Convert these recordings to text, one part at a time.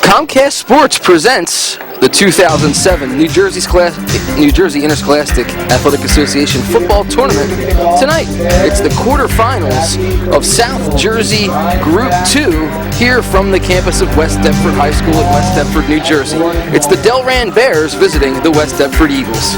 Comcast Sports presents the 2007 New Jersey Interscholastic Athletic Association Football Tournament. Tonight, it's the quarterfinals of South Jersey Group 2 here from the campus of West Deptford High School in West Deptford, New Jersey. It's the Delran Bears visiting the West Deptford Eagles.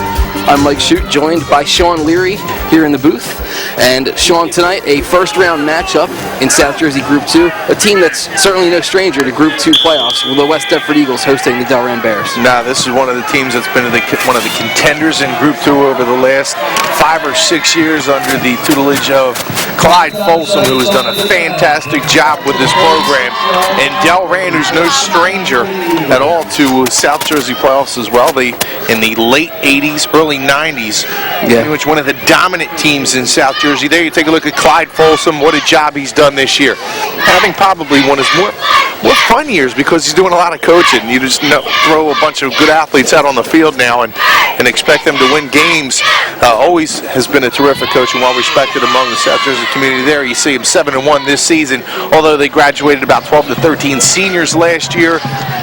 I'm Mike Shute, joined by Sean Leary here in the booth. And Sean, tonight, a first-round matchup in South Jersey Group 2, a team that's certainly no stranger to Group 2 playoffs, with the West Deptford Eagles hosting the Delran Bears. Nah, this is one of the teams that's been one of the contenders in Group 2 over the last 5 or 6 years under the tutelage of Clyde Folsom, who has done a fantastic job with this program, and Delran, who's no stranger at all to South Jersey playoffs as well. They, in the late 80s, early 90s, pretty much one of the dominant teams in South Jersey. There you take a look at Clyde Folsom, what a job he's done this year. Having probably one of his more fun years because he's doing a lot of coaching. You just throw a bunch of good athletes out on the field now and expect them to win games. Always has been a terrific coach and well respected among the South Jersey community there. You see him 7-1 this season, although they graduated about 12 to 13 seniors last year.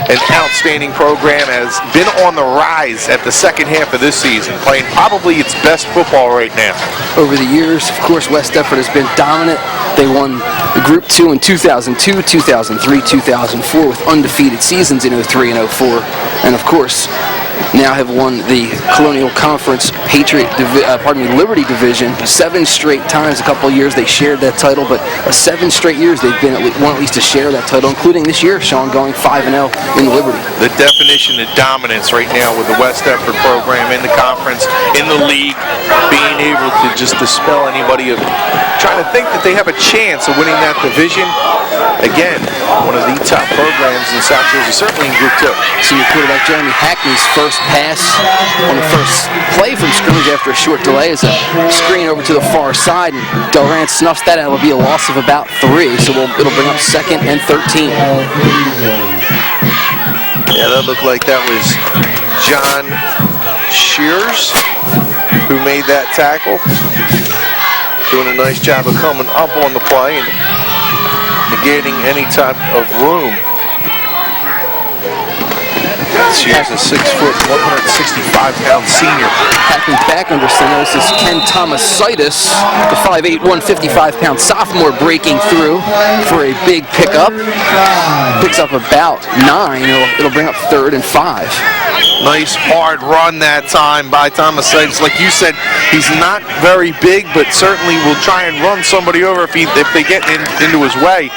An outstanding program, has been on the rise at the second half of this season, playing probably its best football right now. Over the years, of course, West Deptford has been dominant. They won the Group 2 in 2002, 2003, 2004 with undefeated seasons in 03 and 04. And of course, now have won the Colonial Conference Liberty Division 7 straight times. A couple of years they shared that title, but 7 straight years they've been won at least to share that title, including this year, Sean, going 5-0 in the Liberty. The definition of dominance right now with the West Deptford program in the conference, in the league, being able to just dispel anybody of trying to think that they have a chance of winning that division. Again, one of the top programs in South Jersey, certainly in Group 2. Senior quarterback Jeremy Hackney's first pass on the first play from scrimmage after a short delay is a screen over to the far side, and Delran snuffs that out. It'll be a loss of about 3, so it'll bring up 2nd and 13. Yeah, that looked like that was John Shears who made that tackle. Doing a nice job of coming up on the play and negating any type of room. Shears, a 6', 165-pound senior. Hackney's back under center. This is Ken Thomasitis, the 5'8", 155-pound sophomore, breaking through for a big pickup. Picks up about 9. It'll bring up 3rd and 5. Nice hard run that time by Thomasitis. Like you said, he's not very big, but certainly will try and run somebody over if they get into his way.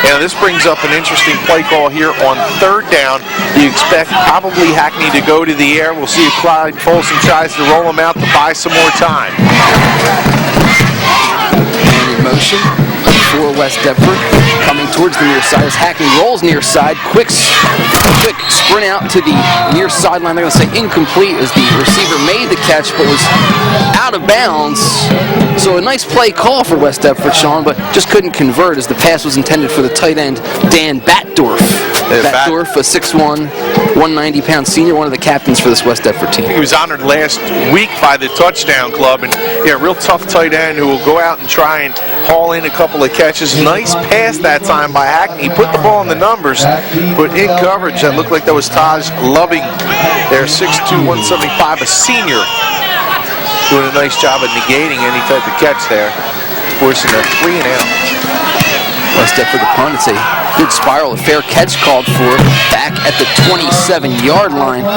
And this brings up an interesting play call here on 3rd down. You expect probably Hackney to go to the air. We'll see if Clyde Folsom tries to roll him out to buy some more time. And in motion for West Deptford, coming towards the near side as Hackney rolls near side. Quick sprint out to the near sideline. They're going to say incomplete as the receiver made the catch but was out of bounds. So a nice play call for West Deptford, Sean, but just couldn't convert as the pass was intended for the tight end, Dan Batdorf. Batdorf, a 6'1", 190-pound senior, one of the captains for this West Deptford team. He was honored last week by the Touchdown Club, and real tough tight end who will go out and try and haul in a couple of catches. Nice pass that time by Hackney. He put the ball in the numbers, but in coverage, that looked like that was Taj Loving, their 6'2", 175, a senior, doing a nice job of negating any type of catch there, forcing a 3 and out. West Deptford upon it's a good spiral, a fair catch called for back at the 27-yard line.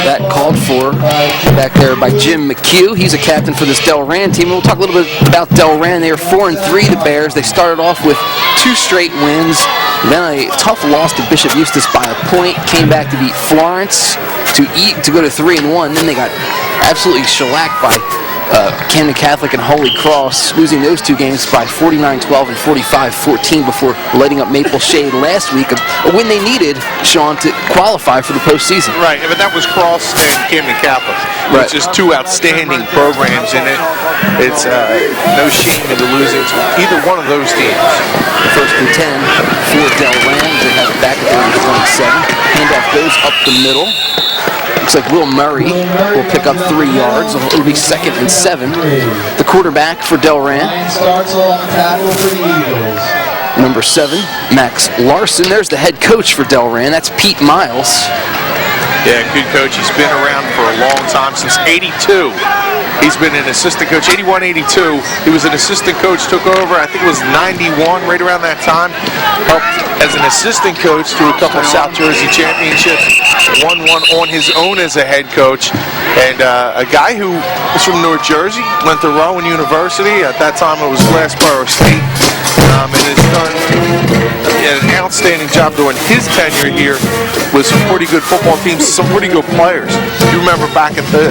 That called for back there by Jim McHugh. He's a captain for this Delran team. We'll talk a little bit about Delran. They are 4-3, the Bears. They started off with 2 straight wins, then a tough loss to Bishop Eustace by a point, came back to beat Florence to go to 3-1. Then they got absolutely shellacked by Camden Catholic and Holy Cross, losing those two games by 49-12 and 45-14 before lighting up Maple Shade last week. A win they needed, Sean, to qualify for the postseason. Right, but that was Cross and Camden Catholic. Right. It's just two outstanding programs in it. It's no shame in losing to either one of those teams. The first and 10 for Delran. They have it back at the 27. Handoff goes up the middle. Looks like Will Murray will pick up 3 yards. It'll be 2nd and 7. The quarterback for Delran. Number 7, Max Larson. There's the head coach for Delran. That's Pete Miles. Yeah, good coach. He's been around for a long time, since '82. He's been an assistant coach, 81, 82. He was an assistant coach, took over, I think it was 91, right around that time. Helped as an assistant coach to a couple of South Jersey championships. Won one on his own as a head coach. And a guy who was from North Jersey, went to Rowan University. At that time, it was Glassboro State. And has done an outstanding job during his tenure here with some pretty good football teams, some pretty good players. You remember back at the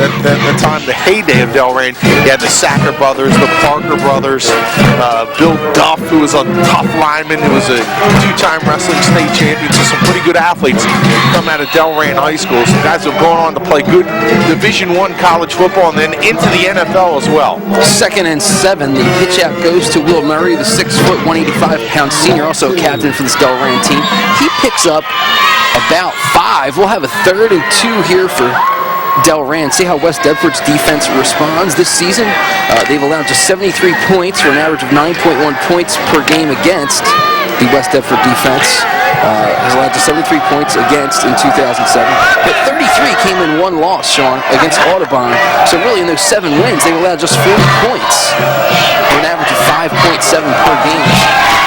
time, the heyday of Delran, you had the Sacker brothers, the Parker brothers, Bill Duff, who was a tough lineman, who was a 2-time wrestling state champion, so some pretty good athletes come out of Delran High School. Some guys have gone on to play good Division I college football and then into the NFL as well. 2nd and 7. The pitch out goes to Will Murray, the 6-foot, 185-pound senior, also a captain for this Delran team. He picks up about 5. We'll have a 3rd and 2 here for Delran. See how West Deptford's defense responds this season. They've allowed just 73 points for an average of 9.1 points per game against the West Deptford defense. Has allowed just 73 points against in 2007. But 33 came in 1 loss, Sean, against Audubon. So really in those 7 wins, they've allowed just 40 points for an average of 5.7 per game.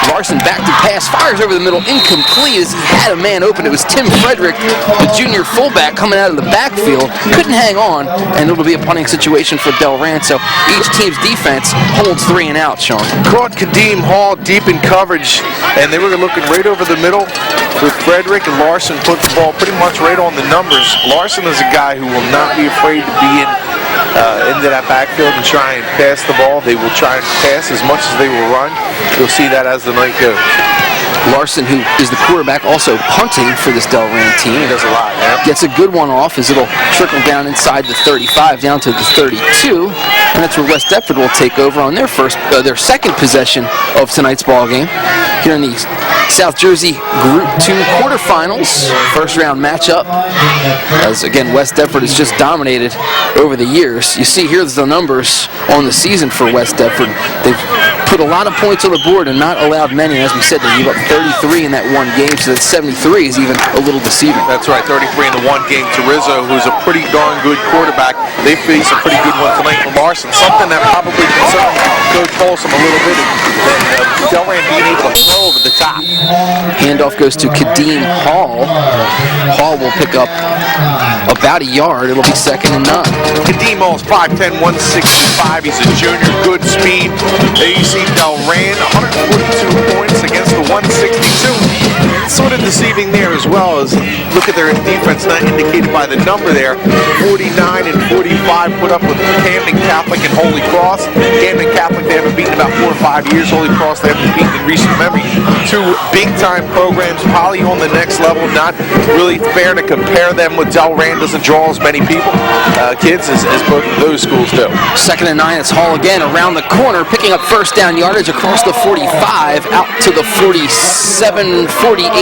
Larson back to pass, fires over the middle, incomplete as he had a man open. It was Tim Frederick, the junior fullback, coming out of the backfield. Couldn't hang on, and it'll be a punting situation for Delran. So each team's defense holds 3 and out, Sean. Caught Kadeem Hall deep in coverage, and they were looking right over the middle with Frederick, and Larson put the ball pretty much right on the numbers. Larson is a guy who will not be afraid to be into that backfield and try and pass the ball. They will try and pass as much as they will run. You'll see that as the night goes. Larson, who is the quarterback, also punting for this Delran team. He does a lot, yeah. Gets a good one off as it'll trickle down inside the 35 down to the 32, and that's where West Deptford will take over on their second possession of tonight's ball game. Here in the South Jersey Group 2 quarterfinals, first round matchup. As again, West Deptford has just dominated over the years. You see here's the numbers on the season for West Deptford. They've put a lot of points on the board and not allowed many. As we said, they gave up 33 in that one game, so that 73 is even a little deceiving. That's right, 33 in the one game to Rizzo, who's a pretty darn good quarterback. They face a pretty good one tonight from Larson. Something that probably concerned Coach Folsom a little bit, and Delran being able to throw over the top. Handoff goes to Kadeem Hall. Hall will pick up about a yard. It'll be 2nd and 9. Kadeem Hall's 5'10", 165. He's a junior, good speed. There you see Delran, 142 points against the 162. Sort of deceiving there as well, as look at their defense, not indicated by the number there. 49 and 45 put up with Camden Catholic and Holy Cross. Camden Catholic they haven't beaten in about 4 or 5 years. Holy Cross they haven't beaten in recent memory. 2 big-time programs, probably on the next level. Not really fair to compare them with Delran. Doesn't draw as many people, kids, as both of those schools do. 2nd and 9. It's Hall again around the corner, picking up first down yardage across the 45 out to the 47, 48.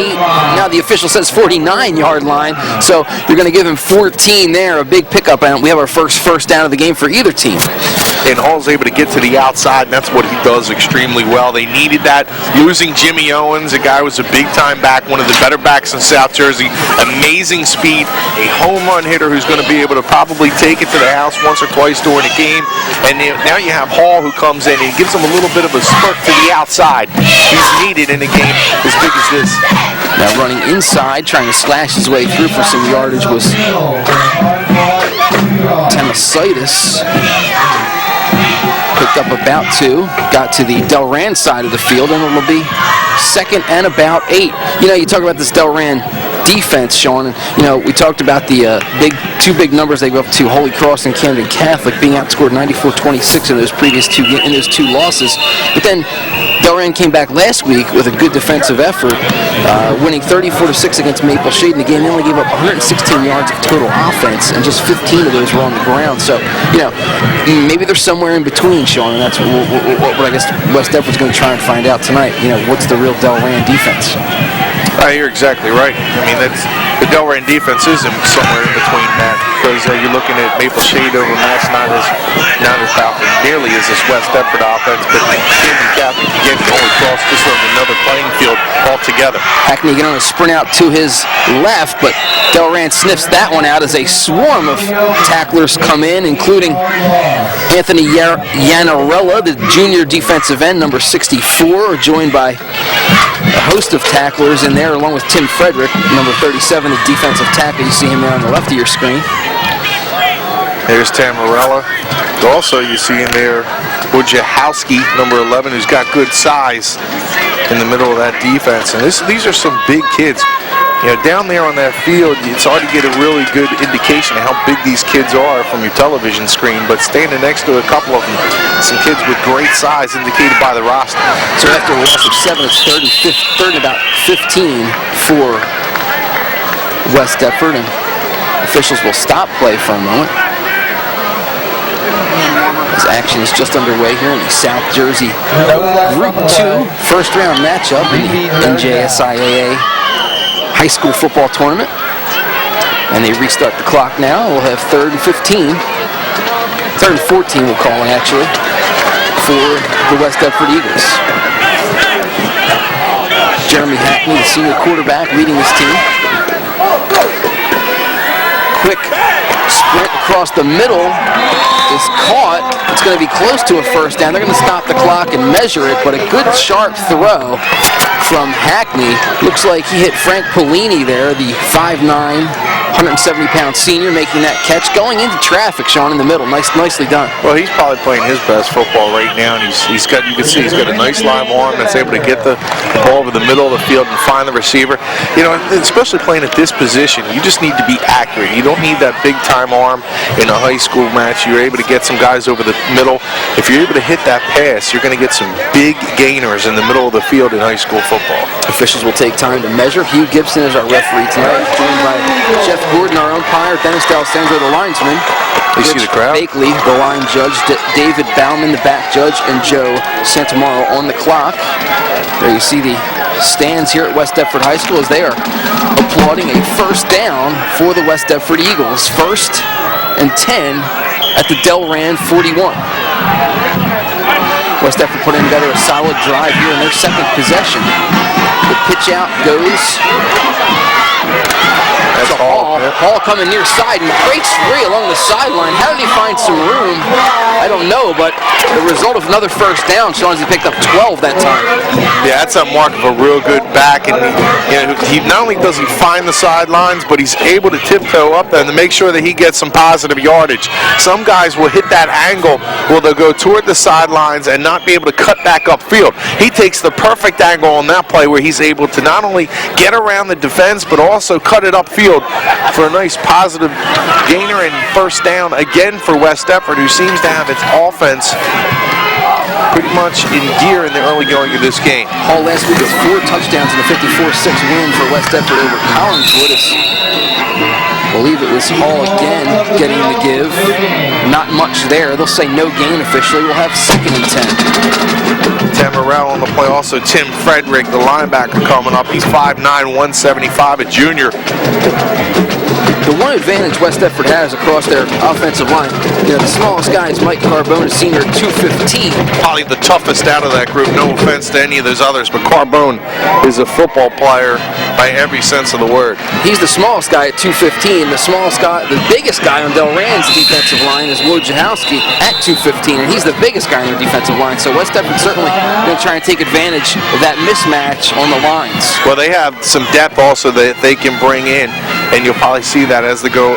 Now the official says 49-yard line. So you're going to give him 14 there, a big pickup, and we have our first down of the game for either team. And Hall's able to get to the outside, and that's what he does extremely well. They needed that. Losing Jimmy Owens, a guy who was a big-time back, one of the better backs in South Jersey. Amazing speed, a home run hitter who's going to be able to probably take it to the house once or twice during a game. And now you have Hall who comes in and gives him a little bit of a spurt to the outside. He's needed in a game as big as this. Now running inside, trying to slash his way through for some yardage was Temasitis. Picked up about 2, got to the Delran side of the field, and it'll be 2nd and about 8. You know, you talk about this Delran defense, Sean. And, we talked about the two big numbers they go up to Holy Cross and Camden Catholic being outscored 94-26 in those previous two losses. But then Delran came back last week with a good defensive effort, winning 34-6 against Maple Shade in the game. They only gave up 116 yards of total offense, and just 15 of those were on the ground. So, maybe they're somewhere in between, Sean, and that's what I guess West Deptford's going to try and find out tonight. What's the real Delran defense? You're exactly right. I mean, the Delran defense is somewhere in between that, because you're looking at Maple Shade over Mass, not as nearly as this West Deptford offense, but Camden Catholic again, Holy Cross just on another playing field altogether. Hackney going to sprint out to his left, but Delran sniffs that one out as a swarm of tacklers come in, including Anthony Yanarella, the junior defensive end, number 64, joined by a host of tacklers in there, along with Tim Frederick, number 37, the defensive tackle. You see him there on the left of your screen. There's Tamarella. Also, you see in there Wojciechowski, number 11, who's got good size in the middle of that defense. And these are some big kids. Down there on that field, it's hard to get a really good indication of how big these kids are from your television screen, but standing next to a couple of them, some kids with great size indicated by the roster. So after a loss of 7, it's third and about 15 for West Deptford, and officials will stop play for a moment. As action is just underway here in the South Jersey Group 2 first-round matchup in the NJSIAA high school football tournament. And they restart the clock now. We'll have 3rd and 15. 3rd and 14 we'll call it, actually, for the West Deptford Eagles. Jeremy Hackney, the senior quarterback, leading this team. Quick sprint across the middle is caught. It's going to be close to a first down. They're going to stop the clock and measure it, but a good sharp throw from Hackney. Looks like he hit Frank Polini there, the 5'9", 170-pound senior, making that catch, going into traffic, Sean, in the middle. Nicely done. Well, he's probably playing his best football right now, and you can see he's got a nice live arm that's able to get the ball over the middle of the field and find the receiver. Especially playing at this position, you just need to be accurate. You don't need that big-time arm in a high school match. You're able to get some guys over the middle. If you're able to hit that pass, you're going to get some big gainers in the middle of the field in high school football. Officials will take time to measure. Hugh Gibson is our referee tonight, joined by Jeff Gordon, our umpire, Dennis D'Alessandro, the linesman. You see the crowd? Bakley, the line judge, David Bauman, the back judge, and Joe Santamaro on the clock. There you see the stands here at West Deptford High School as they are applauding a first down for the West Deptford Eagles. 1st and 10 at the Delran 41. West Deptford putting together a solid drive here in their second possession. The pitch out goes. That's Hall. Hall coming near side and breaks free along the sideline. How did he find some room? I don't know, but the result of another first down, Sean, he picked up 12 that time. Yeah, that's a mark of a real good back, and he not only does he find the sidelines, but he's able to tiptoe up there and to make sure that he gets some positive yardage. Some guys will hit that angle where they'll go toward the sidelines and not be able to cut back upfield. He takes the perfect angle on that play where he's able to not only get around the defense, but also cut it upfield for a nice positive gainer and first down again for West Deptford, who seems to have its offense pretty much in gear in the early going of this game. Hall last week has 4 touchdowns in a 54-6 win for West Deptford over Collingswood. I believe it was Hall again getting the give. Not much there. They'll say no gain officially. We'll have 2nd and 10. Tamarell on the play. Also Tim Frederick, the linebacker, coming up. He's 5'9", 175, a junior. The one advantage West Deptford has across their offensive line, the smallest guy is Mike Carbone, a senior at 215. Probably the toughest out of that group. No offense to any of those others, but Carbone is a football player by every sense of the word. He's the smallest guy at 215. The biggest guy on Delran's defensive line is Wojciechowski at 215, and he's the biggest guy on their defensive line. So West Deptford certainly going to try and take advantage of that mismatch on the lines. Well, they have some depth also that they can bring in, and you'll probably see that as they go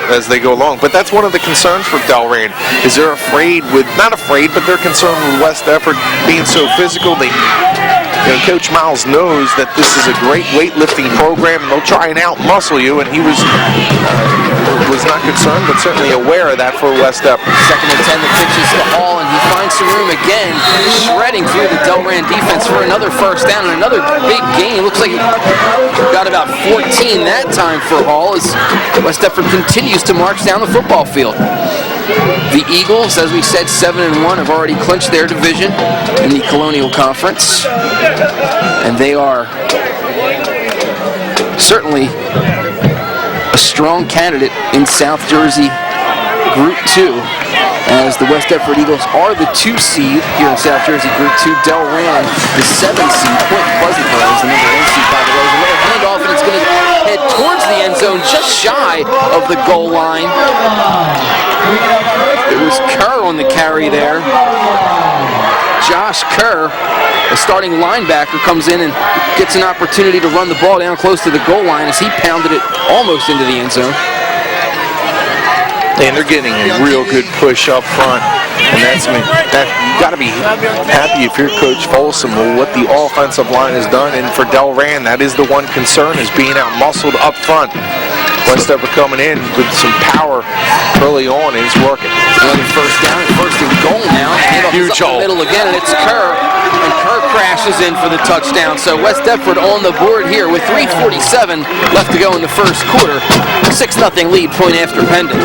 along. But that's one of the concerns for Delran, is they're afraid not afraid, but they're concerned with West Deptford being so physical. Coach Miles knows that this is a great weightlifting program, and they'll try and out-muscle you, and he was not concerned, but certainly aware of that for West Deptford. 2nd and 10, the pitch is to Hall, and he finds some room again, shredding through the Delran defense for another first down and another big gain. Looks like he got about 14 that time for Hall as West Deptford continues to march down the football field. The Eagles, as we said, 7-1, have already clinched their division in the Colonial Conference, and they are certainly a strong candidate in South Jersey Group 2, as the West Deptford Eagles are the 2 seed here in South Jersey Group 2. Delran, the 7 seed. Point Pleasant is the number 1 seed, by the way. There's another handoff, and it's going to head towards the end zone, just shy of the goal line. It was Kerr on the carry there. Josh Kerr, a starting linebacker, comes in and gets an opportunity to run the ball down close to the goal line as he pounded it almost into the end zone. And they're getting a real good push up front. And you got to be happy if you're Coach Folsom with what the offensive line has done. And for Delran, that is the one concern, is being out-muscled up front. West Deptford coming in with some power early on, and it's working. Another first down, 1st and goal now. Huge hole. Middle again, and it's Kerr. And Kerr crashes in for the touchdown. So West Deptford on the board here with 3:47 left to go in the first quarter. 6-0 lead, point after pending.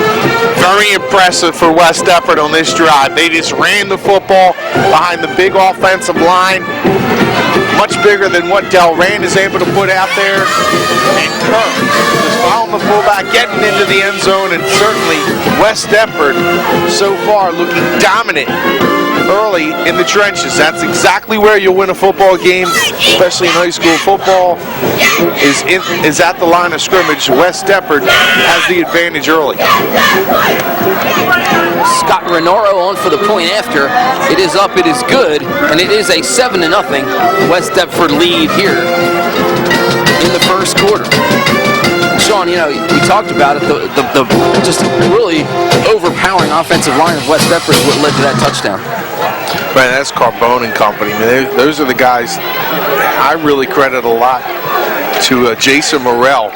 Very impressive for West Deptford on this drive. They just ran the football behind the big offensive line. Much bigger than what Delran is able to put out there. And Kerr just following the fullback, getting into the end zone, and certainly West Deptford so far looking dominant early in the trenches. That's exactly where you'll win a football game, especially in high school football, is at the line of scrimmage. West Deptford has the advantage early. Scott Renoro on for the point after. It is up, it is good, and it is a 7-0 West Deptford lead here in the first quarter. Sean, we talked about it, the just really overpowering offensive line of West Deptford is what led to that touchdown. Man, that's Carbone and company. Those are the guys I really credit a lot to Jason Morrell,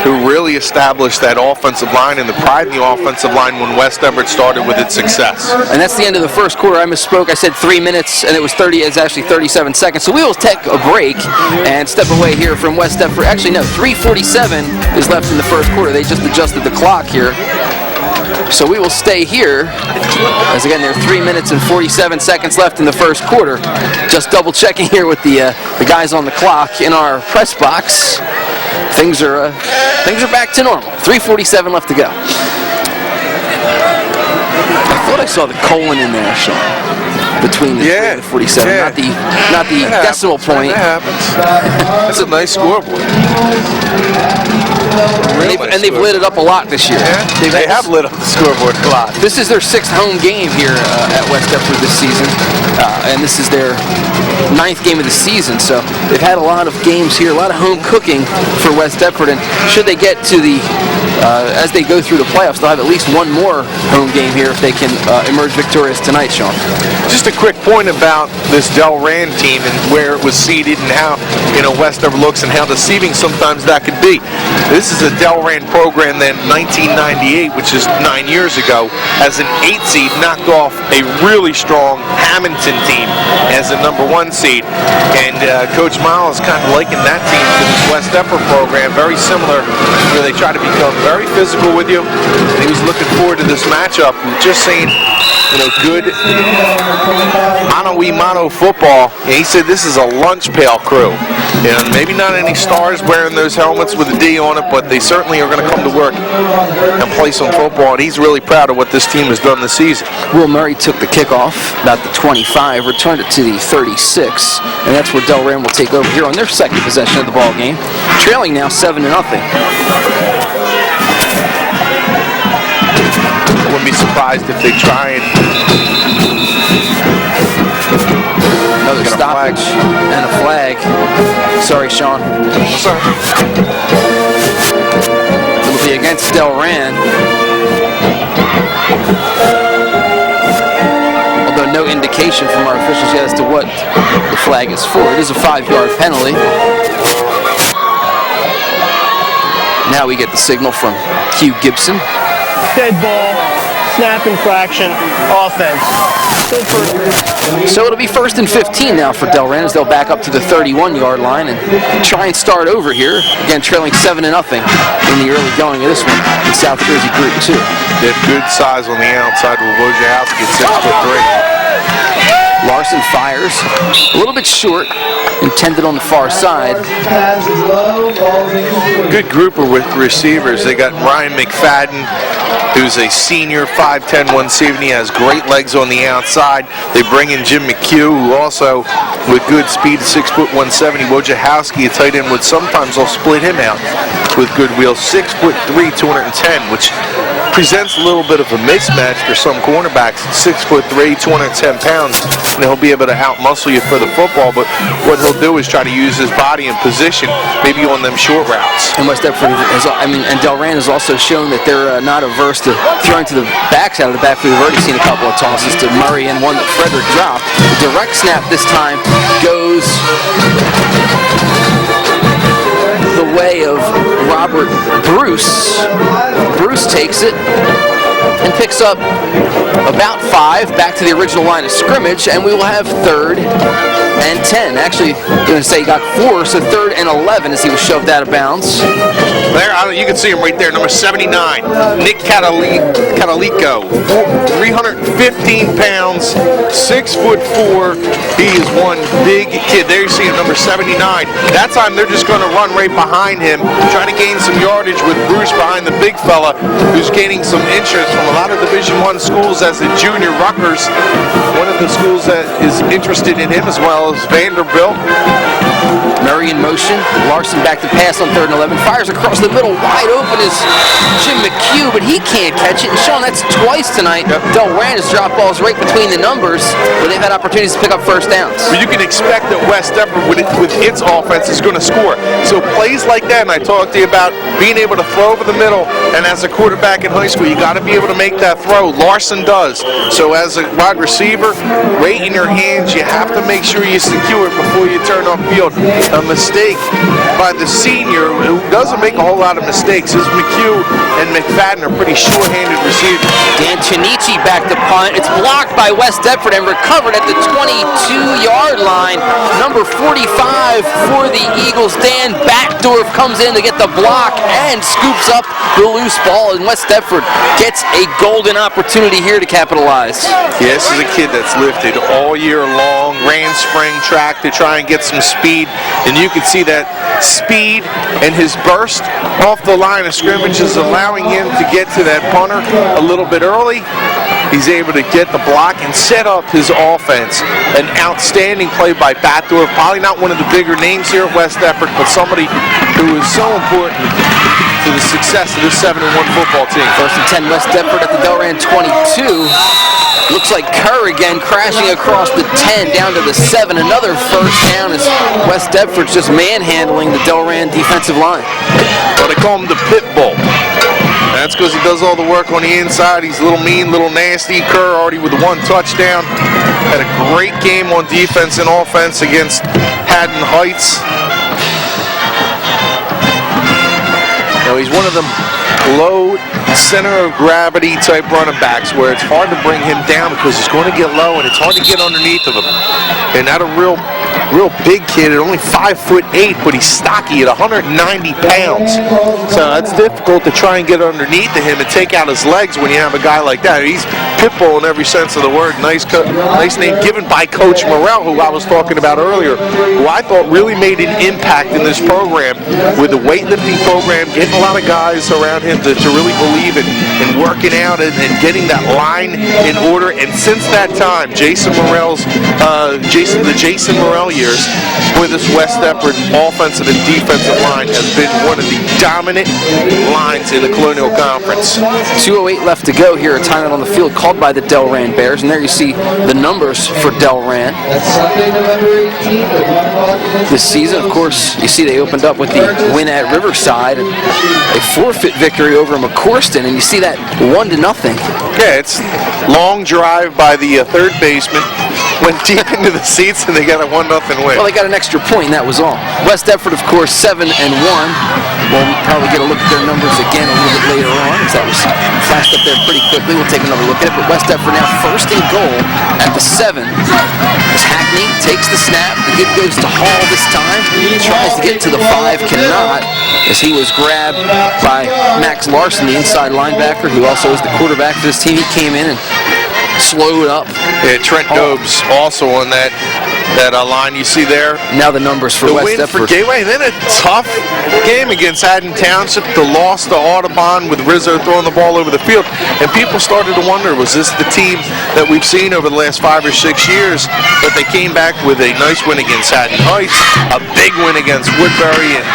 who really established that offensive line and the pride in the offensive line when West Deptford started with its success. And that's the end of the first quarter. I misspoke. I said 3 minutes, and it's actually 37 seconds. So we will take a break and step away here from West Deptford. Actually, no, 3:47 is left in the first quarter. They just adjusted the clock here. So we will stay here, as again, there are 3 minutes and 47 seconds left in the first quarter. Just double checking here with the guys on the clock in our press box. Things are back to normal. 3:47 left to go. I thought I saw the colon in there, Sean, between the 47, not the decimal point. That happens. That's a nice scoreboard. And they've lit it up a lot this year. Yeah, they have lit up the scoreboard a lot. This is their 6th home game here at West Deptford this season, and this is their 9th game of the season. So they've had a lot of games here, a lot of home cooking for West Deptford. And should they get to as they go through the playoffs, they'll have at least one more home game here if they can emerge victorious tonight, Sean. Just a quick point about this Delran team and where it was seeded and how West Deptford looks and how deceiving sometimes that could be. This is a Delran program that in 1998, which is 9 years ago, as an 8 seed knocked off a really strong Hamilton team as a number 1 seed. And Coach Miles kind of likened that team to this West Deptford program, very similar, where they try to become very physical with you. And he was looking forward to this matchup. Just saying, good mano football. And he said this is a lunch pail crew. Maybe not any stars wearing those helmets with a D on it, but they certainly are going to come to work and play some football. And he's really proud of what this team has done this season. Will Murray took the kickoff about the 25, returned it to the 36, and that's where Delran will take over here on their 2nd possession of the ball game, trailing now 7-0. I wouldn't be surprised if they try and another stoppage and a flag. Sorry, Sean. Sorry. It'll be against Delran. Although no indication from our officials yet as to what the flag is for. It is a 5-yard penalty. Now we get the signal from Hugh Gibson. Dead ball, snap infraction, offense. So it'll be 1st and 15 now for Delran as they'll back up to the 31-yard line and try and start over here. Again, trailing 7-0 in the early going of this one in South Jersey Group 2. They have good size on the outside with Wojciechowski at 6'3". Larson fires, a little bit short, intended on the far side. Good grouper with receivers. They got Ryan McFadden, who's a senior, 5'10", 170, has great legs on the outside. They bring in Jim McHugh, who also, with good speed, 6', 170. Wojciechowski, a tight end, would sometimes they'll split him out with good wheels, 6'3", 210, which presents a little bit of a mismatch for some cornerbacks. 6'3", 210 pounds, and he'll be able to out-muscle you for the football, but what he'll do is try to use his body and position, maybe on them short routes. And West Deptford, and Delran has also shown that they're not averse to throwing to the backside of the backfield. We've already seen a couple of tosses to Murray and one that Frederick dropped. The direct snap this time goes the way of Robert Bruce. Bruce takes it and picks up about 5 back to the original line of scrimmage, and we will have 3rd and 10. Actually, I'm going to say he got 4, so 3rd and 11 as he was shoved out of bounds. There, you can see him right there, number 79, Nick Catalico, 315 pounds, 6'4". He is one big kid. There you see him, number 79. That time they're just going to run right behind him, trying to gain some yardage with Bruce behind the big fella, who's gaining some interest from a lot of Division I schools as a junior. Rutgers, one of the schools that is interested in him, as well as Vanderbilt. Murray in motion. Larson back to pass on 3rd and 11. Fires across the middle. Wide open is Jim McHugh, but he can't catch it. And Sean, that's twice tonight. Delran has dropped balls right between the numbers where they've had opportunities to pick up first downs. Well, you can expect that West Deptford, with its offense, is going to score. So plays like that, and I talked to you about being able to throw over the middle, and as a quarterback in high school, you got to be able to make that throw. Larson does. So as a wide receiver, right in your hands, you have to make sure you secure it before you turn off field. A mistake by the senior, who doesn't make a whole lot of mistakes. His McHugh and McFadden are pretty sure-handed receivers. Dan Chinichi back to punt. It's blocked by West Deptford and recovered at the 22-yard line. Number 45 for the Eagles. Dan Backdorf comes in to get the block and scoops up the loose ball, and West Deptford gets a golden opportunity here to capitalize. Yeah, this is a kid that's lifted all year long, ran spring track to try and get some speed, and you can see that speed and his burst off the line of scrimmage is allowing him to get to that punter a little bit early. He's able to get the block and set up his offense. An outstanding play by Backdorf. Probably not one of the bigger names here at West Deptford, but somebody who is so important to the success of this 7-1 football team. 1st and 10, West Deptford at the Delran 22. Looks like Kerr again crashing across the 10 down to the 7. Another first down as West Deptford's just manhandling the Delran defensive line. Well, they call him the pit bull. That's because he does all the work on the inside. He's a little mean, little nasty. Kerr already with 1 touchdown. Had a great game on defense and offense against Haddon Heights. Now he's one of them low center of gravity type running backs where it's hard to bring him down because he's going to get low and it's hard to get underneath of him. And not a real big kid at only 5'8", but he's stocky at 190 pounds. So it's difficult to try and get underneath of him and take out his legs when you have a guy like that. He's pitbull in every sense of the word. Nice name given by Coach Morrell, who I was talking about earlier, who I thought really made an impact in this program with the weightlifting program, getting a lot of guys around him to really believe in working out and getting that line in order. And since that time, Jason Morrell years with this West Deptford offensive and defensive line has been one of the dominant lines in the Colonial Conference. 2:08 left to go here. A timeout on the field called by the Delran Bears, and there you see the numbers for Delran. This season, of course, you see they opened up with the win at Riverside, a forfeit victory over McCorston, and you see that 1-0. Yeah, it's long drive by the third baseman. went deep into the seats, and they got a 1-0 win. Well, they got an extra point, and that was all. West Deptford, of course, 7-1. We'll probably get a look at their numbers again a little bit later on, because that was flashed up there pretty quickly. We'll take another look at it. But West Deptford now first and goal at the 7. As Hackney takes the snap. The good goes to Hall this time. He tries to get to the 5, cannot, as he was grabbed by Max Larson, the inside linebacker, who also is the quarterback for this team. He came in and slowed up. Yeah, Trent Dobbs also on that line you see there. Now the numbers for West Deptford. The win for Gateway, and then a tough game against Haddon Township. The loss to Audubon with Rizzo throwing the ball over the field. And people started to wonder, was this the team that we've seen over the last 5 or 6 years? But they came back with a nice win against Haddon Heights, a big win against Woodbury, and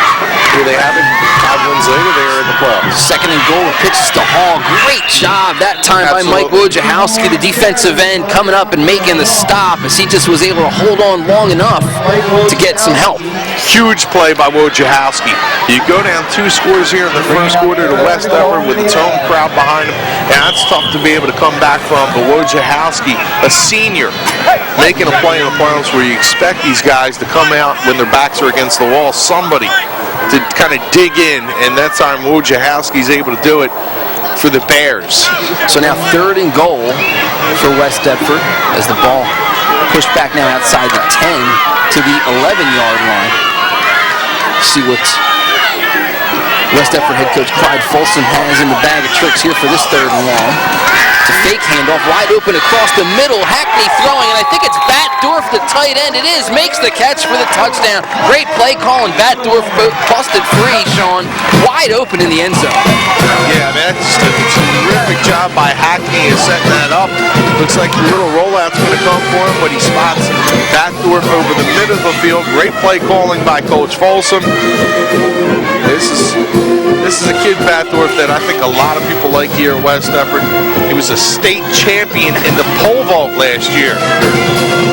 here they have it. 5 wins later, they're in the playoffs. Second and goal, pitches to Hall. Great job that time by Mike Wojciechowski, the defensive end, coming up and making the stop as he just was able to hold on long enough to get some help. Huge play by Wojciechowski. You go down 2 scores here in the first quarter to West Deptford with its home crowd behind him, and that's tough to be able to come back from. But Wojciechowski, a senior, making a play in the playoffs where you expect these guys to come out when their backs are against the wall, somebody to kind of dig in, and that time Wojciechowski's able to do it for the Bears. So now third and goal for West Deptford as the ball pushed back now outside the 10 to the 11-yard line. See what West Deptford head coach Clyde Folsom has in the bag of tricks here for this third and long. It's a fake handoff, wide open across the middle. Hackney throwing, and I think it's Batdorf, the tight end. It is, makes the catch for the touchdown. Great play calling. Batdorf busted free, Sean, wide open in the end zone. Yeah, man, that's a terrific job by Hackney in setting that up. Looks like the little rollout's going to come for him, but he spots Batdorf over the middle of the field. Great play calling by Coach Folsom. This is a kid, Batdorf, that I think a lot of people like here at West Deptford. He was a state champion in the pole vault last year.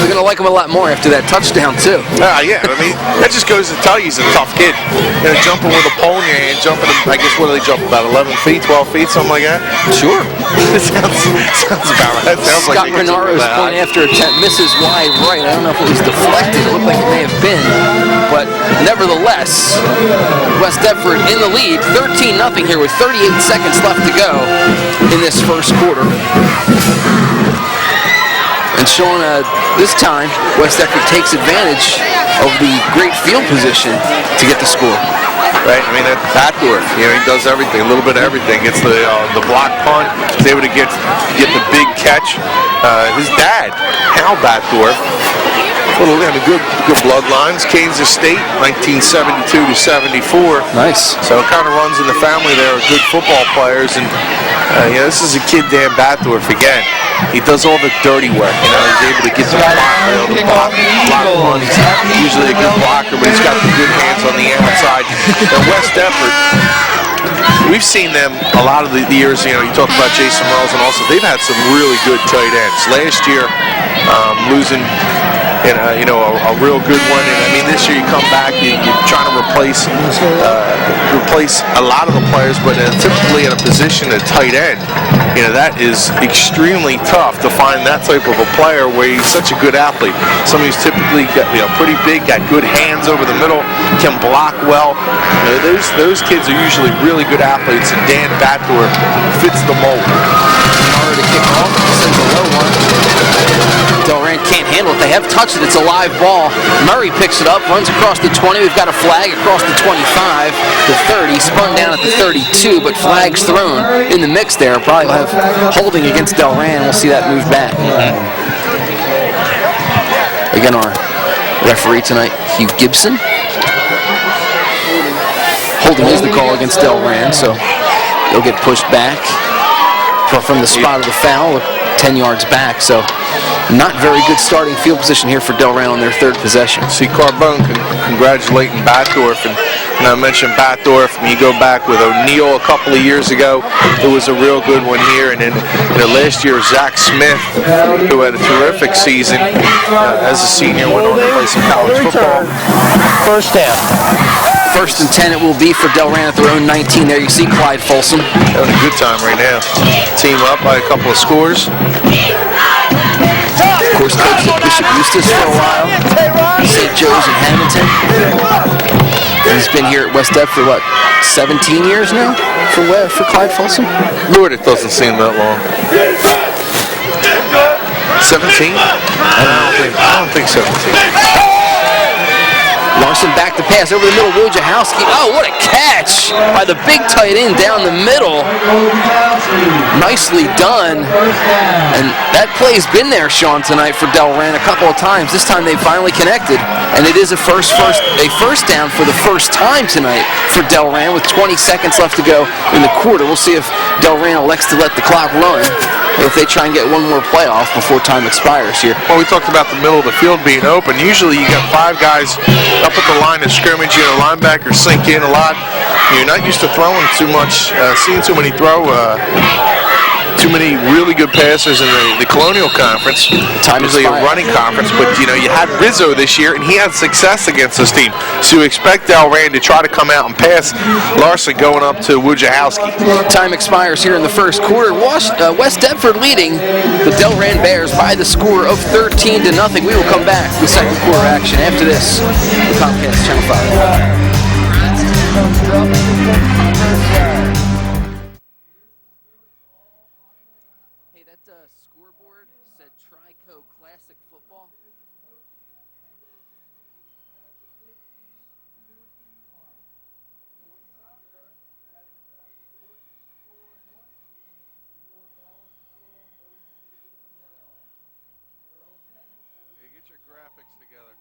We're going to like him a lot more after that touchdown, too. Yeah, I mean, that just goes to tell you he's a tough kid. You know, jumping with a pole in your hand, jumping, I guess, what do they jump, about 11 feet, 12 feet, something like that? Sure. sounds about right. That sounds Scott like Renaro's point after attempt misses wide right. I don't know if it was deflected. It looked like it may have been. But nevertheless, West Deptford in the lead, 13-0 here with 38 seconds left to go in this first quarter. And Sean, this time, West Deptford takes advantage of the great field position to get the score. Right, I mean, that Batdorf, you know, he does everything, a little bit of everything. Gets the block punt, he's able to get the big catch. His dad, Hal Batdorf, good bloodlines. Kansas State, 1972 to 74. Nice. So it kind of runs in the family there of good football players, and this is a kid, Dan Batdorf, again. He does all the dirty work. You know, he's able to get the block run. He's usually a good blocker, but he's got the good hands on the outside. And West Deptford, we've seen them a lot of the years. You know, you talk about Jason Wells, and also they've had some really good tight ends. Last year, losing a real good one. And I mean, this year you come back, you're trying to replace a lot of the players, but typically in a position at tight end, you know, that is extremely tough to find that type of a player where he's such a good athlete. Somebody who's typically got, pretty big, got good hands over the middle, can block well. You know, those kids are usually really good athletes, and Dan Batdorf fits the mold. To kick off, sends a low one. Delran can't handle it. They have touched it. It's a live ball. Murray picks it up, runs across the 20. We've got a flag across the 25, the 30, spun down at the 32, but flags thrown in the mix there. Probably will have holding against Delran. We'll see that move back. Again, our referee tonight, Hugh Gibson. Holding is the call against Delran, so they'll get pushed back from the spot of the foul, 10 yards back. So not very good starting field position here for Delran on their third possession. See Carbone congratulating Batdorf, and I mentioned Batdorf, and you go back with O'Neill a couple of years ago, it was a real good one here, and then last year Zach Smith, who had a terrific season as a senior, went on to play some college football. First down. First and 10 it will be for Delran at their own 19. There you see Clyde Folsom. Having a good time right now. Team up by a couple of scores. course, coached at Bishop Eustace for a while, St. Joe's in Hamilton. And he's been here at West Deptford for, 17 years now for Clyde Folsom? Lord, it doesn't seem that long. 17? I don't think 17. Larson back to pass over the middle, Wojciechowski. Oh, what a catch by the big tight end down the middle. Nicely done. And that play's been there, Sean, tonight for Delran a couple of times. This time they finally connected, and it is a first down for the first time tonight for Delran with 20 seconds left to go in the quarter. We'll see if Delran elects to let the clock run, or if they try and get one more play off before time expires here. Well, we talked about the middle of the field being open. Usually you got 5 guys up at the line of scrimmage. You know, linebackers sink in a lot. You're not used to throwing too much, seeing too many too many really good passers in the Colonial Conference. Time usually a running conference, but you know, you had Rizzo this year, and he had success against this team. So you expect Delran to try to come out and pass Larson going up to Wojciechowski. Time expires here in the first quarter. West Deptford leading the Delran Bears by the score of 13-0. We will come back with second quarter action after this. The Comcast Channel 5. Hey, that scoreboard said Trico Classic Football. Get your graphics together.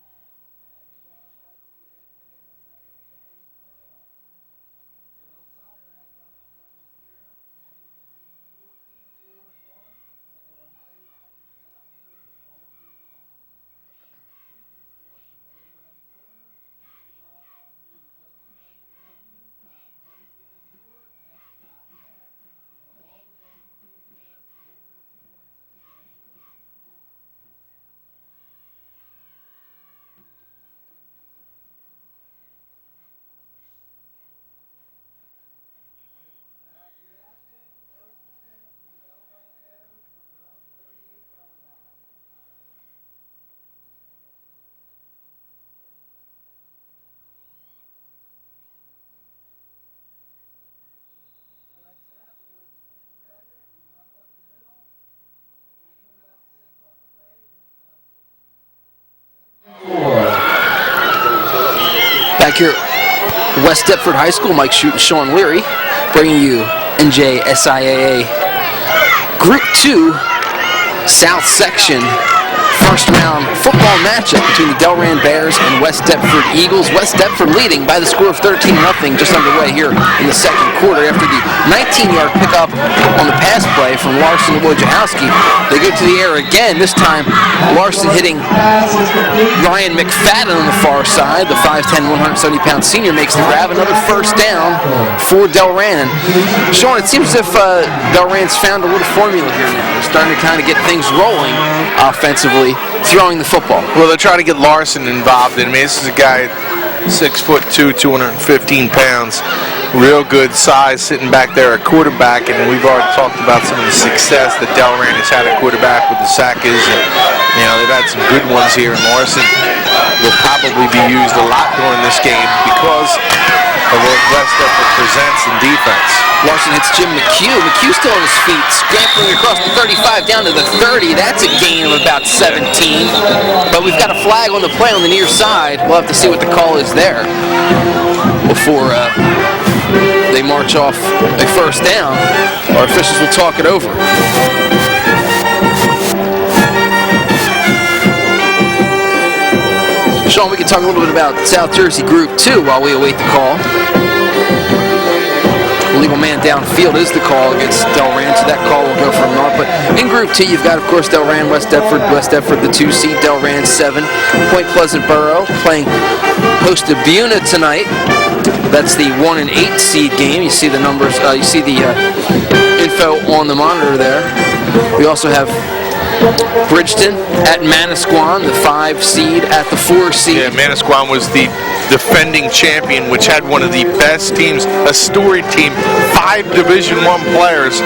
Back here at West Deptford High School, Mike Shute and Sean Leary bringing you NJSIAA Group 2 South Section first round football matchup between the Delran Bears and West Deptford Eagles. West Deptford leading by the score of 13-0, just underway here in the second quarter after the 19-yard pickup on the pass play from Larson to Wojciechowski. They go to the air again, this time Larson hitting Ryan McFadden on the far side. The 5'10", 170-pound senior makes the grab. Another first down for Delran. Sean, it seems as if Delran's found a little formula here now. They're starting to kind of get things rolling offensively, throwing the football. Well, they're trying to get Larson involved. I mean, this is a guy 6'2", 215 pounds, real good size, sitting back there at quarterback. And we've already talked about some of the success that Delran has had at quarterback with the Sackers. And, you know, they've had some good ones here. And Larson will probably be used a lot during this game because of what West Deptford presents in defense. Larson hits Jim McHugh. McHugh still on his feet, scrambling across the 35 down to the 30. That's a gain of about 17. But we've got a flag on the play on the near side. We'll have to see what the call is there before they march off a first down. Our officials will talk it over. Sean, we can talk a little bit about South Jersey Group 2 while we await the call. Legal man downfield is the call against Delran, so that call will go for naught. But in Group 2, you've got, of course, Delran, West Deptford, the 2 seed, Delran 7. Point Pleasant Borough playing host to Buna tonight. That's the 1 and 8 seed game. You see the numbers, you see the info on the monitor there. We also have Bridgeton at Manasquan, the 5 seed at the 4 seed. Yeah, Manasquan was the defending champion, which had one of the best teams, a storied team, 5 Division I players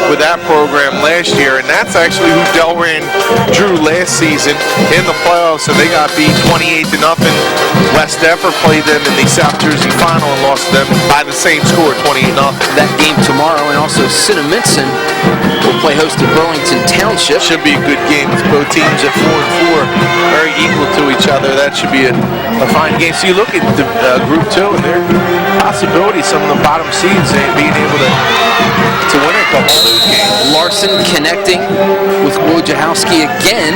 with that program last year, and that's actually who Delran drew last season in the playoffs, and they got beat 28-0. West Deptford played them in the South Jersey final and lost them by the same score, 28-0. That game tomorrow, and also Cinnaminson will play host to Burlington Township. Should be a good game with both teams at 4-4, very equal to each other. That should be a fine game. So you look at the Group 2, and there are possibilities, some of the bottom seeds being able to win a couple of those games. Larson connecting with Wojciechowski again,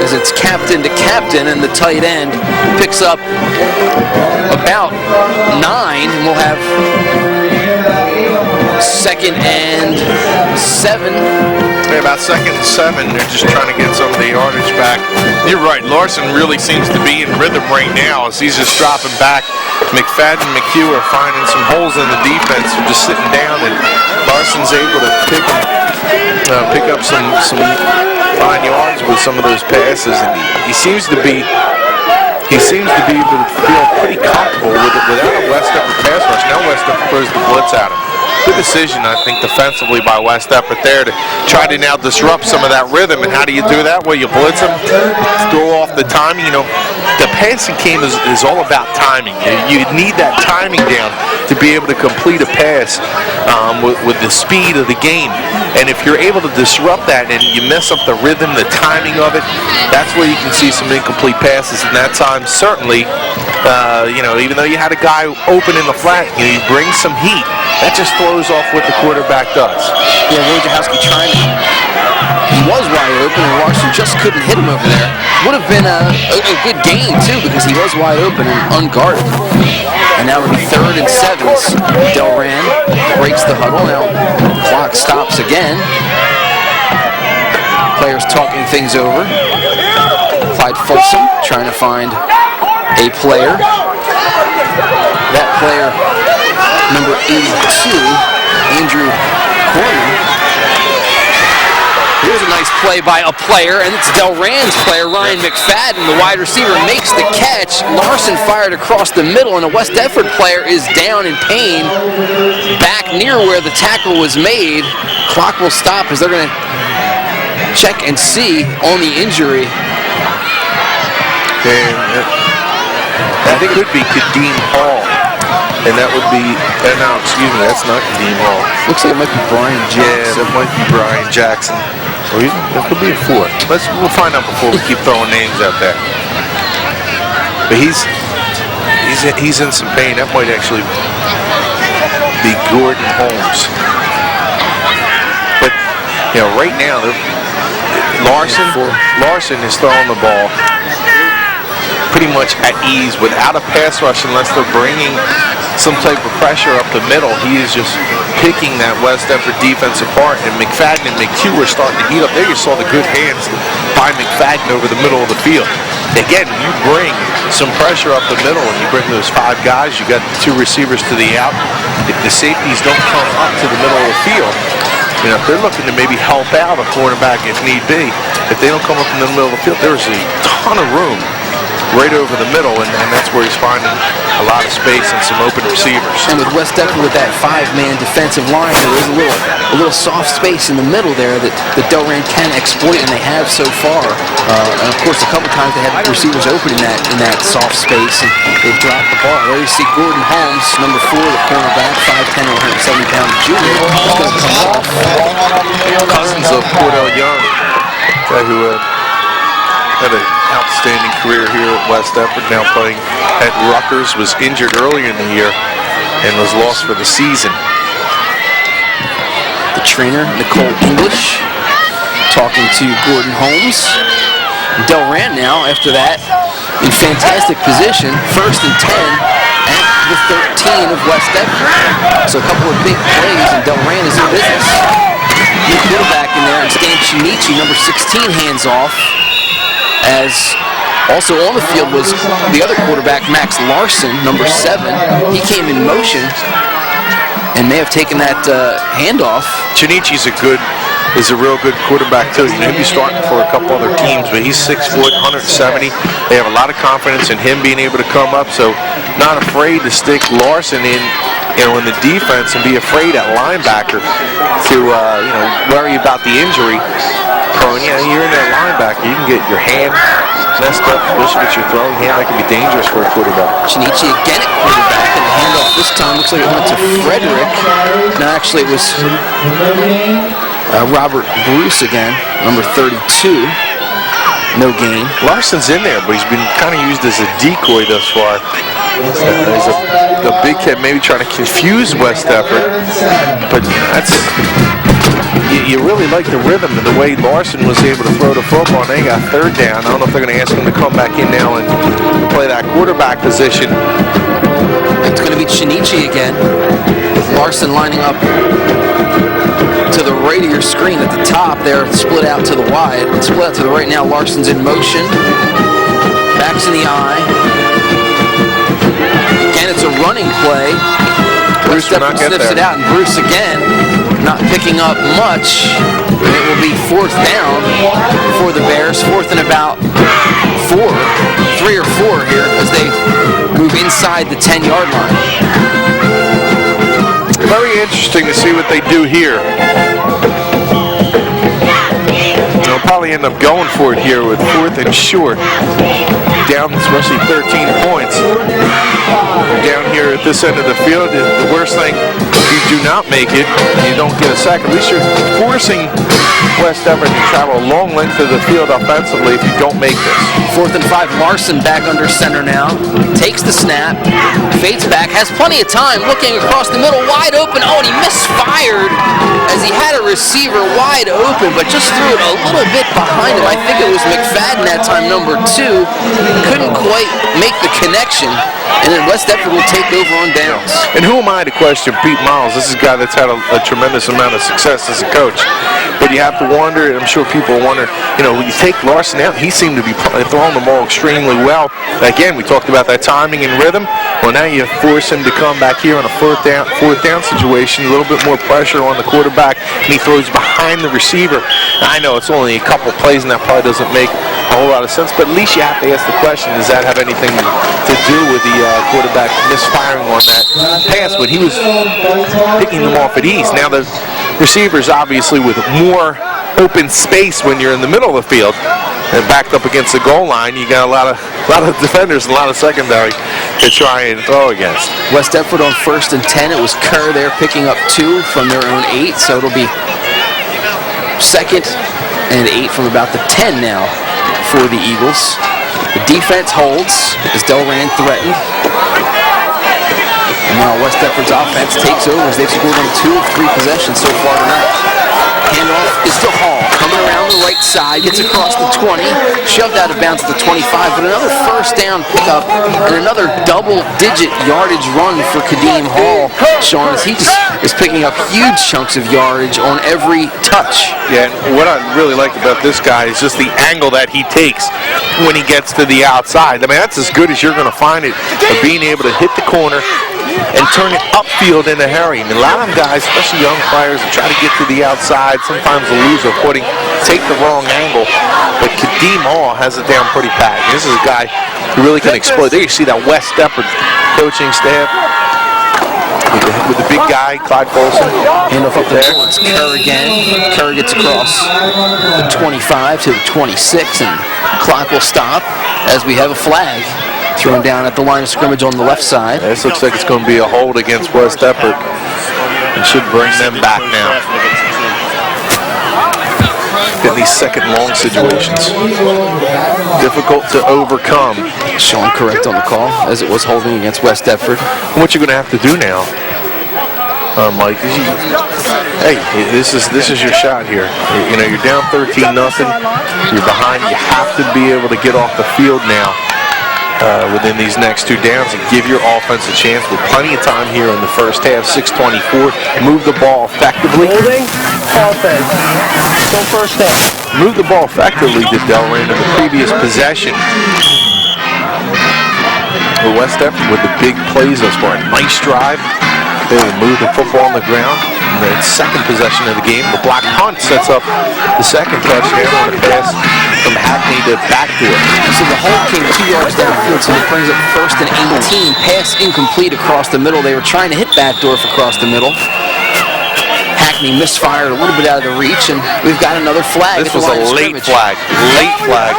as it's captain to captain, and the tight end picks up about 9, and we'll have 2nd and 7. Yeah, about 2nd and 7. They're just trying to get some of the yardage back. You're right, Larson really seems to be in rhythm right now as he's just dropping back. McFadden and McHugh are finding some holes in the defense. They're just sitting down, and Larson's able to pick up some fine yards with some of those passes, and he seems to be able to feel pretty comfortable with it without a West Deptford pass rush. Now West Deptford throws the blitz at him. Good decision, I think, defensively by West Deptford there to try to now disrupt some of that rhythm. And how do you do that? Well, you blitz them, throw off the timing. You know, the passing game is all about timing. You need that timing down to be able to complete a pass with the speed of the game. And if you're able to disrupt that and you mess up the rhythm, the timing of it, that's where you can see some incomplete passes. And that time, certainly, even though you had a guy open in the flat, you bring some heat. That just throws off what the quarterback does. Yeah, Wojciechowski trying to. He was wide open, and Larson just couldn't hit him over there. Would have been a good game, too, because he was wide open and unguarded. And now it'll be 3rd and 7. Delran breaks the huddle. Now the clock stops again. Players talking things over. Clyde Folsom trying to find a player. That player, number 82, Andrew Corman. Here's a nice play by a player, and it's Delran's player, Ryan McFadden. The wide receiver makes the catch. Larson fired across the middle, and a West Deptford player is down in pain back near where the tackle was made. Clock will stop as they're going to check and see on the injury. And that could be Kadeem Hall. And that would be, no, excuse me, that's not Kadeem Hall. Looks like it might be Brian Jackson. Yeah, that might be Brian Jackson. Or that could be a 4. We'll find out before we keep throwing names out there. But he's in some pain. That might actually be Gordon Holmes. But right now, Larson is throwing the ball pretty much at ease without a pass rush unless they're bringing some type of pressure up the middle. He is just picking that West Deptford defense apart, and McFadden and McHugh are starting to heat up. There you saw the good hands by McFadden over the middle of the field. Again, you bring some pressure up the middle and you bring those 5 guys, you got the 2 receivers to the out. If the safeties don't come up to the middle of the field, if they're looking to maybe help out a quarterback if need be, if they don't come up in the middle of the field, there's a ton of room right over the middle, and that's where he's finding a lot of space and some open receivers. And with West Deptford with that 5-man defensive line, there is a little soft space in the middle there that Delran can exploit, and they have so far. And of course, a couple times they had receivers open in that soft space, and they've dropped the ball. There you see Gordon Holmes, number 4, the cornerback, 5'10", 170-pound junior. He's going to come off. Cousins of Cordell Young, guy who had an outstanding career here at West Deptford, now playing at Rutgers, was injured earlier in the year and was lost for the season. The trainer, Nicole English, talking to Gordon Holmes. Delran now, after that, in fantastic position, 1st and 10 at the 13 of West Deptford. So a couple of big plays, and Delran is in business. New quarterback in there, and Stan Chinichi, number 16, hands off. As also on the field was the other quarterback, Max Larson, number 7. He came in motion and may have taken that handoff. Chinichi's a good is a real good quarterback too. He'll be starting for a couple other teams, but he's 6 foot, 170. They have a lot of confidence in him being able to come up, so not afraid to stick Larson in the defense and be afraid at linebacker to worry about the injury prone. You're in that linebacker, you can get your hand messed up, especially with your throwing hand. That can be dangerous for a quarterback. Shinichi again at quarterback, and the handoff this time looks like it went to Frederick. No, actually it was Robert Bruce again, number 32. No gain. Larson's in there, but he's been kind of used as a decoy thus far. He's a big kid, maybe trying to confuse West Deptford, but you really like the rhythm and the way Larson was able to throw the football, and they got third down. I don't know if they're going to ask him to come back in now and play that quarterback position. It's going to be Shinichi again, with Larson lining up to the right of your screen at the top there, split out to the wide. Split out to the right now. Larson's in motion. Backs in the eye. Again, it's a running play. Bruce sniffs it out, and Bruce again not picking up much. It will be fourth down for the Bears. Fourth and about 3 or 4 here as they move inside the 10-yard line. Very interesting to see what they do here. They'll probably end up going for it here with 4th and short. Down especially 13 points. Down here at this end of the field, the worst thing, if you do not make it, you don't get a sack. At least you're forcing West Deptford to travel a long length of the field offensively if you don't make this. 4th and 5, Larson back under center now. Takes the snap, fades back, has plenty of time, looking across the middle, wide open. Oh, and he misfired as he had a receiver wide open, but just threw it a little bit behind him. I think it was McFadden that time, number 2. Couldn't quite make the connection, and then West Deptford will take over on downs. And who am I to question Pete Miles? This is a guy that's had a tremendous amount of success as a coach. But you have to wonder, and I'm sure people wonder, when you take Larson out, he seemed to be throwing the ball extremely well. Again, we talked about that timing and rhythm. Well, now you force him to come back here on a fourth down situation, a little bit more pressure on the quarterback, and he throws behind the receiver. Now, I know it's only a couple plays, and that probably doesn't make a whole lot of sense, but at least you have to ask the question, does that have anything to do with the quarterback misfiring on that pass? But he was picking them off at ease. Now the receivers obviously with more open space when you're in the middle of the field and backed up against the goal line, you got a lot of defenders and a lot of secondary to try and throw against. West Deptford on 1st and 10. It was Kerr there picking up 2 from their own 8, so it'll be 2nd and 8 from about the 10 now for the Eagles. The defense holds as Delran threatened. And now West Deptford's offense takes over as they've scored on 2 of 3 possessions so far tonight. Handoff is to Hall, coming around the right side, gets across the 20, shoved out of bounds at the 25, but another first down pickup and another double-digit yardage run for Kadeem Hall, Sean, as he just is picking up huge chunks of yardage on every touch. Yeah, and what I really like about this guy is just the angle that he takes when he gets to the outside. I mean, that's as good as you're going to find it, of being able to hit the corner and turn it upfield in a hurry. I mean, a lot of them guys, especially young players, that try to get to the outside. Sometimes they lose their footing, take the wrong angle. But Kadeem Hall has it down pretty pat. This is a guy who really can explode. There you see that West Deptford coaching staff with the big guy, Clyde Folsom. Handoff up there. It's Kerr again. Kerr gets across the 25 to the 26, and clock will stop as we have a flag thrown down at the line of scrimmage on the left side. This looks like it's going to be a hold against West Deptford. It should bring them back now. In these second long situations, difficult to overcome. Sean correct on the call, as it was holding against West Deptford. What you're going to have to do now, Mike, is this is your shot here. You're down 13-0. You're behind. You have to be able to get off the field now. Within these next 2 downs and give your offense a chance with plenty of time here in the first half, 6:24. Move the ball effectively. Holding, offense. Still first down. Move the ball effectively, did Delran in the previous possession. The West Deptford with the big plays thus far. Nice drive. They will move the football on the ground. The second possession of the game. The block punt sets up the second touchdown on a pass from Hackney to backdoor. So the hold came 2 yards downfield, so it brings up 1st and 18. Pass incomplete across the middle. They were trying to hit backdoor across the middle. Hackney misfired a little bit out of the reach, and we've got another flag. This was a late flag. Late flag.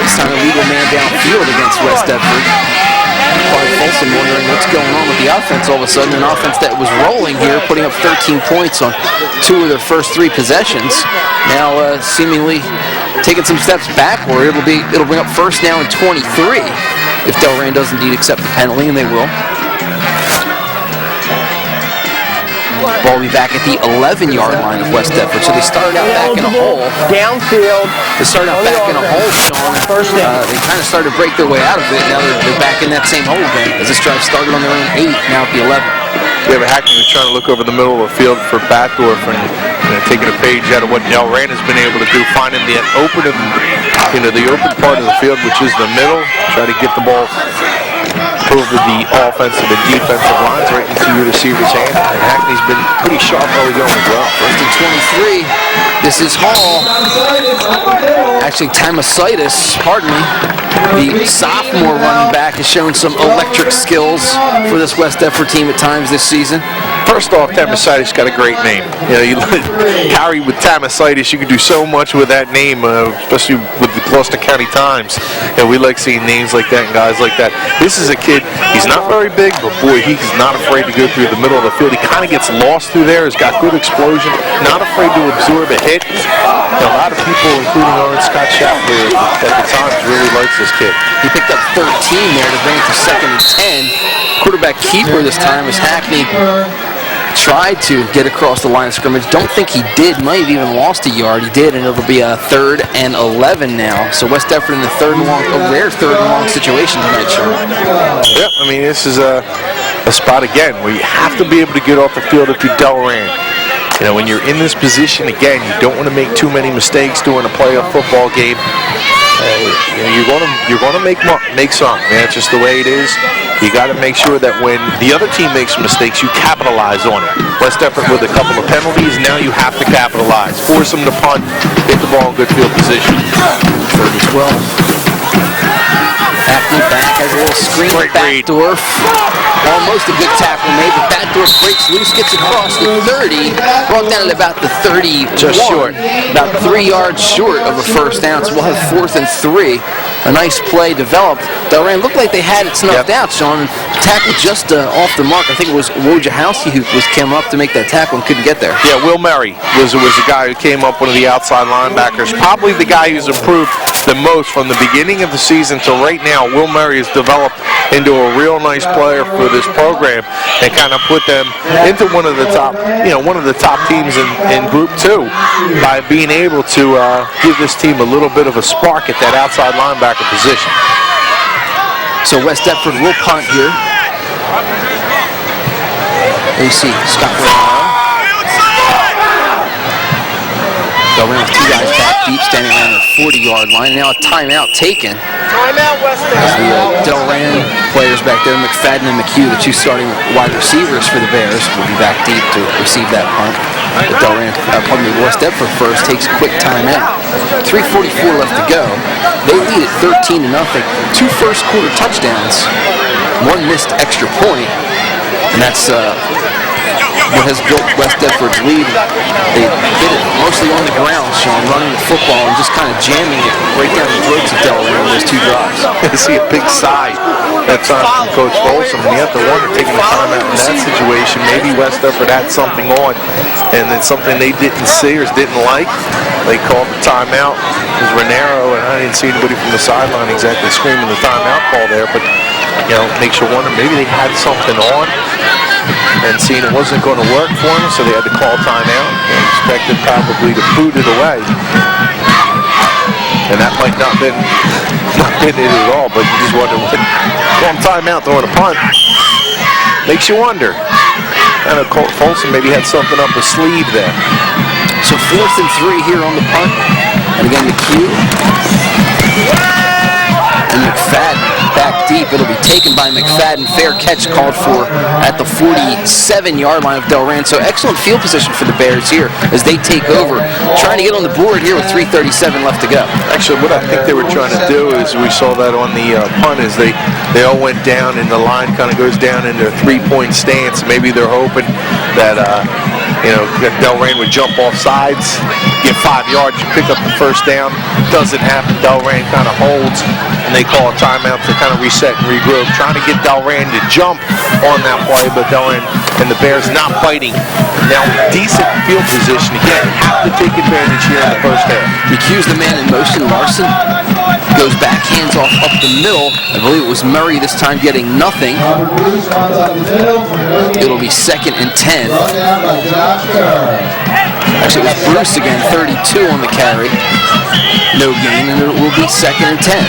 This time a legal man downfield against West Deptford. Clark Folsom wondering what's going on with the offense all of a sudden. An offense that was rolling here, putting up 13 points on 2 of their first 3 possessions. Now seemingly taking some steps backward. It'll bring up 1st down and 23 if Delran does indeed accept the penalty, and they will. Ball will be back at the 11-yard line of West Deptford. So they started out back in a hole. Downfield. They started out back in a hole, Sean. First down. They kind of started to break their way out of it. Now they're back in that same hole again. As this drive started on their own 8, now at the 11. Yeah, but Hackney was trying to look over the middle of the field for Bathdorf and taking a page out of what Delran has been able to do, finding the open part of the field, which is the middle. Try to get the ball over the offensive and defensive lines right into your receiver's hand. And Hackney's been pretty sharp early going as well. 1st and 23. This is Hall. Actually, Tamasitis, pardon me. The sophomore running back has shown some electric skills for this West Deptford team at times this season. First off, Tamasitis got a great name. You carry with Tamasitis, you can do so much with that name, especially with the Gloucester County Times. We like seeing names like that and guys like that. This is a kid, he's not very big, but boy, he's not afraid to go through the middle of the field. He kind of gets lost through there. He's got good explosion, not afraid to absorb a hit. A lot of people, including Owen Scott Shapley at the Times, really likes this kid. He picked up 13 there to bring it to 2nd and 10. Quarterback keeper this time is Hackney. Tried to get across the line of scrimmage. Don't think he did. Might have even lost a yard. He did, and it'll be a 3rd and 11 now. So West Deptford in the a rare 3rd and long situation tonight, Sean. Yep, I mean, this is a spot again where you have to be able to get off the field if you're Delran. When you're in this position again, you don't want to make too many mistakes during a playoff football game. You're going to make some. That's just the way it is. You got to make sure that when the other team makes mistakes, you capitalize on it. West Deptford with a couple of penalties, now you have to capitalize. Force them to punt, get the ball in good field position. 3rd and 12. Hackney back, has a little screen at Backdorf. Almost a good tackle made, but Backdorf breaks loose, gets across the 30, brought down at about the 31. Just short. About 3 yards short of a 1st down, so we'll have 4th and 3. A nice play developed. Delran looked like they had it snuffed out, Sean. Tackle just off the mark. I think it was Wojciechowski who came up to make that tackle and couldn't get there. Yeah, Will Murray was the guy who came up, one of the outside linebackers. Probably the guy who's improved the most from the beginning of the season to right now. Will Murray has developed into a real nice player for this program and kind of put them into one of the top teams in Group 2 by being able to give this team a little bit of a spark at that outside linebacker position. So West Deptford will punt here. There you see Scott Delran with 2 guys back deep, standing around the 40-yard line. Now a timeout taken. Timeout, West Deptford. The Delran players back there, McFadden and McHugh, the 2 starting wide receivers for the Bears, will be back deep to receive that punt. West Deptford first takes a quick timeout. 3:44 left to go. They lead at 13-0. 2 first-quarter touchdowns, 1 missed extra point, and that's what has built West Deptford's lead. They did it mostly on the ground, Sean, running the football and just kind of jamming it right down the throats of Delran on those 2 drives. You see a big sigh that time from Coach Folsom, and you have to wonder, taking the time out in that situation, maybe West Deptford had something on, and it's something they didn't see or didn't like. They called the timeout. It was Renero, and I didn't see anybody from the sideline exactly screaming the timeout call there, but makes you wonder, maybe they had something on and seen it wasn't going to work for them, so they had to call timeout and expected probably to boot it away. And that might not been it at all, but you just wonder, call timeout throwing a punt. Makes you wonder. I know Colt Folsom maybe had something up his sleeve there. So 4th and 3 here on the punt. And again, McHugh and McFadden back deep. up. It'll be taken by McFadden. Fair catch called for at the 47-yard line of Delran. So excellent field position for the Bears here as they take over, trying to get on the board here with 3:37 left to go. Actually, what I think they were trying to do is, we saw that on the punt, is they all went down and the line kind of goes down into a three-point stance. Maybe they're hoping that that Delran would jump off sides, get 5 yards, you pick up the first down. Doesn't happen. Delran kind of holds, and they call a timeout to kind of reset and regroup, trying to get Delran to jump on that play, but Delran and the Bears not biting. Now, decent field position. Again, have to take advantage here in the first half. McHugh's the man in motion. Larson goes back, hands off up the middle. I believe it was Murray this time getting nothing. It'll be 2nd and 10. Actually, it was Bruce again, 32 on the carry. No gain, and it will be 2nd and 10.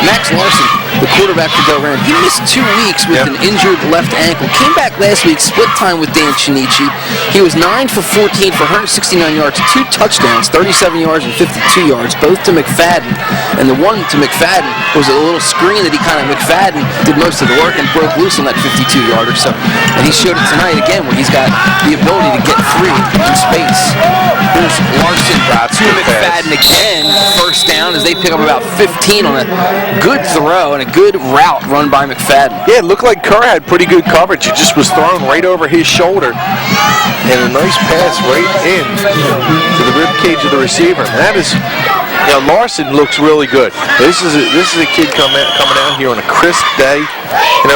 Max Larson, the quarterback for Delran, he missed 2 weeks with an injured left ankle. Came back last week, split time with Dan Chinichi. He was 9 for 14 for 169 yards, 2 touchdowns, 37 yards and 52 yards, both to McFadden. And the one to McFadden was a little screen that McFadden did most of the work and broke loose on that 52-yarder. So, and he showed it tonight again where he's got the ability to get free in space. Here's Larson to McFadden again, first down as they pick up about 15 on a good throw and a good route run by McFadden. Yeah, it looked like Kerr had pretty good coverage. It just was thrown right over his shoulder, and a nice pass right in to the rib cage of the receiver. And that is, Larson looks really good. This is a kid coming out here on a crisp day.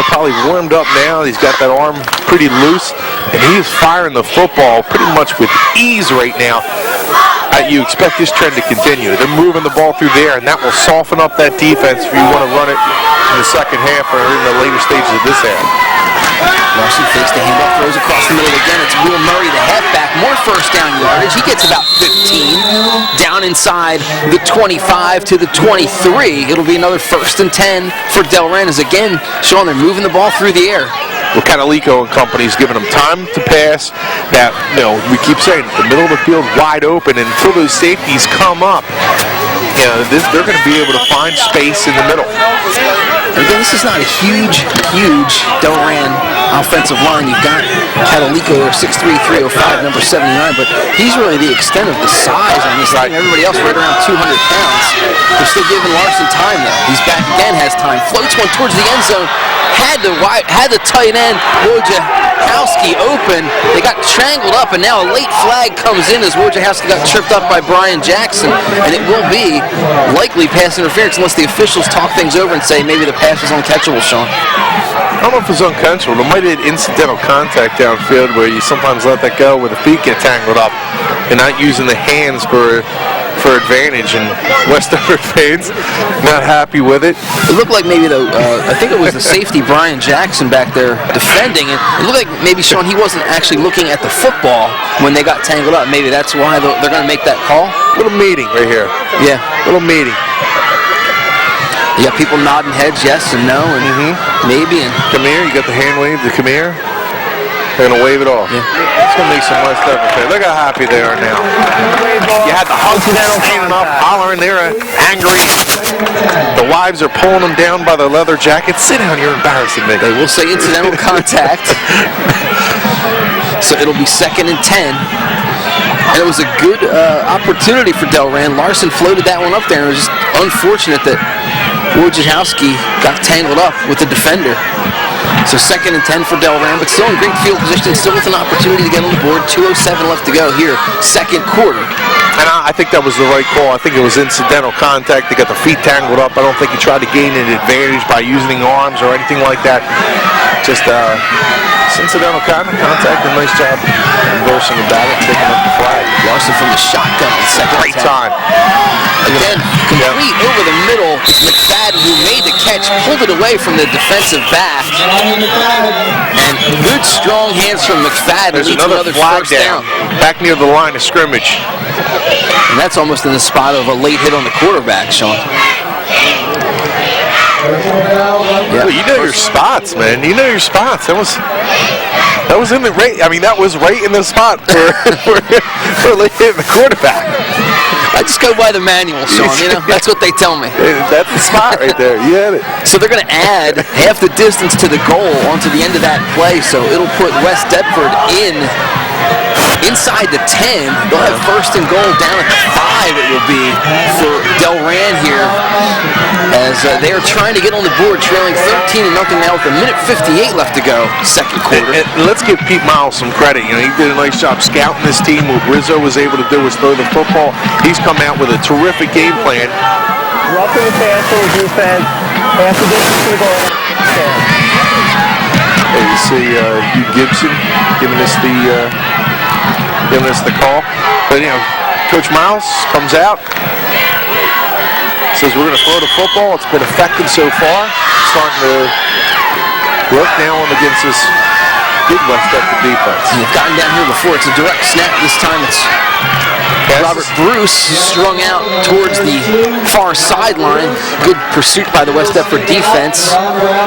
Probably warmed up now. He's got that arm pretty loose, and he is firing the football pretty much with ease right now. You expect this trend to continue. They're moving the ball through there, and that will soften up that defense if you want to run it in the second half or in the later stages of this half. Larson fakes the handoff, throws across the middle again. It's Will Murray, the halfback. More first down yardage. He gets about 15. Down inside the 25 to the 23. It'll be another 1st and 10 for Delran as again, Sean, they're moving the ball through the air. Well, Canalico and company is giving them time to pass. That, we keep saying the middle of the field wide open, and until those safeties come up, they're going to be able to find space in the middle. Again, this is not a huge Delran offensive line. You've got Catalico, 6'3", 305, number 79, but he's really the extent of the size on this team. Everybody else right around 200 pounds. They're still giving Larson time, though. He's back again, has time. Floats one towards the end zone. Had the tight end, Wojciechowski, open. They got strangled up, and now a late flag comes in as Wojciechowski got tripped up by Brian Jackson, and it will be likely pass interference unless the officials talk things over and say maybe the pass was uncatchable, Sean. I don't know if it's uncatchable. There might be incidental contact downfield where you sometimes let that go where the feet get tangled up and not using the hands for advantage, and Westover fans not happy with it. It looked like maybe I think it was the safety Brian Jackson back there defending, and it looked like maybe, Sean, he wasn't actually looking at the football when they got tangled up. Maybe that's why they're going to make that call. Little meeting right here. Yeah. Little meeting. You got people nodding heads yes and no, and maybe. And come here, you got the hand wave to come here. They're going to wave it off. Yeah. It's going to make some West Delran fans. Look how happy they are now. You had the Hunters standing up, hollering. They're angry. The wives are pulling them down by their leather jackets. Sit down, you're embarrassing me. They will say incidental contact. So it'll be 2nd and 10. And it was a good opportunity for Delran. Larson floated that one up there, and it was just unfortunate that Wojciechowski got tangled up with the defender. So 2nd and 10 for Delran, but still in great field position, still with an opportunity to get on the board. 2:07 left to go here, second quarter. And I think that was the right call. I think it was incidental contact. They got the feet tangled up. I don't think he tried to gain an advantage by using arms or anything like that. Just incidental contact, and nice job conversing about it, picking up the flag. Larson from the shotgun in second. Great time. Again, complete over the middle. It's McFadden who made the catch, pulled it away from the defensive back. And good, strong hands from McFadden. There's another flag down. Back near the line of scrimmage. And that's almost in the spot of a late hit on the quarterback, Sean. Yeah. Well, you know your spots, man. You know your spots. That was in the right. I mean, that was right in the spot for late hitting the quarterback. I just go by the manual, Sean. You know, that's what they tell me. That's the spot right there. You had it. So they're going to add half the distance to the goal onto the end of that play, so it'll put West Deptford inside the 10. They'll have first and goal down at the 5. It will be for Delran here, as they are trying to get on the board, trailing 13-0 now with 1:58 left to go, second quarter. And let's give Pete Miles some credit. You know, he did a nice job scouting this team. What Rizzo was able to do was throw the football. He's come out with a terrific game plan. Roughing the pass to the defense. Half the distance to the goal. There you see Hugh Gibson giving us the call. But, you know, Coach Miles comes out, says we're going to throw the football. It's been effective so far. Starting to work now on against this big West Deptford defense. They've gotten down here before. It's a direct snap. This time it's Robert Bruce strung out towards the far sideline. Good pursuit by the West Deptford defense.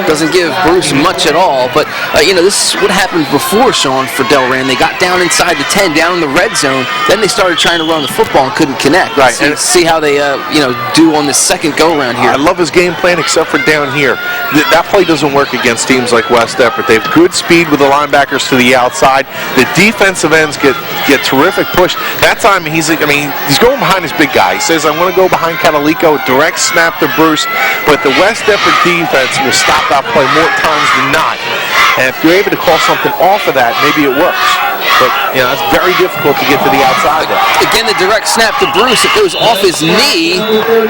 Doesn't give Bruce much at all. But, you know, this is what happened before, Sean, for Delran. They got down inside the 10, down in the red zone. Then they started trying to run the football and couldn't connect. Right. See how they, do on this second go-round here. I love his game plan except for down here. That play doesn't work against teams like West Deptford. They have good speed with the linebackers to the outside. The defensive ends get terrific push. That time he's going behind his big guy. He says, I'm going to go behind Catalico, direct snap to Bruce. But the West Deptford defense will stop that play more times than not. And if you're able to call something off of that, maybe it works. But, you know, it's very difficult to get to the outside there. Again, the direct snap to Bruce. It goes off his knee.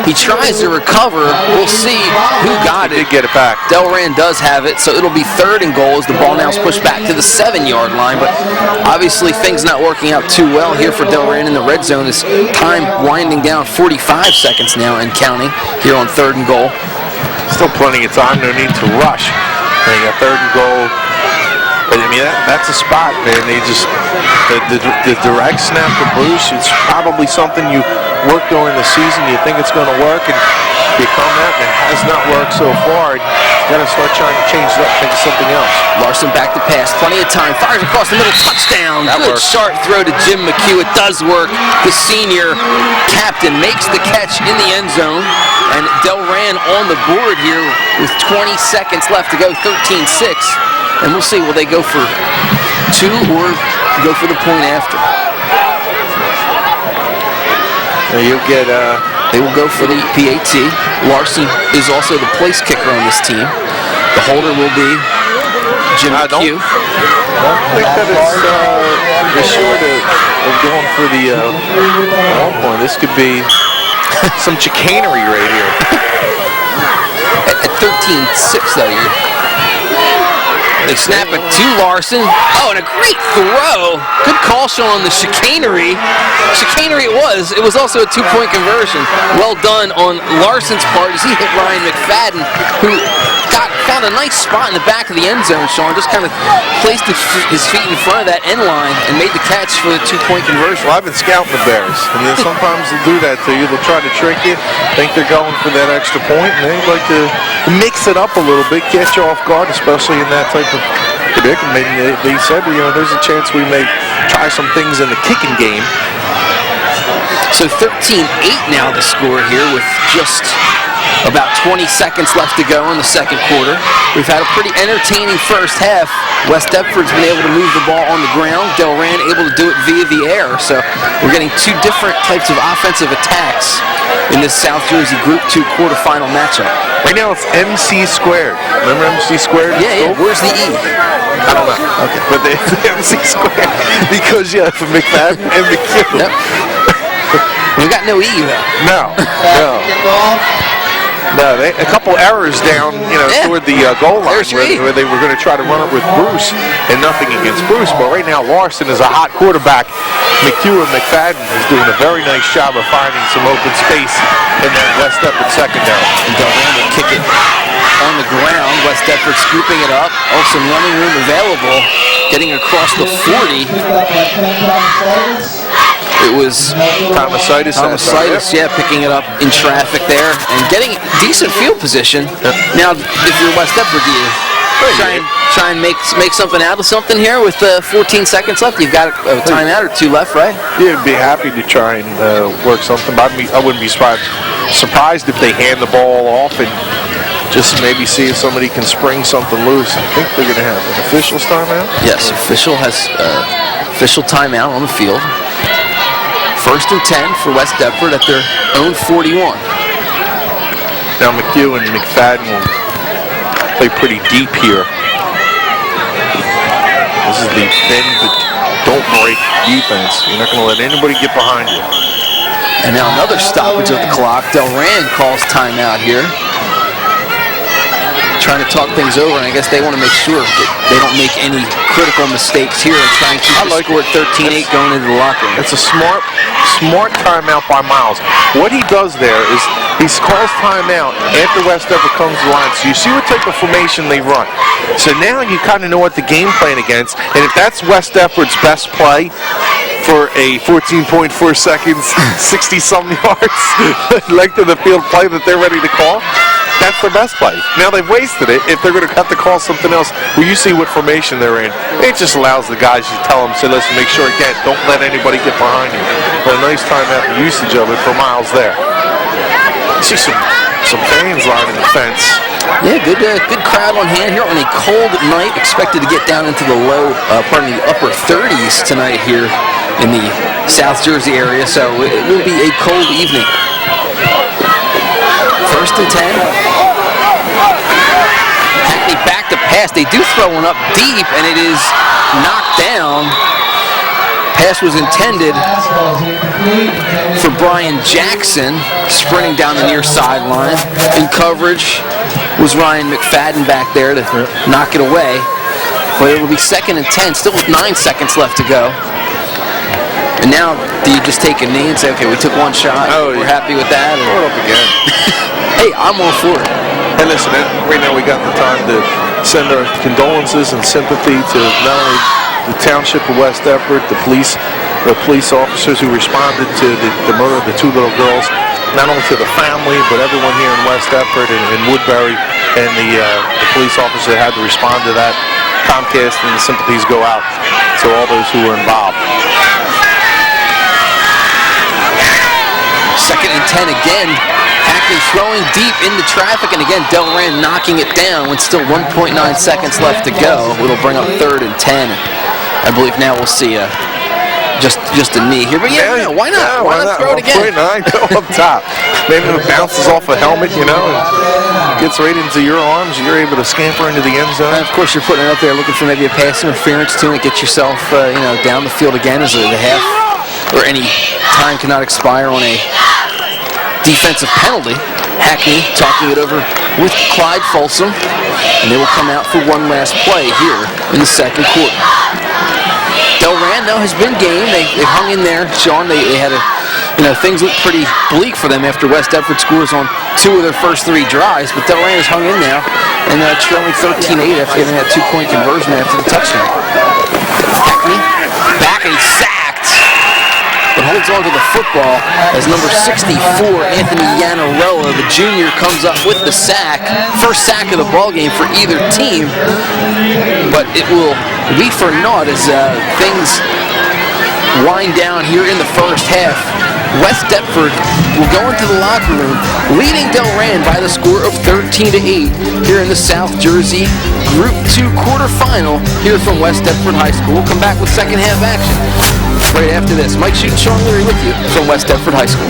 He tries to recover. We'll see who got it. He did get it back. Delran does have it, so it'll be third and goal as the ball now is pushed back to the 7-yard line. But obviously things not working out too well here for Delran in the red zone. As time winding down, 45 seconds now and counting here on third and goal. Still plenty of time. No need to rush. They got third and goal. But, I mean, that's a spot, man. They just, the direct snap to Bruce, it's probably something you work during the season. You think it's going to work, and you come out, and it has not worked so far. You got to start trying to change it up, think of something else. Larson back to pass, plenty of time, fires across the middle, touchdown. That Good works. sharp throw to Jim McHugh. It does work. The senior captain makes the catch in the end zone, and Delran on the board here with 20 seconds left to go, 13-6. And we'll see, will they go for 2 or go for the point after? Now you'll get, they will go for the PAT. Larson is also the place kicker on this team. The holder will be Jim McHugh. I think that it's short of going for the, at one point, this could be some chicanery right here. At 13-6 though, they snap it to Larson. Oh, and a great throw. Good call, Sean, on the chicanery. Chicanery it was. It was also a 2-point conversion. Well done on Larson's part as he hit Ryan McFadden, who found a nice spot in the back of the end zone, Sean. Just kind of placed his feet in front of that end line and made the catch for the 2-point conversion. Well, I've been scouting the Bears. I mean, sometimes they'll do that to you. They'll try to trick you, think they're going for that extra point, and they like to mix it up a little bit, catch you off guard, especially in that type of predicament. They said, you know, there's a chance we may try some things in the kicking game. So 13-8 now the score here with just about 20 seconds left to go in the second quarter. We've had a pretty entertaining first half. West Deptford's been able to move the ball on the ground. Delran able to do it via the air. So we're getting 2 different types of offensive attacks in this South Jersey Group 2 quarterfinal matchup. Right now it's MC squared. Remember MC squared? Yeah. Where's the E? I don't know. Okay. But it's MC squared because, yeah, for McFadden and McHugh. Yep. We got no E though. No. No, a couple errors down, toward the goal line where they were going to try to run it with Bruce, and nothing against Bruce. But right now, Larson is a hot quarterback. McHugh and McFadden is doing a very nice job of finding some open space in that West Deptford secondary. And Delran will kick it on the ground. West Deptford scooping it up. Also, running room available, getting across the 40. It was Thomasitis, picking it up in traffic there and getting decent field position. Now, if you're West Deptford, do you try and try and make something out of something here with 14 seconds left? You've got a timeout or two left, right? Yeah, I'd be happy to try and work something, but I wouldn't be surprised if they hand the ball off and just maybe see if somebody can spring something loose. I think they're going to have an official's timeout. Yes, official has official timeout on the field. 1st and 10 for West Deptford at their own 41. Now McHugh and McFadden will play pretty deep here. This is the bend but don't break defense. You're not going to let anybody get behind you. And now another stoppage of the clock. Delran calls timeout here. Trying to talk things over, and I guess they want to make sure that they don't make any critical mistakes here and try and keep the score at 13-8 going into the locker room. It's a smart timeout by Miles. What he does there is he calls timeout after West Deptford comes to the line. So you see what type of formation they run. So now you kind of know what the game plan against, and if that's West Deptford's best play for a 14.4 seconds, 60-some yards length of the field play that they're ready to call, that's their best play. Now they've wasted it. If they're going to have to call something else, well, you see what formation they're in. It just allows the guys to tell them, say, listen, make sure again, don't let anybody get behind you. But a nice timeout usage of it for Miles there. You see some fans lining the fence. Yeah, good crowd on hand here on a cold night. Expected to get down into the upper 30s tonight here in the South Jersey area. So it will be a cold evening. 1st and 10. Hackney back to pass. They do throw one up deep, and it is knocked down. Pass was intended for Brian Jackson, sprinting down the near sideline. In coverage was Ryan McFadden back there to knock it away. But it will be 2nd and 10, still with 9 seconds left to go. And now, do you just take a knee and say, okay, we took one shot, we're happy with that? Or? Throw it up again. Hey, I'm all for it. And listen, right now we got the time to send our condolences and sympathy to not only the township of West Deptford, the police officers who responded to the murder of the 2 little girls, not only to the family, but everyone here in West Deptford and Woodbury, and the police officers that had to respond to that. Comcast and the sympathies go out to all those who were involved. 2nd and 10 again. Hackney throwing deep into traffic, and again, Delran knocking it down with still 1.9 seconds left to go. It'll bring up 3rd and 10. I believe now we'll see just a knee here. But yeah, why not? Why not throw it again? 1.9, go up top. Maybe it bounces off a helmet, and gets right into your arms. You're able to scamper into the end zone. And of course, you're putting it up there looking for maybe a pass interference too, and get yourself down the field again as the half or any time cannot expire on a defensive penalty. Hackney talking it over with Clyde Folsom, and they will come out for one last play here in the 2nd quarter. Delran, though, has been game. They hung in there, Sean. They had things look pretty bleak for them after West Deptford scores on 2 of their first 3 drives, but Delran has hung in there and trailing 13-8 after getting that 2-point conversion after the touchdown. Hackney back, and he's sacked, but holds on to the football as number 64, Anthony Yanarella, the junior, comes up with the sack. First sack of the ball game for either team, but it will be for naught as things wind down here in the first half. West Deptford will go into the locker room leading Delran by the score of 13-8 here in the South Jersey Group 2 quarterfinal here from West Deptford High School. We'll come back with second half action right after this. Mike Shute and Sean Leary with you from West Deptford High School.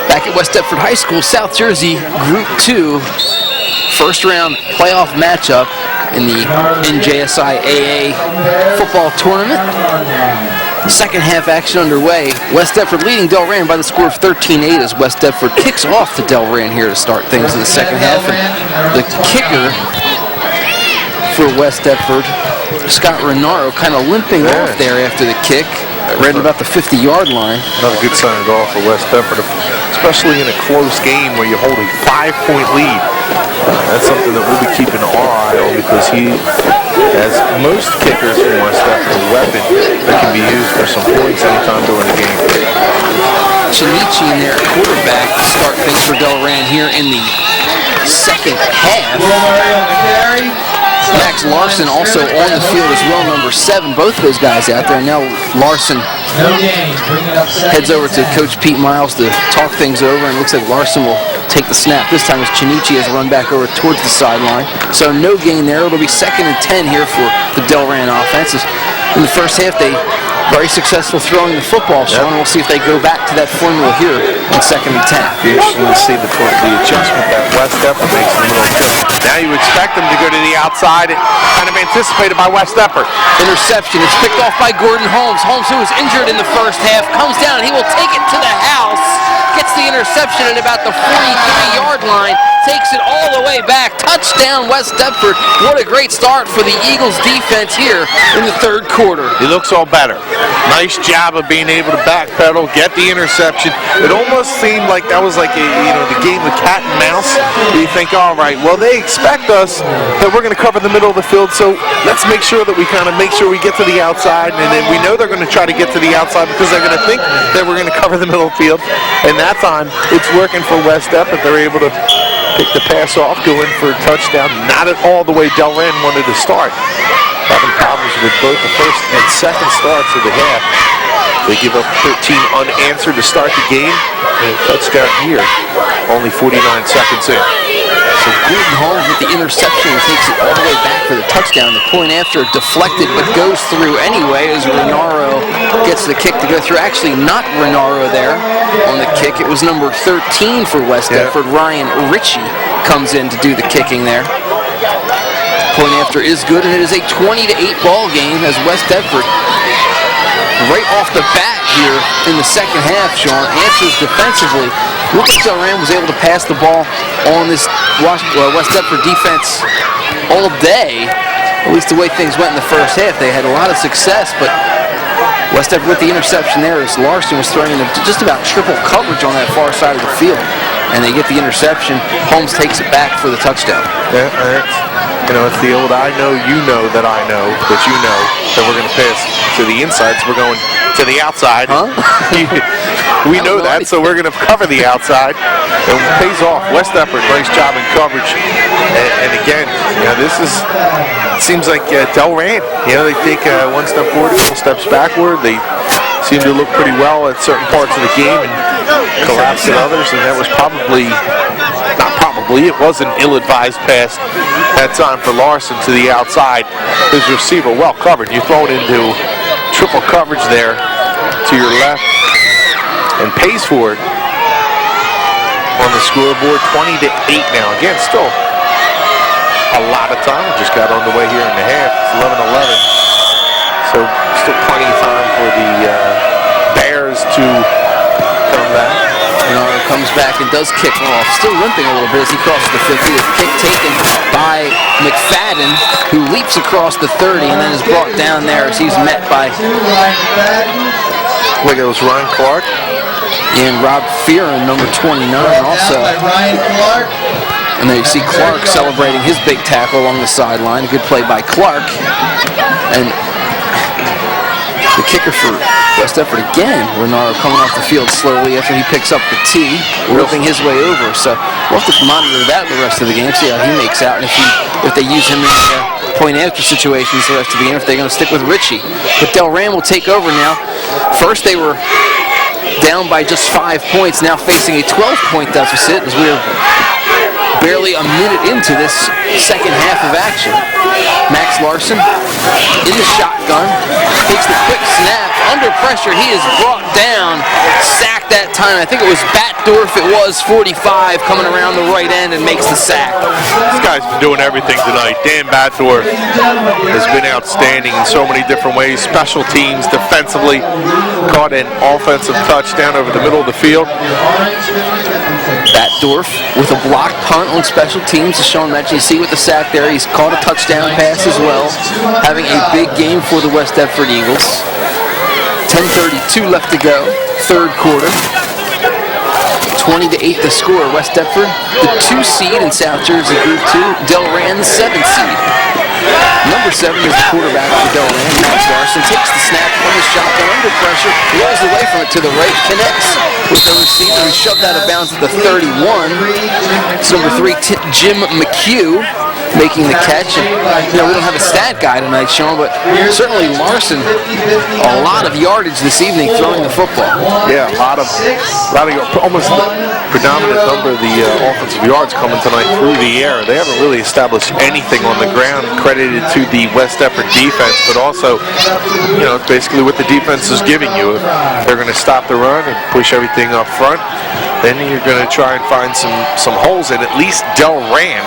Back at West Deptford High School, South Jersey Group 2, first round playoff matchup in the NJSIAA football tournament. Second half action underway. West Deptford leading Delran by the score of 13-8 as West Deptford kicks off to Delran here to start things in the second half. And the kicker for West Deptford, Scott Renaro, kind of limping off there after the kick. Right about the 50-yard line. Another good sign at all for West Deptford, especially in a close game where you hold a 5-point lead. That's something that we'll be keeping our eye on because he, as most kickers from West Deptford, a weapon that can be used for some points anytime during the game. Chinichi in there at quarterback to start things for Delran here in the second half. Max Larson also on the field as well, number 7. Both those guys out there. Now Larson heads over to Coach Pete Miles to talk things over, and looks like Larson will take the snap. This time as Chinichi has run back over towards the sideline. So no gain there. It'll be 2nd and 10 here for the Delran offense. In the first half, they very successful throwing the football, Sean. We'll see if they go back to that formula here in 2nd and 10. Be interesting to see the adjustment that West Deptford makes in the middle of the field. Now you expect them to go to the outside, kind of anticipated by West Deptford. Interception. It's picked off by Gordon Holmes. Holmes, who was injured in the first half, comes down and he will take it to the house. Gets the interception at about the 43-yard line. Takes it all the way back. Touchdown, West Deptford. What a great start for the Eagles defense here in the 3rd quarter. He looks all better. Nice job of being able to backpedal, get the interception. It almost seemed like that was like the game of cat and mouse. You think, all right, well, they expect us that we're going to cover the middle of the field, so let's make sure that we kind of make sure we get to the outside, and then we know they're going to try to get to the outside because they're going to think that we're going to cover the middle of the field. And that time, it's working for West Deptford. They're able to pick the pass off, go in for a touchdown. Not at all the way Delran wanted to start. Having problems with both the first and second starts of the half. They give up 13 unanswered to start the game. And a touchdown here, only 49 seconds in. So Gordon Holmes with the interception takes it all the way back for the touchdown. The point after deflected but goes through anyway as Renaro gets the kick to go through. Actually, not Renaro there on the kick. It was number 13 for West Deptford. Ryan Ritchie comes in to do the kicking there. Point after is good, and it is a 20-8 ball game as West Deptford, right off the bat here in the second half, Sean, answers defensively. Looked like Delran was able to pass the ball on this West Deptford defense all day. At least the way things went in the first half, they had a lot of success, but West Deptford with the interception there as Larson was throwing into just about triple coverage on that far side of the field. And they get the interception. Holmes takes it back for the touchdown. Yeah, it's the old I know you know that I know that you know that we're going to pass to the inside, so we're going to the outside. Huh? We know that, so we're going to cover the outside. And it pays off. West Deptford, nice job in coverage. And again, seems like Delran, they take one step forward, a couple steps backward. They seem to look pretty well at certain parts of the game and collapse at others, and that was it was an ill-advised pass that time for Larson to the outside. His receiver well covered. You throw it into triple coverage there to your left and pays for it on the scoreboard. 20-8 now. Again, still a lot of time. We just got underway here in the half. It's 11-11. So So still plenty of time for the Bears to come back. Bernard comes back and does kick off, still limping a little bit as he crosses the 50. The kick taken by McFadden, who leaps across the 30 and then is brought down there as he's met by Wiggles Ryan Clark. And Rob Fearon, number 29 also. And there you see Clark celebrating his big tackle along the sideline. A good play by Clark. And the kicker for West Deptford again, Renaro coming off the field slowly after he picks up the tee, ripping his way over. So we'll have to monitor that the rest of the game, see how he makes out, and if they use him in point after situations the rest of the game, if they're going to stick with Ritchie. But Delran will take over now. First they were down by just 5 points, now facing a 12-point deficit as we are barely a minute into this second half of action. Max Larson in the shotgun, takes the quick snap, under pressure, he is brought down, sacked that time. I think it was Batdorf, it was 45, coming around the right end and makes the sack. This guy's been doing everything tonight. Dan Batdorf has been outstanding in so many different ways. Special teams, defensively, caught an offensive touchdown over the middle of the field. Batdorf with a blocked punt on special teams, as Sean mentioned. You see with the sack there, he's caught a touchdown pass as well, having a big game for the West Deptford Eagles. 10:32 left to go, third quarter. 20-8 the score. West Deptford, the 2 seed in South Jersey Group 2. Delran, the 7 seed. Number 7 is the quarterback for Delran. Max Larson takes the snap from the shotgun under pressure, rolls away from it to the right, connects with the receiver and shoved out of bounds at the 31. It's number 3, Jim McHugh, making the catch. And, we don't have a stat guy tonight, Sean, but certainly Larson, a lot of yardage this evening throwing the football. Yeah, a lot of almost the predominant number of the offensive yards coming tonight through the air. They haven't really established anything on the ground, credited to the West Deptford defense, but also, it's basically what the defense is giving you. If they're going to stop the run and push everything up front, then you're going to try and find some holes in. At least Delran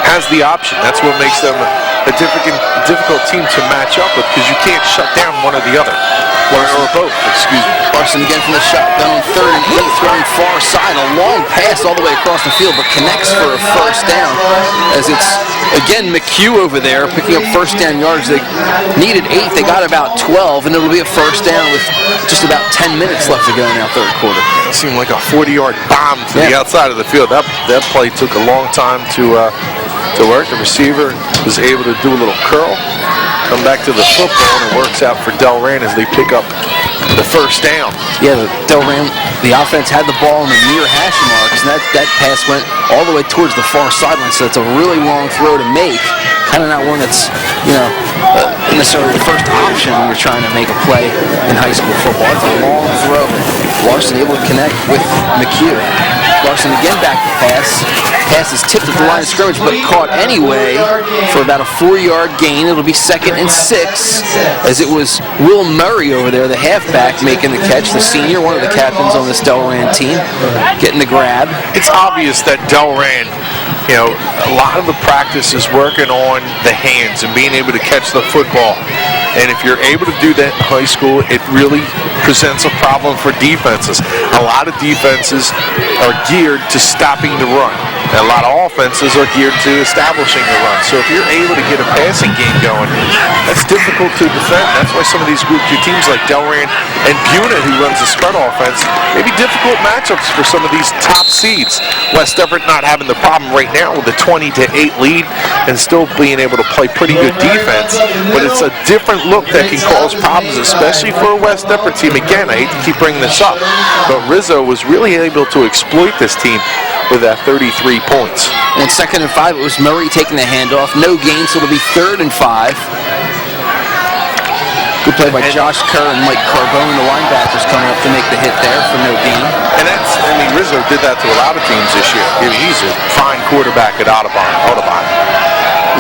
has the option. That's what makes them a difficult team to match up with, because you can't shut down one or the other. Or both, excuse me. Larson again from the shotgun on 3rd and 8, throwing far side. A long pass all the way across the field, but connects for a first down. As it's, again, McHugh over there picking up first down yards. They needed 8. They got about 12, and it'll be a first down with just about 10 minutes left to go now, third quarter. It seemed like a 40-yard bomb to the outside of the field. That play took a long time to work. The receiver was able to do a little curl, come back to the football, and it works out for Delran as they pick up the first down. Yeah, Delran, the offense had the ball in the near hash marks, and that pass went all the way towards the far sideline, so it's a really long throw to make. Kind of not one that's, necessarily the first option when you're trying to make a play in high school football. It's a long throw. Larson able to connect with McHugh. Larson again back to pass. Pass is tipped at the line of scrimmage, but caught anyway for about a 4-yard gain. It'll be 2nd and 6, as it was Will Murray over there, the halfback, making the catch. The senior, one of the captains on this Delran team, getting the grab. It's obvious that Delran, a lot of the practice is working on the hands and being able to catch the football. And if you're able to do that in high school, it really presents a problem for defenses. A lot of defenses are geared to stopping the run. And a lot of offenses are geared to establishing the run. So if you're able to get a passing game going, that's difficult to defend. That's why some of these Group 2 teams like Delran and Buna, who runs the spread offense, may be difficult matchups for some of these top seeds. West Deptford not having the problem right now with a 20-8 lead and still being able to play pretty good defense. But it's a different look that can cause problems, especially for a West Deptford team. Again, I hate to keep bringing this up, but Rizzo was really able to exploit this team with that 33 points. On 2nd and 5, it was Murray taking the handoff. No gain, so it'll be 3rd and 5. Good play by Josh Kerr and Mike Carbone, the linebackers, coming up to make the hit there for no gain. And Rizzo did that to a lot of teams this year. He's a fine quarterback at Audubon.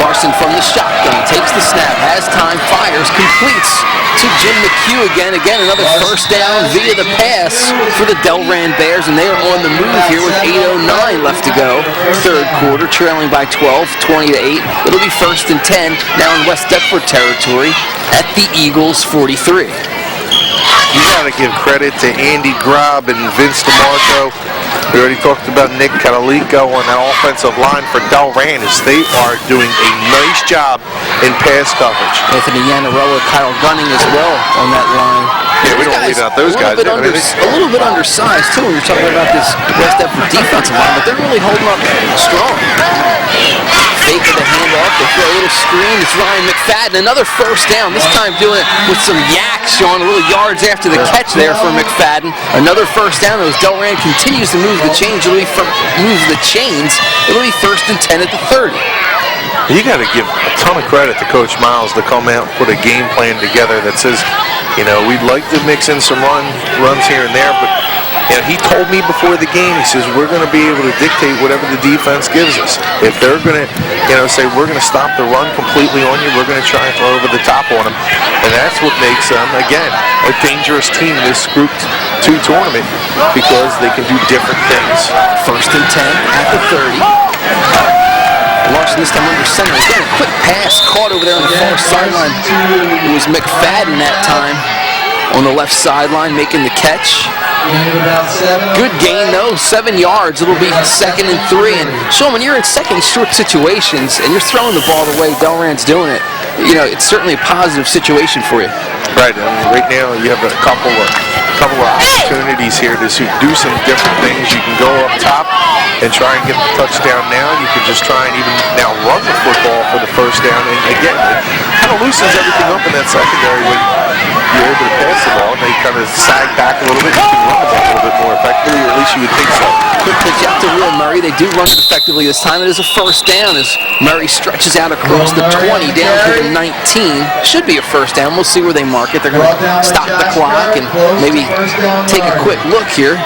Larson from the shotgun, takes the snap, has time, fires, completes to Jim McHugh again. Again, another first down via the pass for the Delran Bears, and they are on the move here with 8:09 left to go. Third quarter, trailing by 12, 20-8. It'll be 1st and 10 now in West Deptford territory at the Eagles 43. You got to give credit to Andy Grob and Vince DeMarco. We already talked about Nick Catalico on that offensive line for Delran, as they are doing a nice job in pass coverage. Anthony Yanarella, Kyle Gunning as well on that line. Yeah, we don't leave out those guys. A little bit undersized, too, when you're talking about this West Deptford defensive line, but they're really holding up strong. Fake of the handoff, they throw a little screen. It's Ryan McFadden, another first down, this time doing it with some yaks, showing a little yards after the catch there for McFadden. Another first down as Delran continues to move the chains. It'll be 1st and 10 at the 30. You got to give a ton of credit to Coach Miles to come out and put a game plan together that says, you know, we'd like to mix in some runs here and there, but you know, he told me before the game, he says, we're going to be able to dictate whatever the defense gives us. If they're going to, you know, say we're going to stop the run completely on you, we're going to try and throw over the top on them. And that's what makes them, again, a dangerous team in this Group 2 tournament, because they can do different things. 1st and 10 at the 30. Larson this time under center. Again, a quick pass caught over there on the far sideline. It was McFadden that time on the left sideline making the catch. Good gain though, 7 yards. It'll be 2nd and 3. And Sean, when you're in second short situations and you're throwing the ball the way Delran's doing it, you know, it's certainly a positive situation for you. Right. I mean, right now you have a couple of opportunities here to do some different things. You can go up top and try and get the touchdown now. You can just try and even now run the football for the first down. And again, it kind of loosens everything up in that secondary when you're able to pass the ball. And they kind of sag back a little bit. You can run the ball a little bit more effectively, or at least you would think so. Quick pitch out to Will Murray. They do run it effectively this time. It is a first down as Murray stretches out across the 20 down to the 19. Should be a first down. We'll see where they mark it. They're going to stop the clock and maybe take a quick look here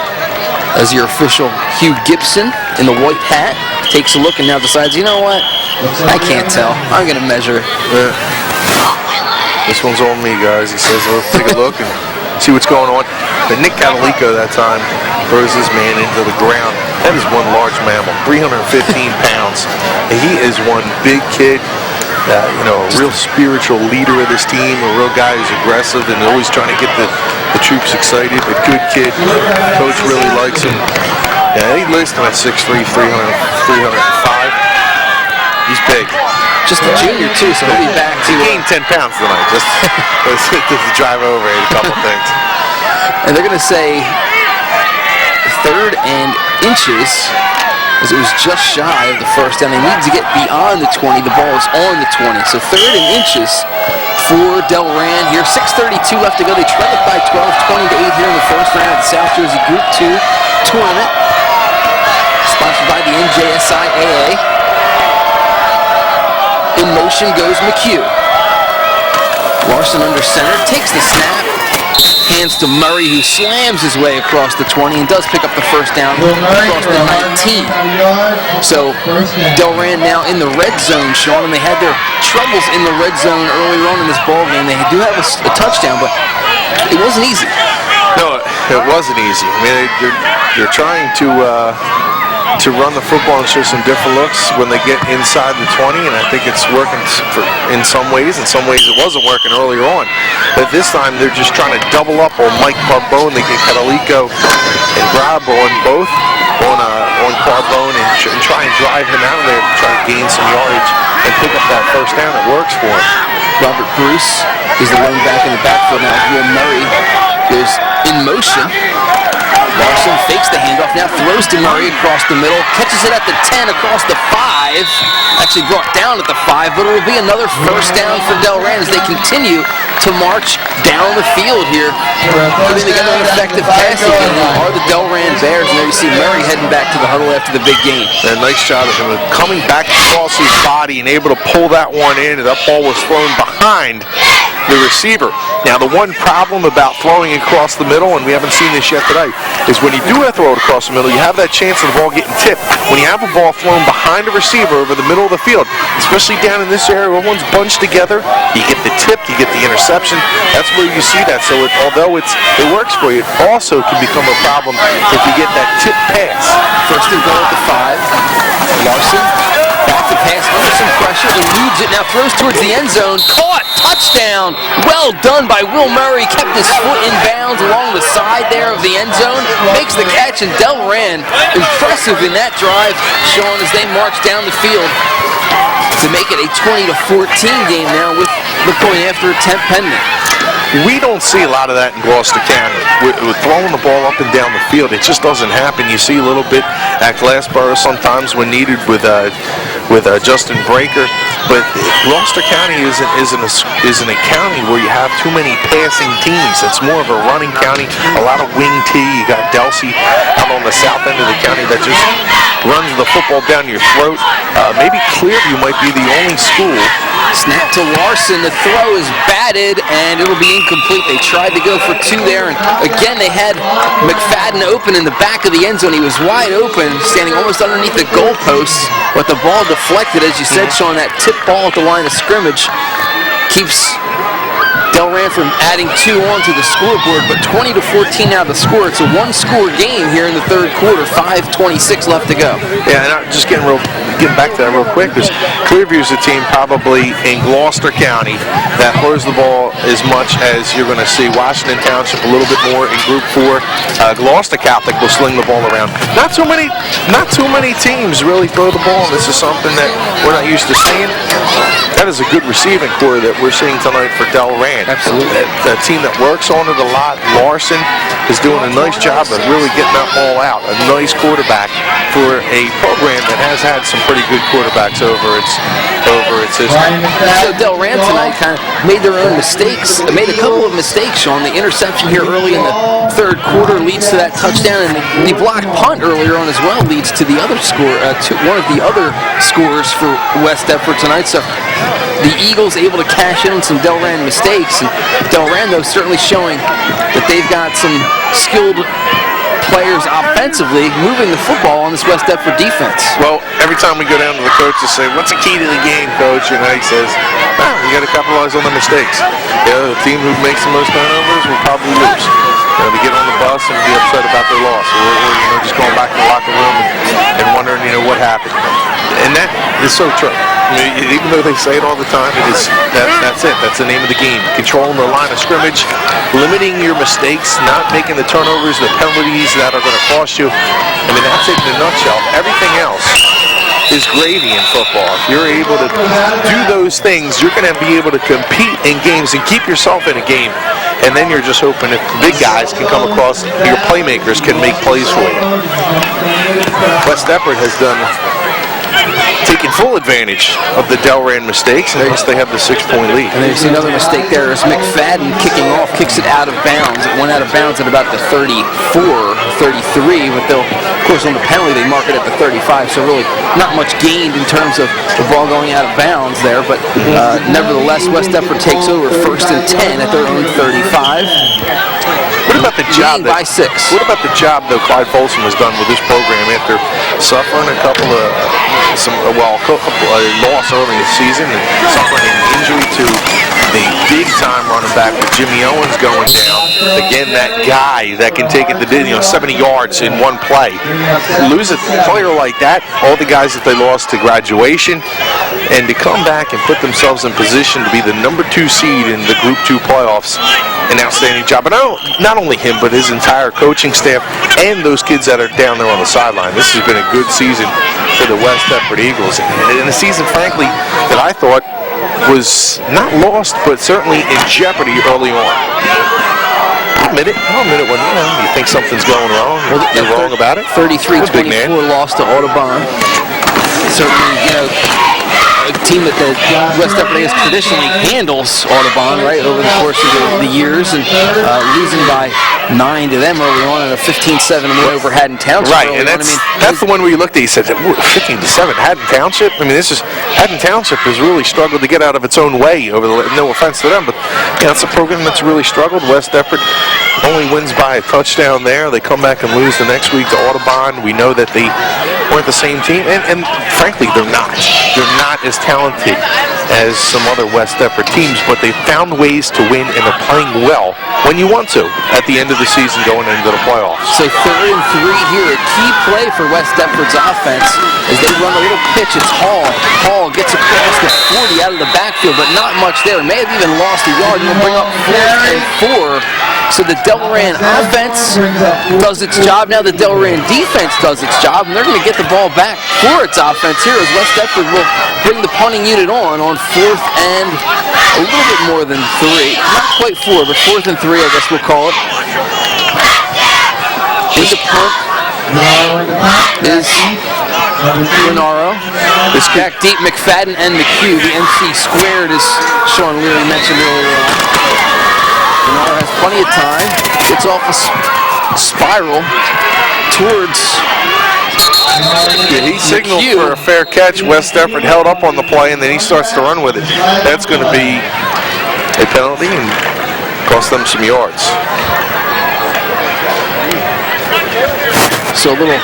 as your official Hugh Gibson in the white hat takes a look and now decides, you know what, I can't tell. I'm going to measure. This one's on me, guys. He says, let's take a look and see what's going on. But Nick Catalico that time throws his man into the ground. That is one large mammal, 315 pounds. And he is one big kid. You know, a real spiritual leader of this team, a real guy who's aggressive and always trying to get the troops excited. A good kid. Coach really likes him. Yeah, he listed him at 6'3", 305. He's big. Just a junior, too, so he'll be back to... He gained 10 pounds tonight, just to drive over a couple of things. And they're going to say 3rd and inches, as it was just shy of the first down. They need to get beyond the 20. The ball is on the 20. So 3rd and inches for Delran here. 6:32 left to go. They trail it by 12, 20-8 here in the first round of the South Jersey Group 2 tournament. Sponsored by the NJSIAA. In motion goes McHugh. Larson under center, takes the snap, hands to Murray, who slams his way across the 20 and does pick up the first down across the 19. So Delran now in the red zone, Sean, and they had their troubles in the red zone earlier on in this ball game. They do have a touchdown, but it wasn't easy. No, it wasn't easy. I mean, they're trying to run the football and show some different looks when they get inside the 20, and I think it's working in some ways. In some ways it wasn't working earlier on. But this time they're just trying to double up on Mike Carbone. They get Catalico and Grob on both, on Carbone, and try and drive him out of there to try to gain some yardage and pick up that first down. It works for him. Robert Bruce is the lone back in the backfield now. Will Murray is in motion. Larson fakes the handoff, now throws to Murray across the middle, catches it at the 10, across the 5, actually brought down at the 5, but it will be another first down for Delran as they continue to march down the field here, putting together an effective passing game. Are the Delran Bears, and there you see Murray heading back to the huddle after the big game. And nice job of him coming back across his body and able to pull that one in, and that ball was thrown behind the receiver. Now, the one problem about throwing across the middle, and we haven't seen this yet today, is when you do throw it across the middle, you have that chance of the ball getting tipped. When you have a ball thrown behind a receiver over the middle of the field, especially down in this area, everyone's bunched together, you get the tip, you get the interception. That's where you see that. So although it works for you, it also can become a problem if you get that tip pass. First and goal at the 5. Larson back to pass under some pressure, eludes it, now throws towards the end zone. Caught, touchdown. Well done by Will Murray. Kept his foot in bounds along the side there of the end zone. Makes the catch, and Delran, impressive in that drive, Sean, as they march down the field to make it a 20-14 game now with the point-after attempt pending. We don't see a lot of that in Gloucester County. With throwing the ball up and down the field, it just doesn't happen. You see a little bit at Glassboro sometimes when needed with Justin Breaker, but Gloucester County isn't a county where you have too many passing teams. It's more of a running county. A lot of wing T. You got Delsey out on the south end of the county that just runs the football down your throat. Maybe Clearview might be the only school. Snap to Larson. The throw is batted, and it'll be incomplete. They tried to go for 2 there, and again they had McFadden open in the back of the end zone. He was wide open, standing almost underneath the goalposts, but the ball deflected, as you said, Sean. That tip ball at the line of scrimmage keeps Delran from adding 2 onto the scoreboard, but 20-14 now the score. It's a 1-score game here in the third quarter. 5:26 left to go. Yeah, and I'm just getting back to that real quick, because Clearview's a team probably in Gloucester County that throws the ball as much as you're going to see Washington Township, a little bit more in Group 4. Gloucester Catholic will sling the ball around. Not too many teams really throw the ball, and this is something that we're not used to seeing. That is a good receiving core that we're seeing tonight for Delran. Absolutely. The team that works on it a lot. Larson is doing a nice job of really getting that ball out. A nice quarterback for a program that has had some pretty good quarterbacks over its history. So Delran tonight kind of made their own mistakes. Made a couple of mistakes, Sean. The interception here early in the third quarter leads to that touchdown, and the blocked punt earlier on as well leads to the other score, to one of the other scores for West Deptford tonight. So the Eagles able to cash in on some Delran mistakes. And Delran, though, certainly showing that they've got some skilled players offensively moving the football on this West Deptford defense. Well, every time we go down to the coach to say, what's the key to the game, coach? And he says, you got to capitalize on the mistakes. The team who makes the most turnovers will probably lose. They get on the bus and be upset about their loss, or just going back to the locker room and wondering, what happened. And that is so true. Even though they say it all the time, that's it. That's the name of the game. Controlling the line of scrimmage, limiting your mistakes, not making the turnovers, the penalties that are going to cost you. That's it in a nutshell. Everything else is gravy in football. If you're able to do those things, you're going to be able to compete in games and keep yourself in a game. And then you're just hoping if big guys can come across, your playmakers can make plays for you. West Deptford has taken full advantage of the Delran mistakes, and they have the 6-point lead. And there's another mistake there. Is McFadden kicking off, kicks it out of bounds. It went out of bounds at about the 34, 33, but they'll, of course, on the penalty, they mark it at the 35, so really not much gained in terms of the ball going out of bounds there, but nevertheless, West Deptford takes over 1st and 10 at their own 35. What about the job by 6? What about the job that Clyde Folsom has done with this program after suffering a loss early in the season and suffering an injury to the big-time running back with Jimmy Owens going down? Again, that guy that can take it to 70 yards in one play. Lose a player like that, all the guys that they lost to graduation, and to come back and put themselves in position to be the number 2 seed in the Group 2 playoffs, an outstanding job. But not only him, but his entire coaching staff and those kids that are down there on the sideline. This has been a good season for the West Deptford Eagles, and a season, frankly, that I thought was not lost, but certainly in jeopardy early on. I'll admit it when you think something's going wrong. Well, you're wrong about it. 33-24 loss to Audubon. Certainly, a team that the West Deptford has traditionally handles Audubon, right, over the course of the years, and losing by 9 to them early on in a 15-7 win over Haddon Township. Right, and that's the one where you looked at, you said, 15-7, Haddon Township? I mean, Haddon Township has really struggled to get out of its own way over no offense to them, but it's a program that's really struggled. West Deptford only wins by a touchdown there. They come back and lose the next week to Audubon. We know that they weren't the same team, and frankly, they're not. They're not as talented as some other West Deptford teams, but they've found ways to win and are playing well when you want to at the end of the season going into the playoffs. So 3rd and 3 here. A key play for West Deptford's offense as they run a little pitch. It's Hall. Hall gets across the 40 out of the backfield, but not much there. May have even lost a yard. He'll bring up 4th and 4. So the Delran offense does its job. Now the Delran defense does its job, and they're going to get the ball back for its offense here as West Deptford will bring the punting unit on 4th and a little bit more than 3. Not quite 4, but 4th and 3, I guess we'll call it. In the punt is Renaro. This back deep, McFadden and McHugh. The NC squared, as Sean Leary mentioned earlier on. Renaro has plenty of time. Gets off a spiral towards he signaled for a fair catch. West Deptford held up on the play, and then he starts to run with it. That's going to be a penalty and cost them some yards. So a little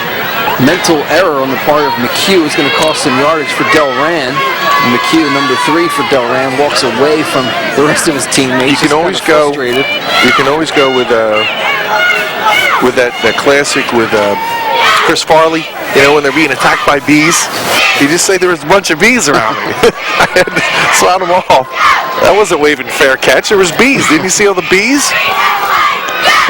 mental error on the part of McHugh is going to cost some yardage for Delran. McHugh, number 3 for Delran, walks away from the rest of his teammates. You can always go. You can always go with that classic with Chris Farley. You know, when they're being attacked by bees, you just say there was a bunch of bees around me. I had to slide them off. That wasn't waving fair catch. There was bees. Didn't you see all the bees?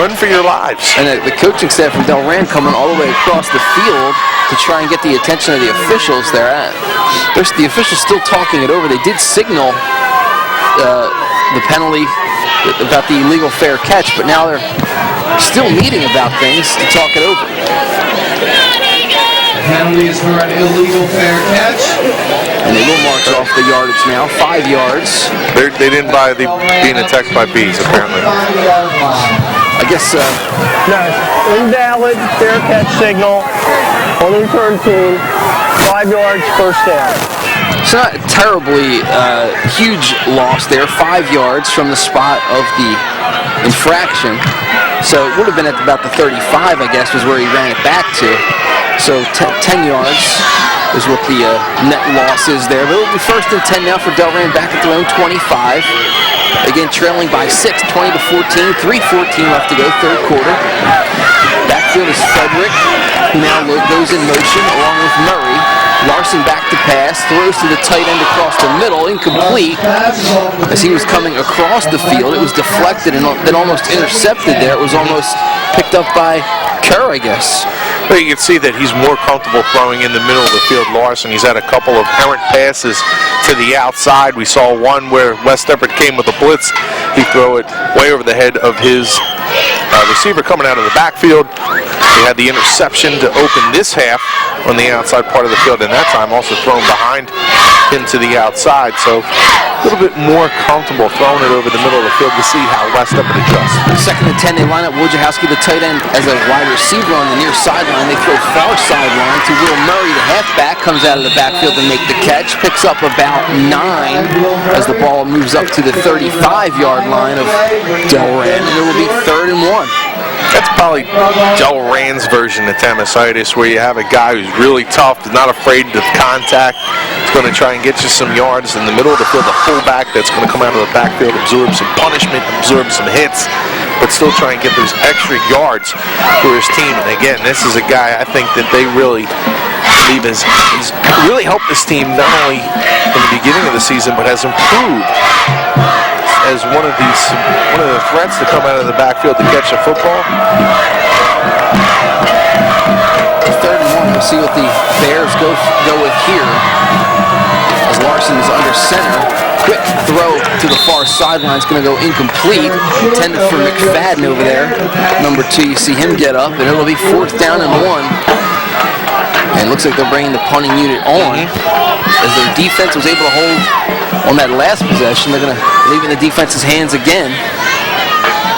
Run for your lives. And the coaching staff from Delran coming all the way across the field to try and get the attention of the officials there. The officials still talking it over. They did signal the penalty about the illegal fair catch, but now they're still meeting about things to talk it over. Penalty is for an illegal fair catch. And they will march off the yardage now, 5 yards. They didn't buy the being attacked by bees, apparently. I guess... No, invalid fair catch signal on the return team. 5 yards, first down. It's not a terribly huge loss there, 5 yards from the spot of the infraction. So it would have been at about the 35, I guess, was where he ran it back to. So 10 yards is what the net loss is there. But it will be 1st and 10 now for Delran back at their own 25. Again, trailing by 6, 20-14, 3:14 left to go, 3rd quarter. Backfield is Frederick, who now goes in motion along with Murray. Larson back to pass, throws to the tight end across the middle, incomplete. As he was coming across the field, it was deflected and then almost intercepted there. It was almost picked up by Kerr, I guess. But you can see that he's more comfortable throwing in the middle of the field, Larson. He's had a couple of errant passes to the outside. We saw one where West Deptford came with a blitz. He threw it way over the head of his receiver coming out of the backfield. He had the interception to open this half on the outside part of the field, and that time also thrown behind him to the outside. So a little bit more comfortable throwing it over the middle of the field to see how West Deptford adjusts. 2nd and 10, they line up Wojciechowski, the tight end, as a wide receiver on the near sideline. They throw far sideline to Will Murray, the halfback, comes out of the backfield to make the catch, picks up about 9 as the ball moves up to the 35-yard line of Delran, and it will be 3rd and 1. That's probably Delran's version of Tamasitis, where you have a guy who's really tough, not afraid of contact. He's going to try and get you some yards in the middle of the field. A fullback that's going to come out of the backfield, absorb some punishment, absorb some hits, but still try and get those extra yards for his team. And again, this is a guy I think that they really believe has really helped this team not only in the beginning of the season, but has improved as one of the threats to come out of the backfield to catch a football. 3rd and 1. We'll see what the Bears go with here. As Larson is under center. Quick throw to the far sideline. It's going to go incomplete. Intended for McFadden over there. Number 2, you see him get up, and it'll be 4th down and 1 And it looks like they're bringing the punting unit on. As their defense was able to hold on that last possession, they're going to leave it in the defense's hands again.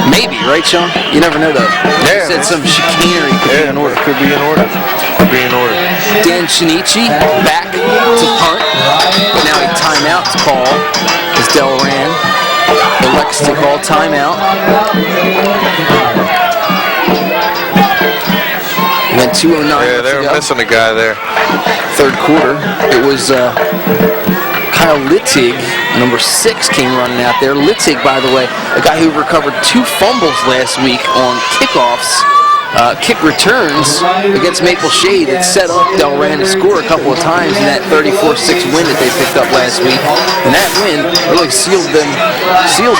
Maybe, right, Sean? You never know, though. Yeah. You said some chicanery could be in order. Could be in order. Could be in order. Dan Shinichi back to punt. But now a timeout call as Delran elects to call timeout. And then 2:09 Yeah, they were missing a guy there. Third quarter. It was Kyle Littig, number 6, came running out there. Littig, by the way, a guy who recovered 2 fumbles last week on kickoffs. Kick returns against Maple Shade that set up Delran to score a couple of times in that 34-6 win that they picked up last week. And that win really sealed the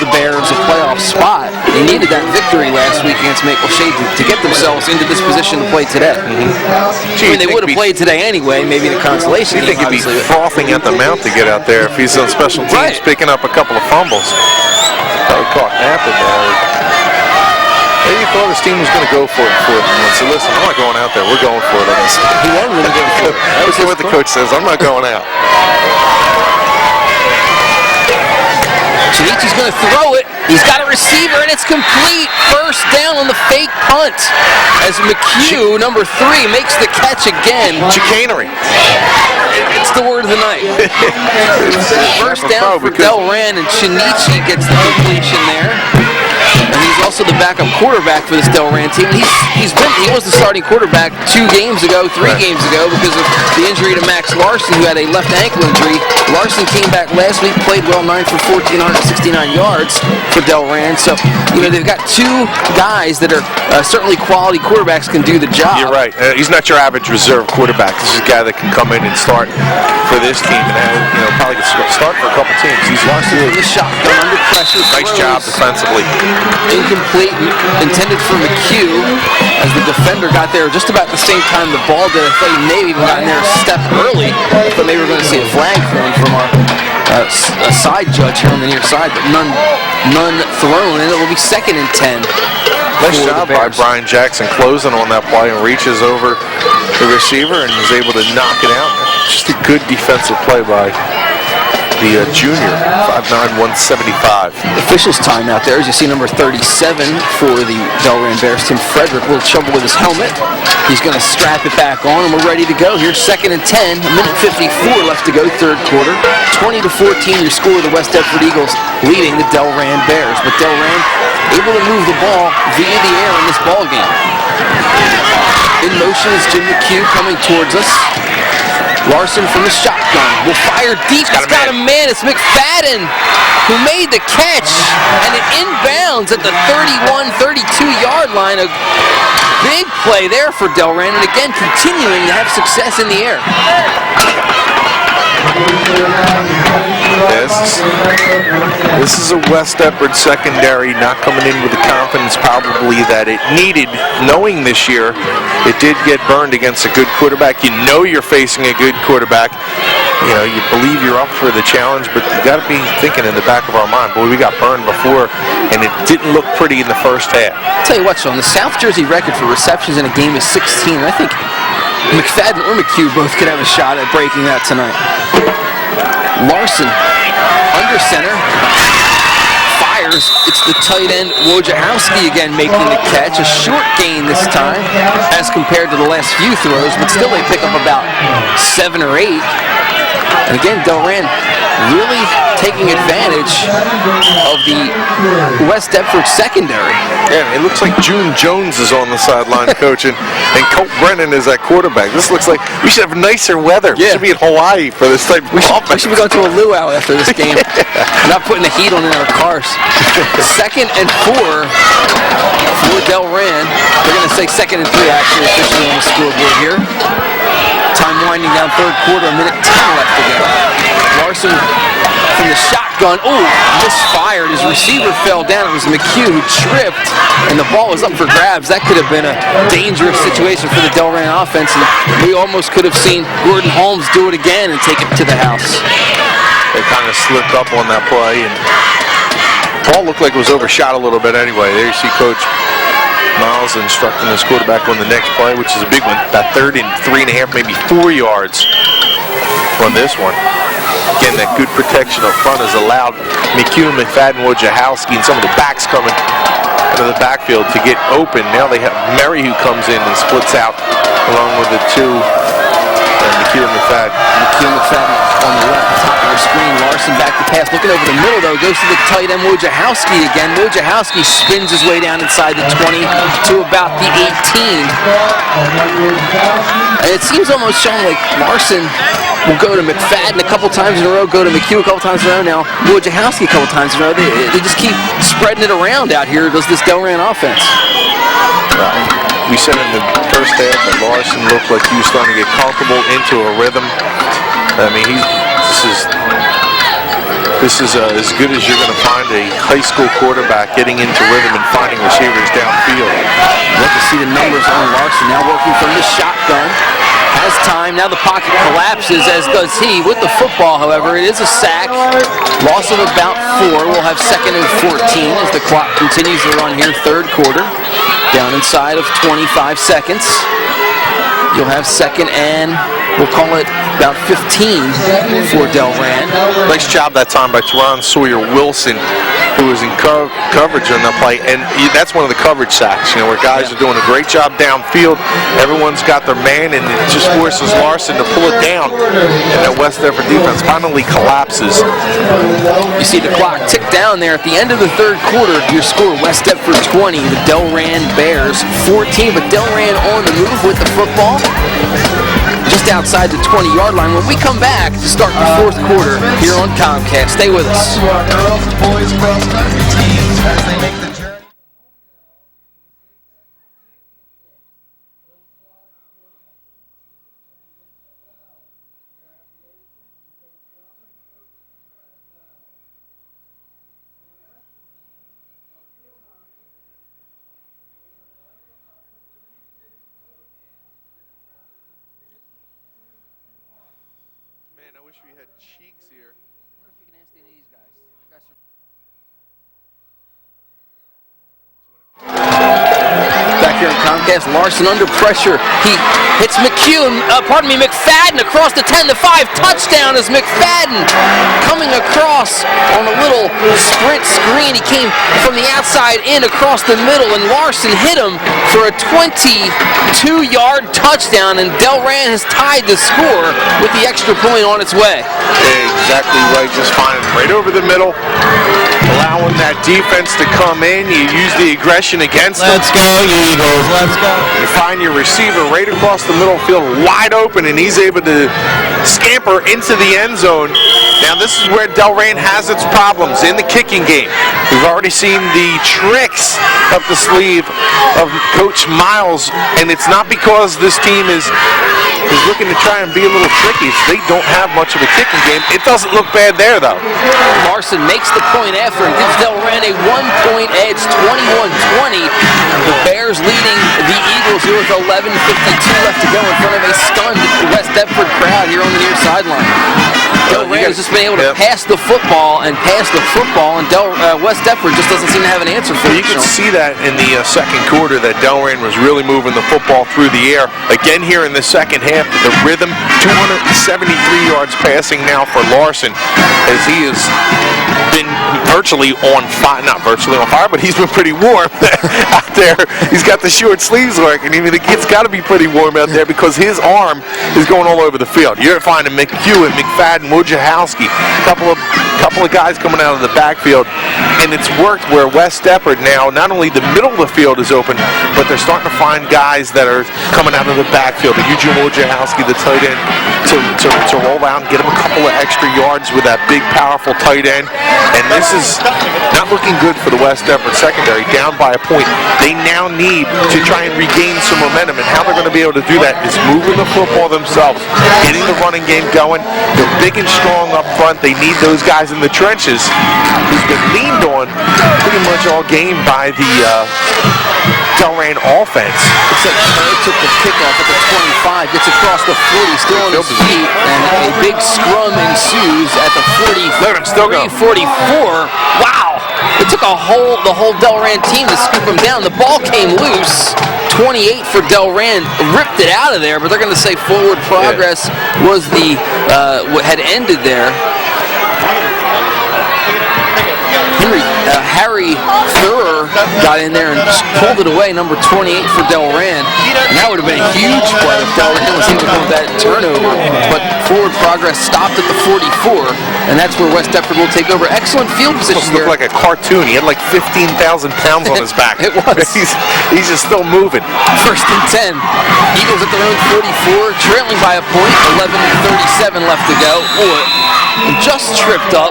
Bears a playoff spot. They needed that victory last week against Maple Shade to get themselves into this position to play today. I mean, they would have played today anyway, maybe in a consolation game. You think he'd be frothing at the mouth to get out there if he's on special teams, picking up a couple of fumbles. Probably caught napping there. Maybe you thought his team was going to go for it before the one. So listen, I'm not going out there. We're going for it. He wanted to go for it. That was what the coach says. I'm not going out. Shinichi's going to throw it. He's got a receiver, and it's complete. First down on the fake punt as McHugh, number 3, makes the catch again. Chicanery. It's the word of the night. First down for Delran, and Shinichi gets the completion there. And he's also the backup quarterback for this Delran team. He was the starting quarterback 2 games ago, 3 games ago, because of the injury to Max Larson, who had a left ankle injury. Larson came back last week, played well, 9 for 1,469 yards for Delran. So, they've got 2 guys that are certainly quality quarterbacks, can do the job. You're right. He's not your average reserve quarterback. This is a guy that can come in and start for this team, and probably can start for a couple teams. He's Larson in the shotgun under pressure. Nice job defensively. Incomplete, intended for McHugh, as the defender got there just about the same time the ball did. I thought he may have even gotten there a step early, but maybe we're going to see a flag thrown from our side judge here on the near side, but none thrown, and it will be 2nd and 10. Nice job by Brian Jackson closing on that play and reaches over the receiver and is able to knock it out. Just a good defensive play by the junior, 5'9", 175. Officials time out there, as you see, number 37 for the Delran Bears, Tim Frederick, a little trouble with his helmet. He's going to strap it back on, and we're ready to go. Here's 2nd and 10, a minute 54 left to go, third quarter. 20-14, your score, the West Deptford Eagles leading the Delran Bears. But Delran able to move the ball via the air in this ball game. In motion is Jim McHugh coming towards us. Larson from the shotgun will fire deep. He's got a man. It's McFadden who made the catch, and it inbounds at the 31-32-yard line. A big play there for Delran, and again continuing to have success in the air. This is a West Deptford secondary not coming in with the confidence probably that it needed, knowing this year it did get burned against a good quarterback. You know you're facing a good quarterback. You believe you're up for the challenge, but you got to be thinking in the back of our mind, boy, we got burned before, and it didn't look pretty in the first half. I'll tell you what, Sean, the South Jersey record for receptions in a game is 16. I think McFadden or McHugh both could have a shot at breaking that tonight. Larson, under center, fires. It's the tight end, Wojciechowski, again making the catch. A short gain this time as compared to the last few throws, but still they pick up about 7 or 8. And again, Delran really taking advantage of the West Deptford secondary. Yeah, it looks like June Jones is on the sideline coaching, and Colt Brennan is at quarterback. This looks like we should have nicer weather. Yeah. We should be in Hawaii for this type of offense. We should be going to a luau after this game. Not putting the heat on in our cars. 2nd and 4 for Delran. They're going to say 2nd and 3 actually officially on the scoreboard here. Time winding down third quarter, a minute 10 left to go. Larson from the shotgun. Oh, misfired. His receiver fell down. It was McHugh who tripped, and the ball was up for grabs. That could have been a dangerous situation for the Delran offense, and we almost could have seen Gordon Holmes do it again and take it to the house. They kind of slipped up on that play, and ball looked like it was overshot a little bit anyway. There you see Coach Miles instructing his quarterback on the next play, which is a big one. About 3rd and 3.5, maybe 4 yards on this one. Again, that good protection up front has allowed McHugh, McFadden, Wojciechowski, and some of the backs coming out of the backfield to get open. Now they have Murray who comes in and splits out along with the two. McHugh and McFadden. McHugh and McFadden on the left, top of the screen. Larson back to pass, looking over the middle though, goes to the tight end Wojciechowski again. Wojciechowski spins his way down inside the 20 to about the 18. And it seems almost showing like Larson will go to McFadden a couple times in a row, go to McHugh a couple times in a row now, Wojciechowski a couple times in a row. They just keep spreading it around out here, does this Delran offense. We said in the first half that Larson looked like he was starting to get comfortable into a rhythm. I mean, this is as good as you're going to find a high school quarterback getting into rhythm and finding receivers downfield. Love to see the numbers on Larson now working from the shotgun. Has time, now the pocket collapses, as does he with the football. However, it is a sack, loss of about 4. We'll have 2nd and 14 as the clock continues to run here, 3rd quarter. Down inside of 25 seconds. You'll have 2nd and, we'll call it about 15 for Delran. Nice job that time by Teron Sawyer-Wilson, who was in coverage on that play, and that's one of the coverage sacks, you know, where guys are doing a great job downfield. Everyone's got their man, and it just forces Larson to pull it down, and that West Deptford defense finally collapses. You see the clock tick down there at the end of the 3rd quarter. Your score, West Deptford 20, the Delran Bears 14, but Delran on the move with the football just outside the 20-yard line. When we come back to start the 4th quarter here on Comcast, stay with us. Girls and boys cross-country teams as they make the journey. Man, I wish we had Cheeks here. I wonder if you can ask any of these guys. Back here on Comcast, Larson under pressure. He hits McFadden across the 10 to 5. Touchdown is McFadden coming across on a little sprint screen. He came from the outside in across the middle, and Larson hit him for a 22-yard touchdown, and Delran has tied the score with the extra point on its way. Exactly right, just finding right over the middle, allowing that defense to come in. You use the aggression against them. Let's go, Eagles, let's go. You find your receiver right across the middle field, wide open, and he's able to scamper into the end zone. Now this is where Delran has its problems in the kicking game. We've already seen the tricks up the sleeve of Coach Miles, and it's not because this team is looking to try and be a little tricky. They don't have much of a kicking game. It doesn't look bad there, though. Larson makes the point after and gives Delran a 1-point edge, 21-20. The Bears leading the Eagles here with 11:52 left to go in front of a stunned West Deptford crowd here on the near sideline. Delran has just been able to pass the football, and West Deptford just doesn't seem to have an answer for it. You can see that in the 2nd quarter that Delran was really moving the football through the air. Again here in the 2nd half, the rhythm, 273 yards passing now for Larson, as he has been virtually on fire, not virtually on fire, but he's been pretty warm out there. He's got the short sleeves working. I mean, it's got to be pretty warm out there because his arm is going all over the field. You're finding McHugh and McFadden, Wojciechowski, couple of guys coming out of the backfield, and it's worked where West Deptford now, not only the middle of the field is open, but they're starting to find guys that are coming out of the backfield. Eugene Wojciechowski, the tight end, to roll out and get him a couple of extra yards with that big, powerful tight end. And this is not looking good for the West Deptford secondary, down by a point. They now need to try and regain some momentum, and how they're going to be able to do that is moving the football themselves, getting the running game going. They're big and strong up front. They need those guys in the trenches who's been leaned on pretty much all game by the Delran offense. Looks like Kerr took the kickoff at the 25, gets across the 40, still on his feet, and a big scrum ensues at the 40. Let him still go. 44. Wow! It took the whole Delran team to scoop him down. The ball came loose. 28 for Delran, ripped it out of there, but they're going to say forward progress was what had ended there. Harry Thurer got in there and pulled it away, number 28 for Delran. And that would have been a huge play if Delran was able to come with that turnover. But forward progress stopped at the 44, and that's where West Deptford will take over. Excellent field position here. Looked like a cartoon. He had like 15,000 pounds on his back. It was. He's just still moving. First and 10. Eagles at their own 44, trailing by a point. 11:37 left to go. And just tripped up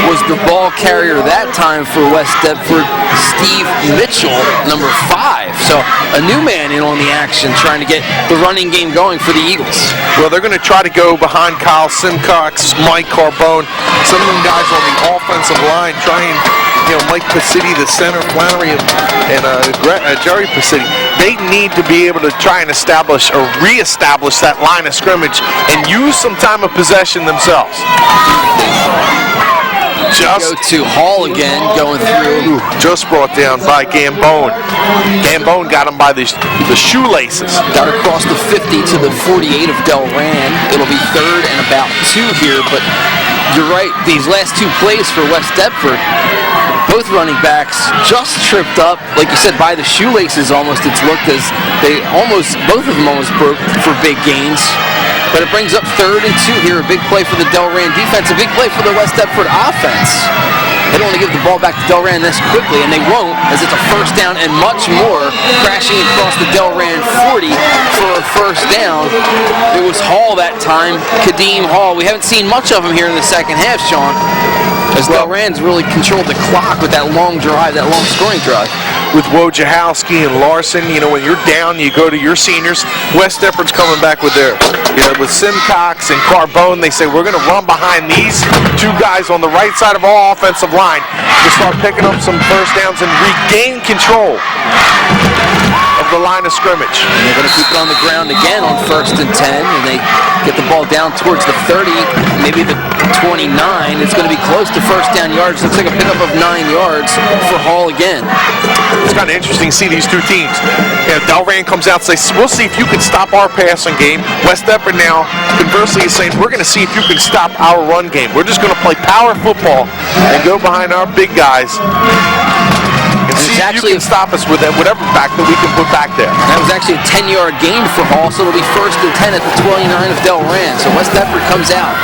was the ball carrier that time for West Deptford, Steve Mitchell, number 5. So a new man in on the action, trying to get the running game going for the Eagles. Well, they're going to try to go behind Kyle Simcox, Mike Carbone, some of them guys on the offensive line, trying, Mike Pacitti, the center, Flannery, and Jerry Pacitti. They need to be able to try and establish or reestablish that line of scrimmage and use some time of possession themselves. Go to Hall again, going through. Just brought down by Gambone. Gambone got him by the shoelaces. Got across the 50 to the 48 of Delran. It'll be 3rd and about 2 here, but you're right, these last 2 plays for West Deptford, both running backs just tripped up, like you said, by the shoelaces almost. It's looked as both of them almost broke for big gains. But it brings up 3rd and 2 here. A big play for the Delran defense, a big play for the West Deptford offense. They don't want to give the ball back to Delran this quickly, and they won't, as it's a first down and much more, crashing across the Delran 40 for a first down. It was Hall that time, Kadeem Hall. We haven't seen much of him here in the second half, Sean, as Delran's really controlled the clock with that long drive, that long scoring drive. With Wojciechowski and Larson, when you're down, you go to your seniors. West Deptford's coming back with theirs. With Simcox and Carbone, they say, we're going to run behind these 2 guys on the right side of our offensive line to start picking up some first downs and regain control of the line of scrimmage. And they're going to keep it on the ground again on 1st and 10, and they get the ball down towards the 30, maybe the 29. It's going to be close to first down yards. Looks like a pickup of 9 yards for Hall again. It's kind of interesting to see these 2 teams. Delran comes out and says, we'll see if you can stop our passing game. West Deptford now, conversely, is saying, we're going to see if you can stop our run game. We're just going to play power football and go behind our big guys and see if you can stop us with whatever back that we can put back there. That was actually a 10-yard gain for Hall, so it'll be 1st and 10 at the 29 of Delran. So West Deptford comes out.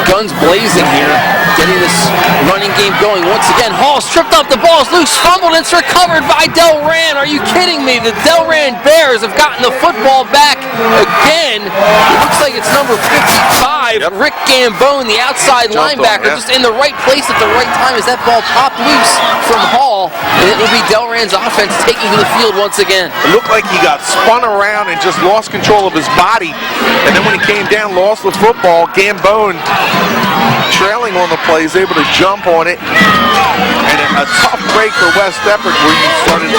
Guns blazing here, getting this running game going. Once again, Hall stripped up, the ball's loose, fumbled, and it's recovered by Delran. Are you kidding me? The Delran Bears have gotten the football back again. It looks like it's number 55, Rick Gambone, the outside linebacker, just in the right place at the right time as that ball popped loose from Hall, and it will be Delran's offense taking to the field once again. It looked like he got spun around and just lost control of his body, and then when he came down, lost the football. Gambone, trailing on the play, is able to jump on it, and a tough break for West Deptford where you started to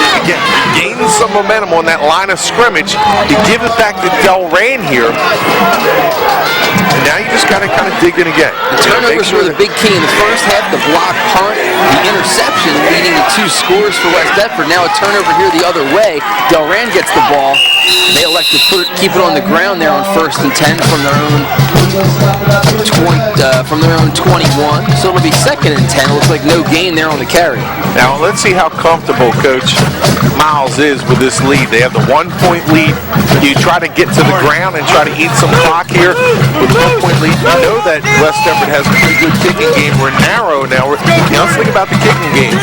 gain some momentum on that line of scrimmage. You give it back to Delran here, and now you just got to kind of dig in again. The turnovers were the big key in the first half, the block punt, the interception leading to 2 scores for West Deptford. Now a turnover here the other way. Delran gets the ball. They elect to keep it on the ground there on 1st and 10 from their own 21. So it'll be 2nd and 10. It looks like no gain there on the carry. Now let's see how comfortable Coach Miles is with this lead. They have the 1-point lead. You try to get to the ground and try to eat some clock here with the 1-point lead. You know that West Deptford has a pretty good kicking game. We're narrow now. Let's think about the kicking games.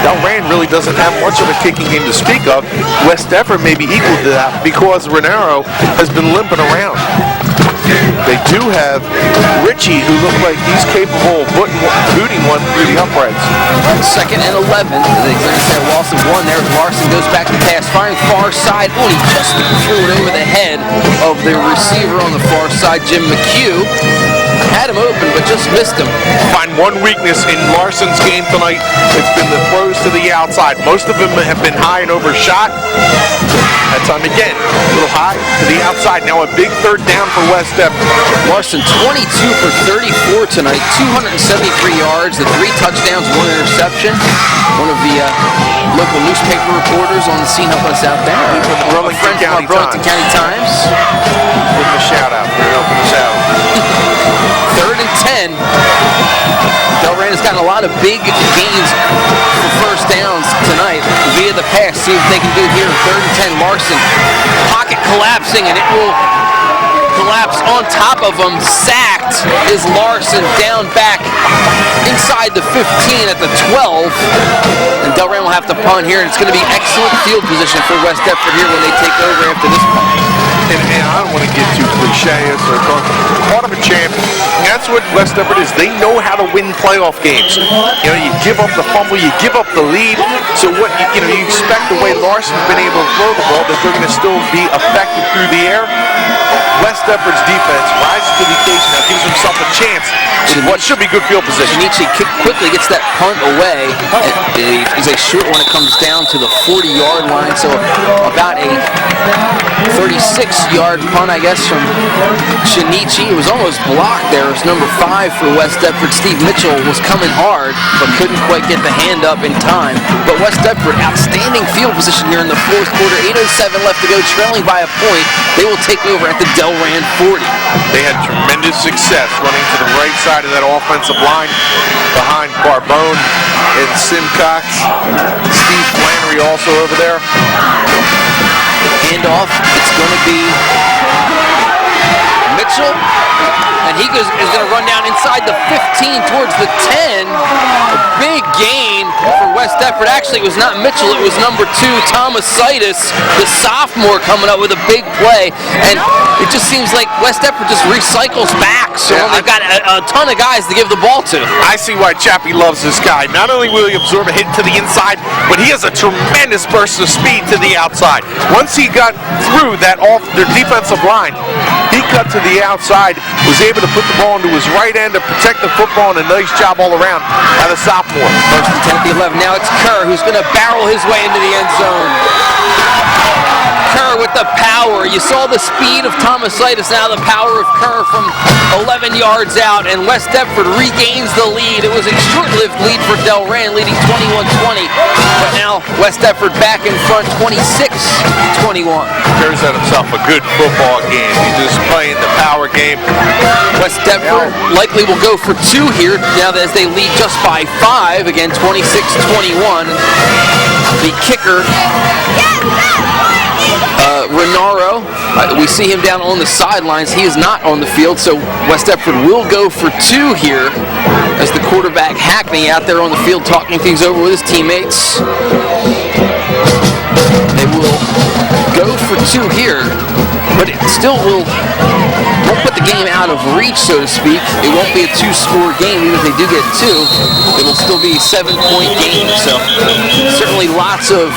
Delran really doesn't have much of a kicking game to speak of. West Deptford may be equal to that because Renaro has been limping around. They do have Richie, who looks like he's capable of booting one through the uprights. 2nd and 11. They're going to say a loss of 1 there. Larson goes back to pass, firing far side. Oh, he just threw it over the head of the receiver on the far side, Jim McHugh. had him open, but just missed him. Find one weakness in Larson's game tonight. It's been the throws to the outside. Most of them have been high and overshot. That time again, a little high to the outside. Now a big third down for West Deptford. Larson 22 for 34 tonight, 273 yards, the 3 touchdowns, 1 interception. One of the local newspaper reporters on the scene helping us out there. Burlington County Times. Give them a shout out. They're helping us out. 3rd and 10. Delran has gotten a lot of big gains for first downs tonight via the pass. See what they can do here. 3rd and 10. Larson, pocket collapsing, and it will collapse on top of him. Sacked is Larson, down back inside the 15 at the 12. And Delran will have to punt here, and it's going to be excellent field position for West Deptford here when they take over after this punt. And I don't want to get too cliche or part of a champ. And that's what West Deptford is. They know how to win playoff games. You know, you give up the fumble, you give up the lead. So what you expect the way Larson's been able to throw the ball that they're going to still be effective through the air. West Deptford's defense rises to the occasion. Now gives himself a chance in what should be good field position. Shinichi quickly gets that punt away. It is a short one. It comes down to the 40-yard line, so about a 36-yard punt, I guess, from Shinichi. It was almost blocked there. It was number 5 for West Deptford. Steve Mitchell was coming hard, but couldn't quite get the hand up in time. But West Deptford, outstanding field position here in the 4th quarter. 8:07 left to go, trailing by a point. They will take over at the Delran 40. They had tremendous success running to the right side of that offensive line behind Carbone and Simcox. Steve Flannery also over there. Handoff, it's going to be Mitchell, and he is going to run down inside the 15 towards the 10. A big gain for West Deptford. Actually, it was not Mitchell, it was number 2, Thomasitis, the sophomore, coming up with a big play. And it just seems like West Deptford just recycles back, so they've got a ton of guys to give the ball to. I see why Chappie loves this guy. Not only will he absorb a hit to the inside, but he has a tremendous burst of speed to the outside. Once he got through that their defensive line, he cut to the outside, was able to put the ball into his right end to protect the football, and a nice job all around by the sophomore. First and 10 at the 11. Now it's Kerr who's going to barrel his way into the end zone. Kerr with the power. You saw the speed of Thomasitis, now the power of Kerr from 11 yards out, and West Deptford regains the lead. It was a short-lived lead for Delran, leading 21-20, but now West Deptford back in front, 26-21. Kerr's had himself a good football game. He's just playing the power game. West Deptford likely will go for 2 here, now as they lead just by 5, again 26-21. The kicker, Renaro, we see him down on the sidelines. He is not on the field, so West Deptford will go for 2 here as the quarterback Hackney out there on the field talking things over with his teammates. They will go for 2 here, but it still won't put the game out of reach, so to speak. It won't be a 2-score game. Even if they do get 2, it'll still be a 7-point game. So certainly lots of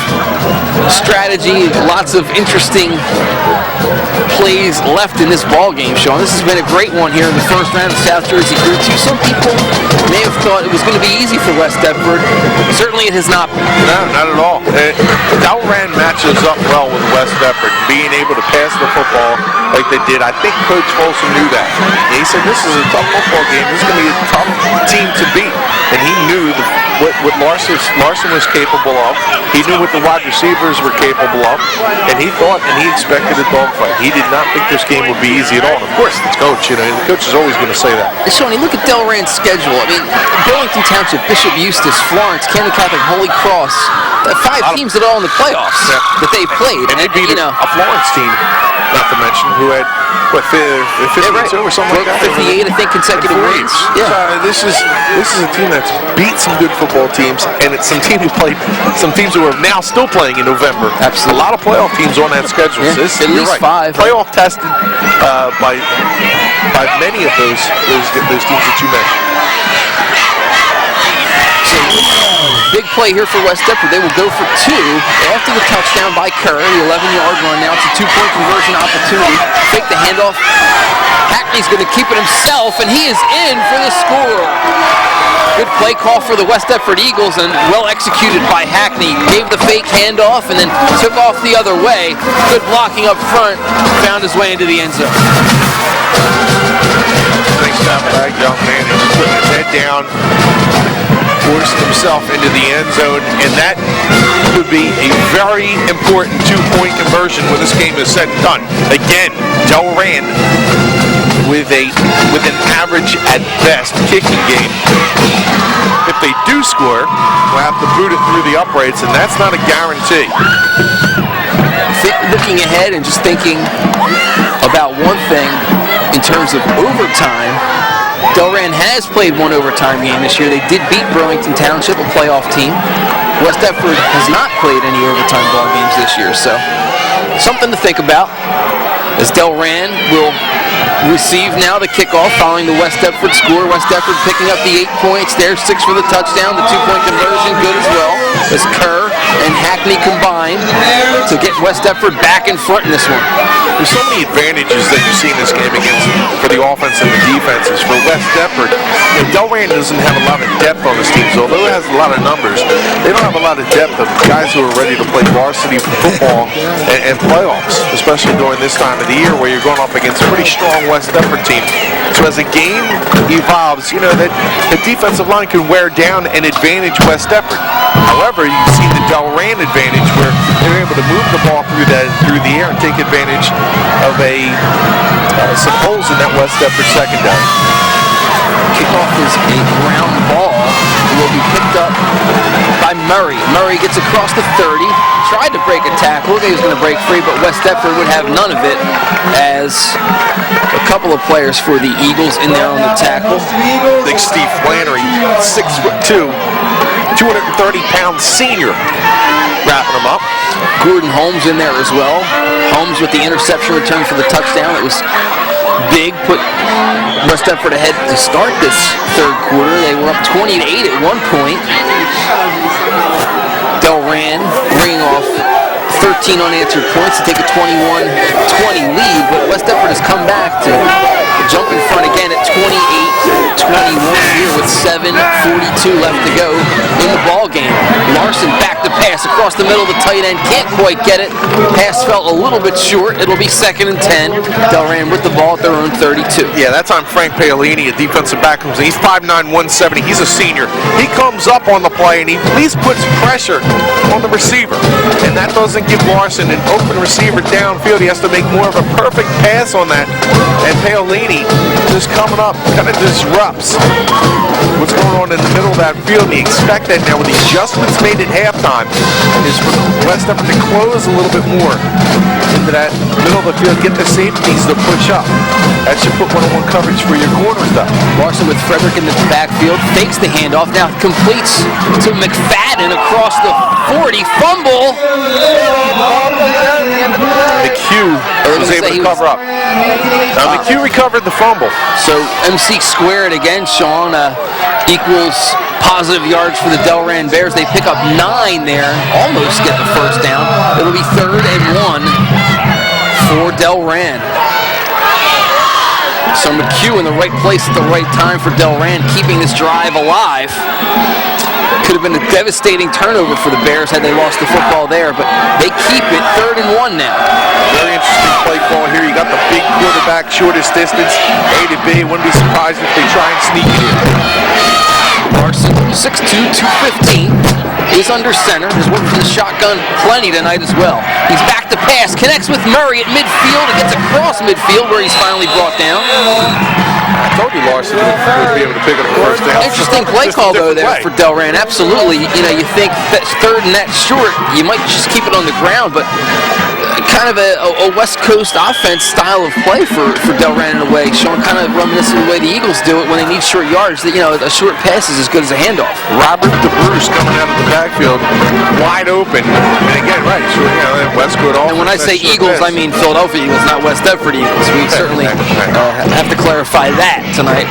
strategy, lots of interesting plays left in this ball game, Sean. This has been a great one here in the first round of South Jersey Group 2. Some people may have thought it was going to be easy for West Deptford. Certainly it has not been. No, not at all. Delran matches up well with West Deptford, being able to pass the football like they did. I think Coach Folsom knew that. He said, this is a tough football game. This is going to be a tough team to beat. And he knew what Larson was capable of. He knew what the wide receivers were capable of. And he thought and he expected a dogfight. He did not think this game would be easy at all. And of course, the coach, the coach is always going to say that. Shawnee, look at Delran's schedule. I mean, Burlington Township, Bishop Eustace, Florence, Camden Catholic, Holy Cross. 5 teams that are all in the playoffs that they played. And they beat a Florence team, not to mention, who had, 52 or something like that? 58, I think, consecutive wins. Yeah. This is a team that's beat some good football teams, and it's some teams who are now still playing in November. Absolutely. A lot of playoff teams on that schedule. Yeah, So at least 5. Playoff tested by many of those teams that you mentioned. Big big play here for West Deptford. They will go for 2 after the touchdown by Kerr. The 11-yard run. Now it's a 2-point conversion opportunity. Fake the handoff. Hackney's going to keep it himself, and he is in for the score. Good play call for the West Deptford Eagles, and well executed by Hackney. Gave the fake handoff and then took off the other way. Good blocking up front. Found his way into the end zone. Nice job by that young man. He just put his head down, forced himself into the end zone, and that would be a very important 2-point conversion when this game is said and done. Again, Delran with an average at best kicking game. If they do score, we'll have to boot it through the uprights, and that's not a guarantee. Looking ahead and just thinking about one thing in terms of overtime, Delran has played one overtime game this year. They did beat Burlington Township, a playoff team. West Deptford has not played any overtime ball games this year, so something to think about as Delran will receive now the kickoff following the West Deptford score. West Deptford picking up the 8 points there, 6 for the touchdown, the 2-point conversion good as well, as Kerr and Hackney combined to get West Deptford back in front in this one. There's so many advantages that you see in this game against for the offense and the defenses. For West Deptford, Delran doesn't have a lot of depth on his teams, although it has a lot of numbers. They don't have a lot of depth of guys who are ready to play varsity football and playoffs, especially during this time of the year where you're going up against a pretty strong West Deptford team. So as the game evolves, you know that the defensive line can wear down and advantage West Deptford. However, you see the Delran advantage where they're able to move the ball through the air and take advantage of some holes in that West Deptford secondary. Kickoff is a ground ball. It will be picked up by Murray. Murray gets across the 30. Tried to break a tackle. He was going to break free, but West Deptford would have none of it as a couple of players for the Eagles in there on the tackle. Big Steve Flannery, 6'2", 230-pound senior, wrapping him up. Gordon Holmes in there as well. Holmes with the interception return for the touchdown. It was big, put West Deptford ahead to start this third quarter. They were up 20-8 at one point. Delran bringing off 13 unanswered points to take a 21-20 lead, but West Deptford has come back to jump in front again at 28-21 here with 7:42 left to go in the ball game. Larson back to pass across the middle of the tight end, can't quite get it. Pass fell a little bit short. It'll be 2nd and 10. Delran with the ball at their own 32. Yeah, that's on Frank Paolini, a defensive back. He's 5'9", 170. He's a senior. He comes up on the play and he puts pressure on the receiver, and that doesn't give Larson an open receiver downfield. He has to make more of a perfect pass on that, and Paolini just coming up kind of disrupts what's going on in the middle of that field. We expect that now with the adjustments made at halftime is for West Deptford to close a little bit more into that middle of the field, get the safeties to push up. That should put one-on-one coverage for your corners though. Larson with Frederick in the backfield, fakes the handoff, now completes to McFadden across the 40, fumble. McHugh was able to cover up. McHugh recovered the fumble. So MC squared again, Sean, equals positive yards for the Delran Bears. They pick up 9 there, almost get the first down. It'll be 3rd and 1 for Delran. So McHugh in the right place at the right time for Delran, keeping this drive alive. Could have been a devastating turnover for the Bears had they lost the football there, but they keep it 3rd and 1 now. Very interesting play call here. You got the big quarterback, shortest distance, A to B. Wouldn't be surprised if they try and sneak it in. Larson, 6'2", 215, is under center. Has worked from the shotgun plenty tonight as well. He's back to pass, connects with Murray at midfield, and gets across midfield where he's finally brought down. I told you Larson would be able to pick up the first down. Interesting play call though there for Delran. Absolutely, you think that's 3rd and that short, you might just keep it on the ground, but kind of a West Coast offense style of play for Delran in a way. Sean, kind of reminiscent of the way the Eagles do it when they need short yards. That a short pass is as good as a handoff. Robert DeBruce coming out of the backfield, wide open, and again, right, sure, West Coast offense. And when I say Eagles, I mean Philadelphia Eagles, not West Deptford Eagles. We certainly have to clarify that tonight.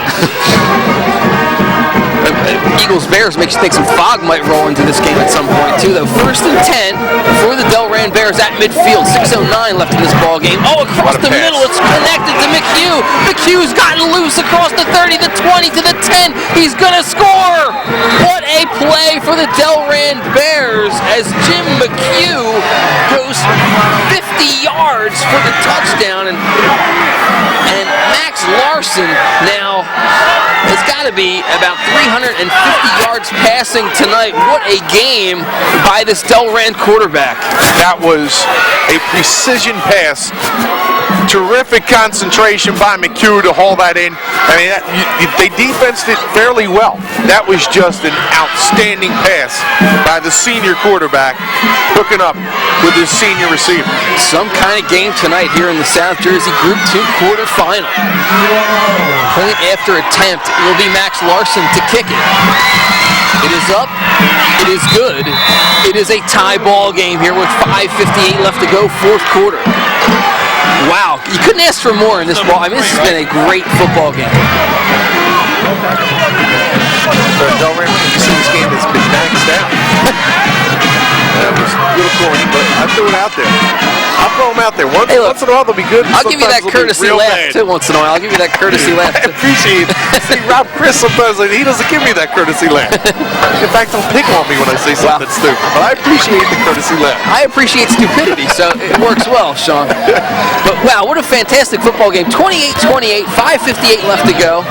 Eagles Bears makes you think some fog might roll into this game at some point too, though. 1st and 10 for the Delran Bears at midfield. 6:09 left in this ball game. Oh, across the middle, it's connected to McHugh. McHugh's gotten loose across the 30, the 20, to the 10. He's gonna score! What a play for the Delran Bears as Jim McHugh goes 50 yards for the touchdown, and Max Larson now has got to be about 350 yards passing tonight. What a game by this Delran quarterback. That was a precision pass. Terrific concentration by McHugh to haul that in. I mean, they defensed it fairly well. That was just an outstanding pass by the senior quarterback, hooking up with his senior receiver. Some kind of game tonight here in the South Jersey Group 2 quarterfinal. Point after attempt will be Max Larson to kick it. It is up. It is good. It is a tie ball game here with 5:58 left to go, fourth quarter. Wow, you couldn't ask for more in this ball. I mean, this has been a great football game. So Delran, you see this game that's been maxed out. That was a little corny, but I threw it out there. I'll throw them out there. Once in a while they'll be good. I'll give you that courtesy laugh too once in a while. I'll give you that courtesy laugh I too. appreciate it. See, Rob Chris sometimes, he doesn't give me that courtesy laugh. In fact, he'll pick on me when I say something stupid. But I appreciate the courtesy laugh. I appreciate stupidity, so it works well, Sean. But wow, what a fantastic football game. 28-28, 5:58 left to go.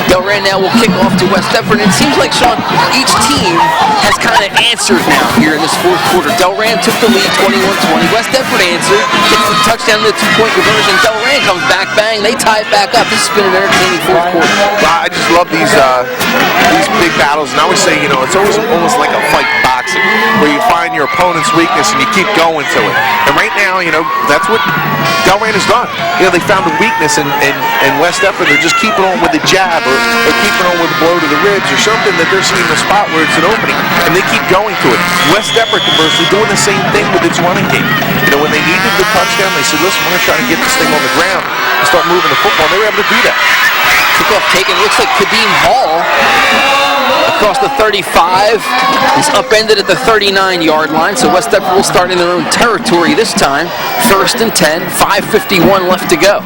Delran now will kick off to West Deptford. And it seems like, Sean, each team has kind of answered now here in this fourth quarter. Delran took the lead 21-20. West Deptford answered, gets the touchdown to the two-point conversion. Delran comes back, bang, they tie it back up. This has been an entertaining fourth quarter. I just love these big battles, and I always say, it's almost like a fight in boxing, where you find your opponent's weakness and you keep going to it. And right now, that's what Delran has done. They found a weakness in West Deptford. They're just keeping on with the jab or keeping on with the blow to the ribs or something that they're seeing a spot where it's an opening, and they keep going to it. West Deptford, conversely, doing the same thing with its running game. When they needed the touchdown, they said, listen, we're going to try to get this thing on the ground and start moving the football. They were able to do that. Kickoff taken. Looks like Kadeem Hall across the 35. He's upended at the 39-yard line, so West Deptford will start in their own territory this time. 1st and 10, 5:51 left to go.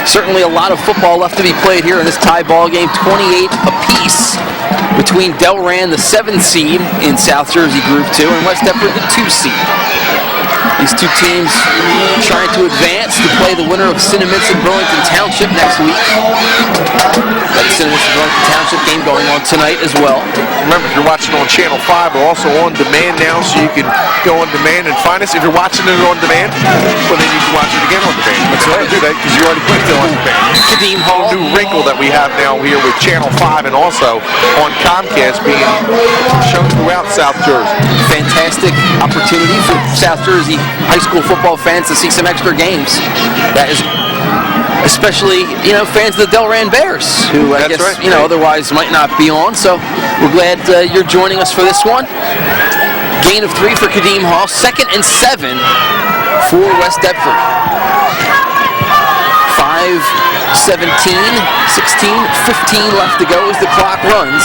Certainly a lot of football left to be played here in this tie ball game. 28 apiece between Delran, the 7th seed in South Jersey Group 2, and West Deptford, the 2 seed. These two teams trying to advance to play the winner of Cinnamints and Burlington Township next week. That Cinnamints and Burlington Township game going on tonight as well. Remember, if you're watching on Channel 5, we're also on demand now, so you can go on demand and find us. If you're watching it on demand, well, then you can watch it again on demand. That's right. Do that because you already put it on demand. Kadeem Hall. A new wrinkle that we have now here with Channel 5 and also on Comcast being shown throughout South Jersey. Fantastic opportunity for South Jersey high school football fans to see some extra games. That is especially, fans of the Delran Bears, who I guess, otherwise might not be on. So we're glad you're joining us for this one. Gain of 3 for Kadeem Hall. 2nd and 7 for West Deptford. 5:17, 16, 15 left to go as the clock runs.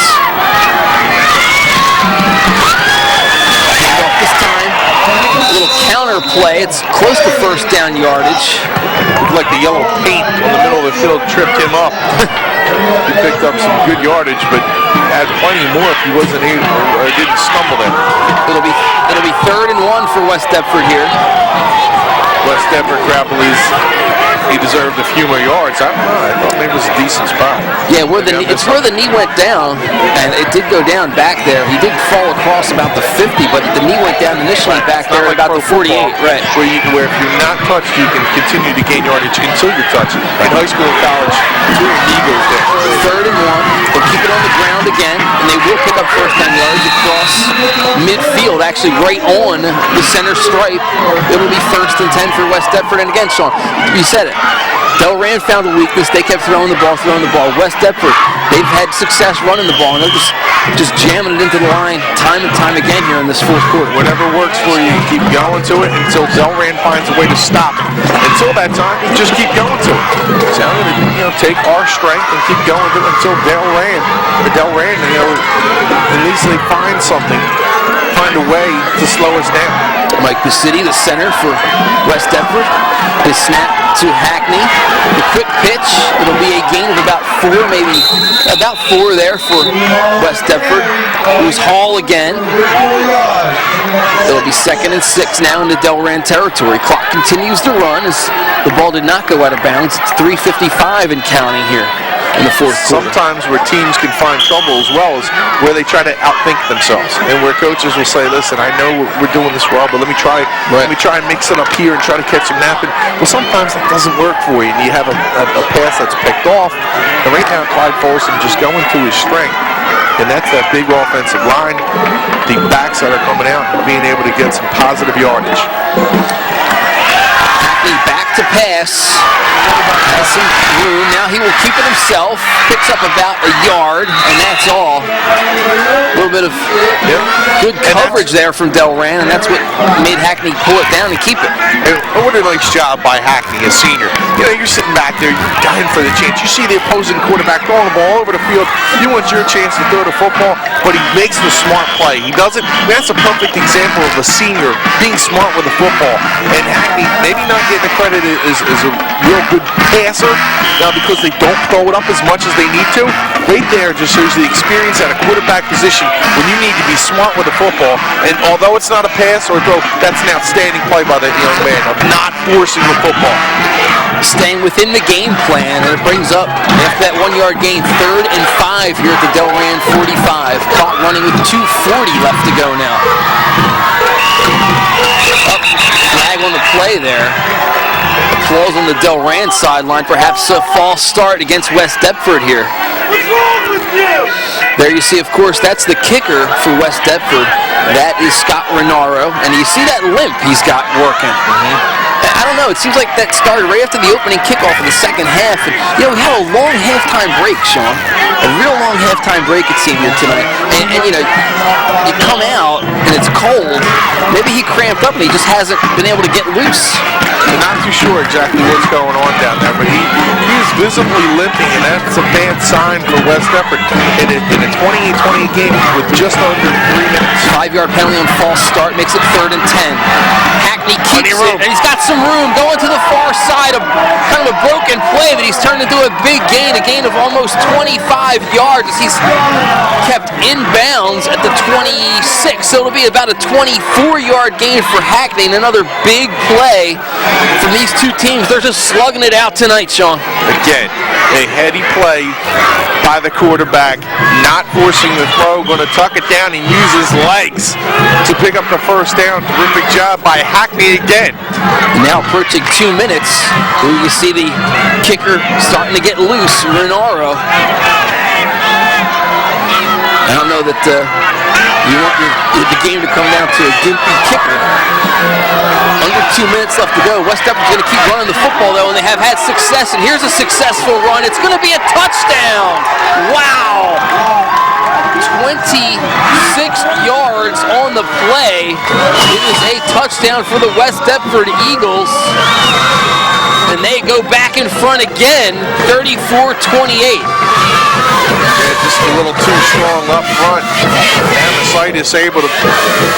This time, a little counter play. It's close to first down yardage. Looked like the yellow paint on the middle of the field tripped him up. He picked up some good yardage, but had plenty more if he wasn't able or didn't stumble there. It'll be 3rd and 1 for West Deptford here. West Deptford crowd believes he deserved a few more yards. I don't know. I thought maybe it was a decent spot. Yeah, it's where the knee went down, and it did go down back there. He did fall across about the 50, but the knee went down initially back there at about the 48. Right. Where if you're not touched, you can continue to gain yardage until you're touched. In high school and college, until your knee goes down. 3rd and 1. They'll keep it on the ground again, and they will pick up first down yards across midfield, actually right on the center stripe. It'll be 1st and 10 for West Deptford. And again, Sean, you said it. Delran found a weakness. They kept throwing the ball. West Deptford, they've had success running the ball, and they're just jamming it into the line time and time again here in this fourth quarter. Whatever works for you, keep going to it until Delran finds a way to stop it. Until that time, just keep going to it. So I'm going to take our strength and keep going to it until Delran sometimes they find a way to slow us down. Mike City, the center for West Deptford. His snap to Hackney. The quick pitch. It'll be a gain of about 4, maybe about 4 there for West Deptford. It was Hall again. It'll be 2nd and 6 now into Delran territory. Clock continues to run as the ball did not go out of bounds. It's 3:55 and counting here in the fourth quarter. Sometimes where teams can find trouble as well is where they try to outthink themselves, and where coaches will say, "Listen, I know we're doing this well, but let me try and mix it up here and try to catch them napping." Well, sometimes that doesn't work for you, and you have a pass that's picked off. And right now, Clyde Folsom just going to his strength, and that's that big offensive line, the backs that are coming out and being able to get some positive yardage. Hackney back to pass. Has some room. Now he will keep it himself. Picks up about a yard, and that's all. A little bit of good coverage there from Delran, and that's what made Hackney pull it down and keep it. What a nice job by Hackney, a senior. You know, you're sitting back there, you're dying for the chance. You see the opposing quarterback throwing the ball over the field. You want your chance to throw the football, but he makes the smart play. He doesn't. That's a perfect example of a senior being smart with the football. And Hackney, maybe not getting the credit as a real good passer because they don't throw it up as much as they need to. Right there just shows the experience at a quarterback position when you need to be smart with the football. And although it's not a pass or a throw, that's an outstanding play by that young man of not forcing the football. Staying within the game plan, and it brings up, after that 1-yard gain, 3rd and 5 here at the Delran 45. Clock running with 2:40 left to go now. Flag on the play there. Applause on the Delran sideline. Perhaps a false start against West Deptford here. There you see, of course, that's the kicker for West Deptford. That is Scott Renaro, and you see that limp he's got working. I don't know, it seems like that started right after the opening kickoff of the second half. And, you know, we had a long halftime break, Sean. A real long halftime break, it seemed, here tonight. And you know, you come out, and it's cold. Maybe he cramped up, and he just hasn't been able to get loose. I'm not too sure exactly what's going on down there, but he's visibly limping, and that's a bad sign for West Deptford in a 28-28 game with just under 3 minutes. 5-yard penalty on false start makes it 3rd and 10. Hackney keeps it, and he's got some room going to the far side of kind of a broken play that he's turned into a big gain, a gain of almost 25 yards as he's kept inbounds at the 26. So it'll be about a 24-yard gain for Hackney, and another big play from these two teams. They're just slugging it out tonight, Sean. Again, a heady play by the quarterback, not forcing the throw, going to tuck it down and use his legs to pick up the first down. Terrific job by Hackney again. Now approaching 2 minutes, you see the kicker starting to get loose, Renaro. I don't know that you want the game to come down to a gimpy kicker. Under 2 minutes left to go. West Deptford's going to keep running the football, though, and they have had success. And here's a successful run. It's going to be a touchdown. Wow. 26 yards on the play. It is a touchdown for the West Deptford Eagles. And they go back in front again, 34-28. Yeah, just a little too strong up front. Amasitis able to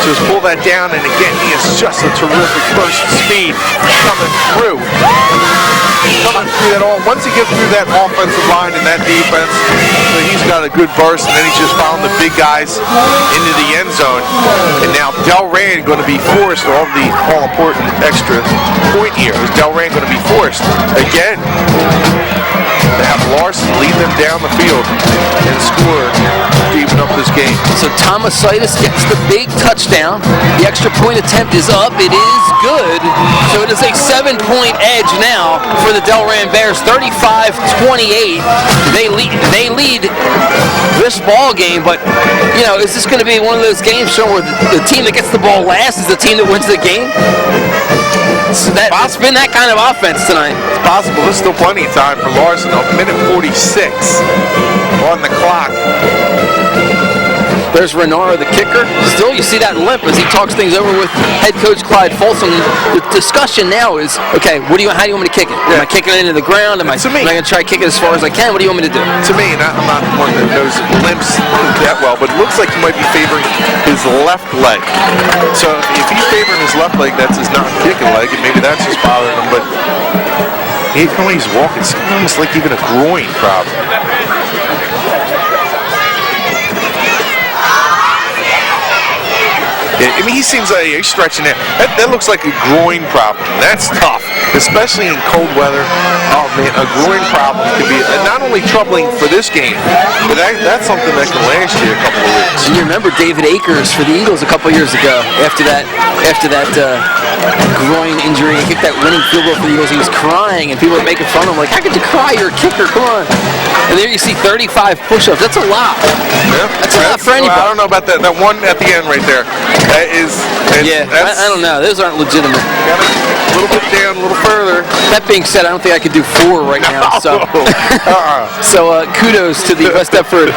just pull that down, and again, he has just a terrific burst of speed coming through that all. Once he gets through that offensive line and that defense, he's got a good burst, and then he's just found the big guys into the end zone. And now Delran going to be forced, all the all-important extra point here is Delran going to be forced again to have Larson lead them down the field and score to even up this game. So Tomasitis gets the big touchdown. The extra point attempt is up. It is good. So it is a 7-point edge now for the Delran Bears, 35-28. They lead this ball game, but you know, is this going to be one of those games, Sean, where the team that gets the ball last is the team that wins the game? It's been that kind of offense tonight. It's possible. There's still plenty of time for Larson. A minute 46 on the clock. There's Renaro, the kicker. Still, you see that limp as he talks things over with head coach Clyde Folsom. The discussion now is, okay, how do you want me to kick it? Am I kicking it into the ground? Am I going to try to kick it as far as I can? What do you want me to do? To me, and I'm not one that knows limps that well, but it looks like he might be favoring his left leg. So if he's favoring his left leg, that's his non-kicking leg, and maybe that's just bothering him. But the way he's walking, it's almost like even a groin problem. I mean, he seems like he's stretching it. That looks like a groin problem. That's tough, especially in cold weather. Oh, man, a groin problem could be not only troubling for this game, but that's something that can last you a couple of weeks. You remember David Akers for the Eagles a couple years ago after that groin injury. He kicked that winning field goal for the Eagles. He was crying, and people were making fun of him, like, how could you cry? You're a kicker. Come on. And there you see 35 push-ups. That's a lot. Yeah, that's a lot for anybody. Well, I don't know about that one at the end right there. That is, I don't know. Those aren't legitimate. A little bit down, a little further. That being said, I don't think I could do 4 right now. So, kudos to the West Deptford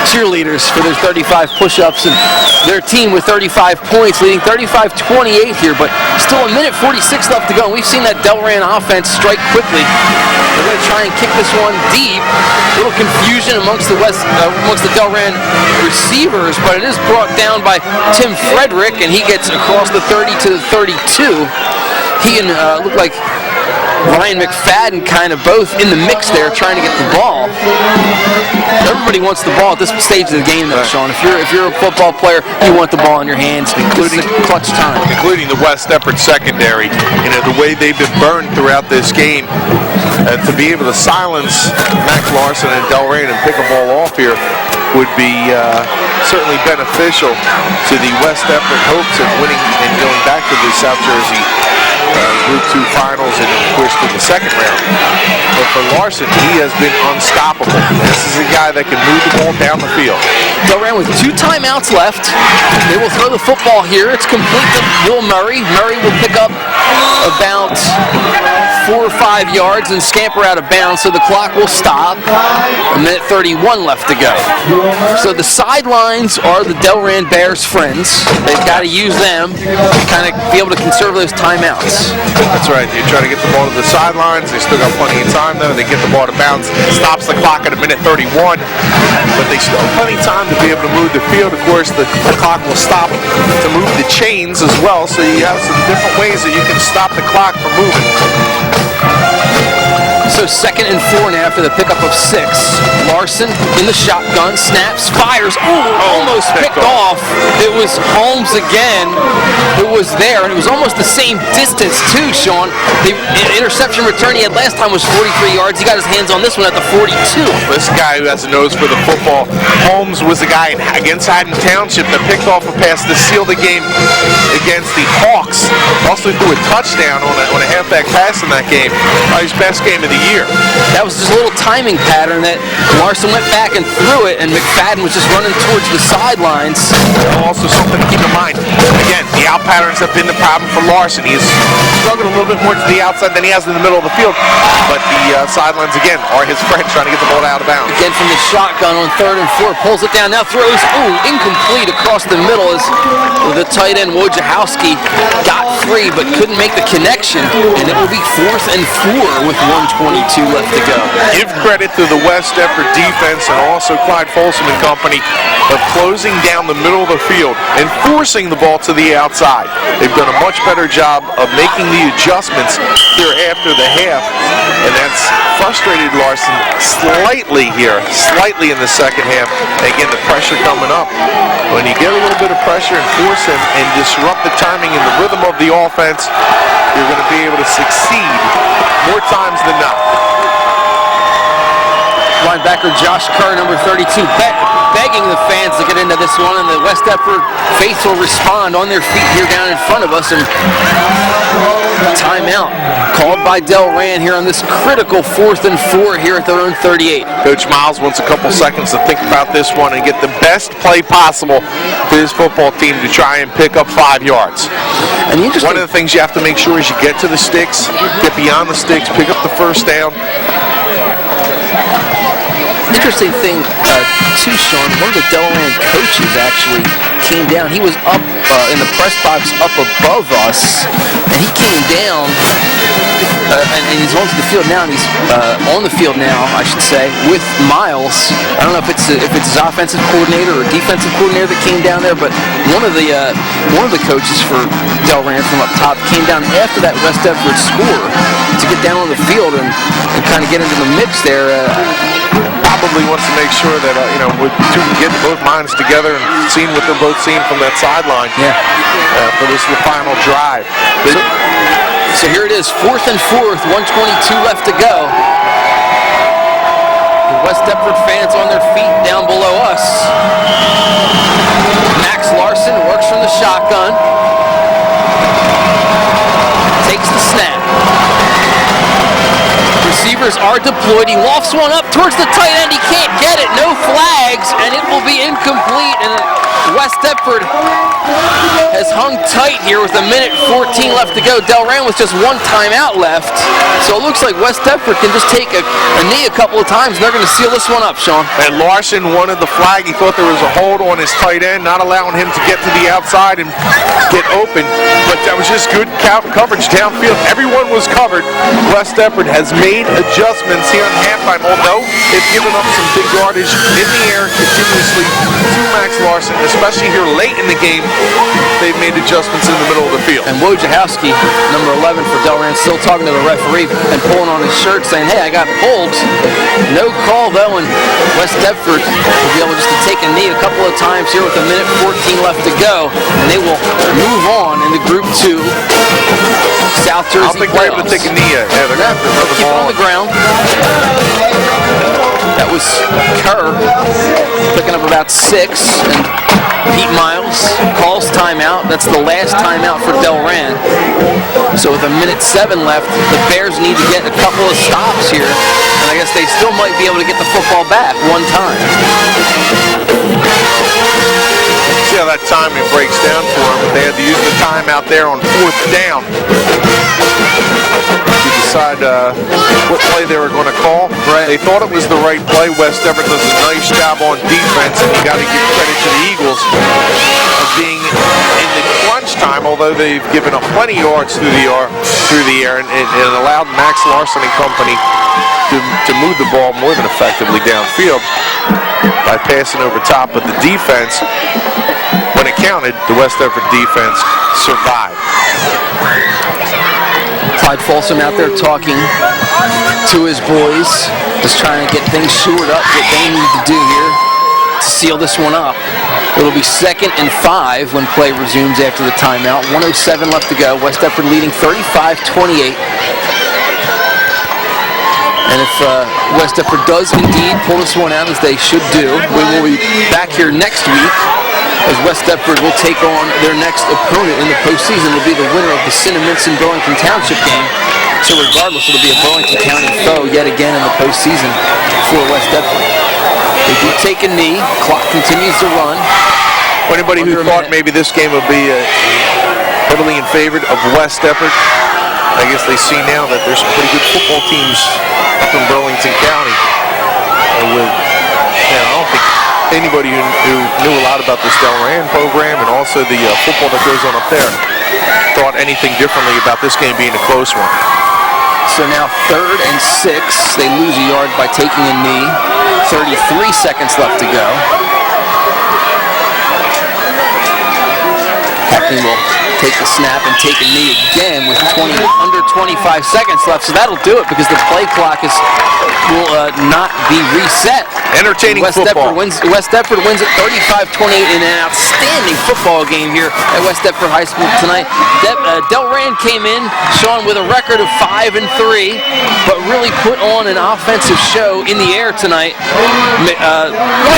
cheerleaders for their 35 push-ups and their team with 35 points, leading 35-28 here, but still a minute 46 left to go. And we've seen that Delran offense strike quickly. They're going to try and kick this one deep. A little confusion amongst the Delran receivers, but it is brought down by Tim Frederick, and he gets across the 30 to the 32. He and looked like Ryan McFadden kind of both in the mix there trying to get the ball. Everybody wants the ball at this stage of the game, though, Sean. If you're a football player, you want the ball in your hands, including clutch time. Including the West Deptford secondary. You know, the way they've been burned throughout this game. To be able to silence Max Larson and Delran and pick a ball off here would be certainly beneficial to the West Deptford hopes of winning and going back to the South Jersey Group 2 finals and, of course, to the second round. But for Larson, he has been unstoppable. This is a guy that can move the ball down the field. Delran with 2 timeouts left. They will throw the football here. It's complete to Will Murray. Murray will pick up about 4 or 5 yards and scamper out of bounds, so the clock will stop. A minute 31 left to go. So the sidelines are the Delran Bears' friends. They've got to use them to kind of be able to conserve those timeouts. That's right. You try to get the ball to the sidelines. They still got plenty of time, though. They get the ball to bounce. Stops the clock at a minute 31. But they still have plenty of time to be able to move the field. Of course, the clock will stop to move the chains as well. So you have some different ways that you can stop the clock from moving. So 2nd and 4 now after the pickup of 6. Larson in the shotgun, snaps, fires. Almost picked off. It was Holmes again who was there, and it was almost the same distance too, Sean. The interception return he had last time was 43 yards. He got his hands on this one at the 42. This guy who has a nose for the football. Holmes was the guy against Haddon Township that picked off a pass to seal the game against the Hawks. Also threw a touchdown on a halfback pass in that game. His best game of the year. That was just a little timing pattern that Larson went back and threw it, and McFadden was just running towards the sidelines. Also something to keep in mind. Again, the out patterns have been the problem for Larson. He's struggled a little bit more to the outside than he has in the middle of the field. But the sidelines, again, are his friends trying to get the ball out of bounds. Again from the shotgun on 3rd and 4. Pulls it down, now throws. Incomplete across the middle as the tight end Wojciechowski got free but couldn't make the connection. And it will be 4th and 4 with 1:22 left to go. Give credit to the West Deptford defense and also Clyde Folsom and company of closing down the middle of the field and forcing the ball to the outside. They've done a much better job of making the adjustments here after the half, and that's frustrated Larson slightly in the second half. Again, the pressure coming up. When you get a little bit of pressure and force him and disrupt the timing and the rhythm of the offense, you're going to be able to succeed more times than not. Linebacker Josh Kerr, number 32, begging the fans to get into this one, and the West Deptford faithful respond on their feet here down in front of us. And timeout called by Delran here on this critical 4th and 4 here at their own 38. Coach Miles wants a couple seconds to think about this one and get the best play possible for his football team to try and pick up 5 yards. And one of the things you have to make sure is you get to the sticks, get beyond the sticks, pick up the first down. interesting thing, too, Sean, one of the Delran coaches actually came down. He was up in the press box up above us, and he came down, and he's onto the field now, and he's on the field now, I should say, with Miles. I don't know if it's his offensive coordinator or defensive coordinator that came down there, but one of the coaches for Delran from up top came down after that West Deptford score to get down on the field and kind of get into the mix there. Probably wants to make sure that with get both minds together and seeing what they're both seeing from that sideline. Yeah. For this final drive. So here it is, 4th and 4th, 1:22 left to go. The West Deptford fans on their feet down below us. Max Larson works from the shotgun. Takes the snap. Receivers are deployed. He lofts one up towards the tight end. He can't get it. No flags, and it will be incomplete. And West Deptford has hung tight here with 1:14 left to go. Delran with just one timeout left. So it looks like West Deptford can just take a knee a couple of times, and they're going to seal this one up, Sean. And Larson wanted the flag. He thought there was a hold on his tight end, not allowing him to get to the outside and get open. But that was just good coverage downfield. Everyone was covered. West Deptford has made adjustments here in halftime, although they've given up some big yardage in the air continuously to Max Larson, especially here late in the game. They've made adjustments in the middle of the field. And Wojciechowski, number 11 for Delran, still talking to the referee and pulling on his shirt saying, hey, I got pulled. No call, though, and West Deptford will be able just to take a knee a couple of times here with 1:14 left to go, and they will move on into Group 2. South Jersey I don't think they're able to take a knee yet. Yeah, they're going to throw the keep ball it on the ground. That was Kerr picking up about 6, and Pete Miles calls timeout. That's the last timeout for Delran. So with 1:07 left, the Bears need to get a couple of stops here, and I guess they still might be able to get the football back one time. See how that timing breaks down for them. They had to use the timeout there on 4th down to decide what play they were going to call. Right. They thought it was the right play. West Deptford does a nice job on defense, and you got to give credit to the Eagles of being in the crunch time, although they've given up plenty of yards through the air and allowed Max Larson and company to move the ball more than effectively downfield by passing over top. But the defense, when it counted, the West Deptford defense survived. Clyde Folsom out there talking to his boys, just trying to get things shored up, what they need to do here to seal this one up. It'll be 2nd and 5 when play resumes after the timeout. 1:07 left to go. West Deptford leading 35-28. And if West Deptford does indeed pull this one out, as they should do, we will be back here next week as West Deptford will take on their next opponent in the postseason. It'll be the winner of the Cinnaminson-Burlington Township game. So regardless, it'll be a Burlington County foe yet again in the postseason for West Deptford. They do take a knee. Clock continues to run. Anybody who thought maybe this game would be heavily in favor of West Deptford, I guess they see now that there's some pretty good football teams up in Burlington County. I don't think anybody who knew a lot about this Delran program and also the football that goes on up there thought anything differently about this game being a close one. So now 3rd and 6. They lose a yard by taking a knee. 33 seconds left to go. Hackney will take the snap and take a knee again with under 25 seconds left. So that'll do it because the play clock will not be reset. Entertaining football. West Deptford wins at 35-28 in an outstanding football game here at West Deptford High School tonight. Delran came in, Sean, with a record of 5-3, but really put on an offensive show in the air tonight.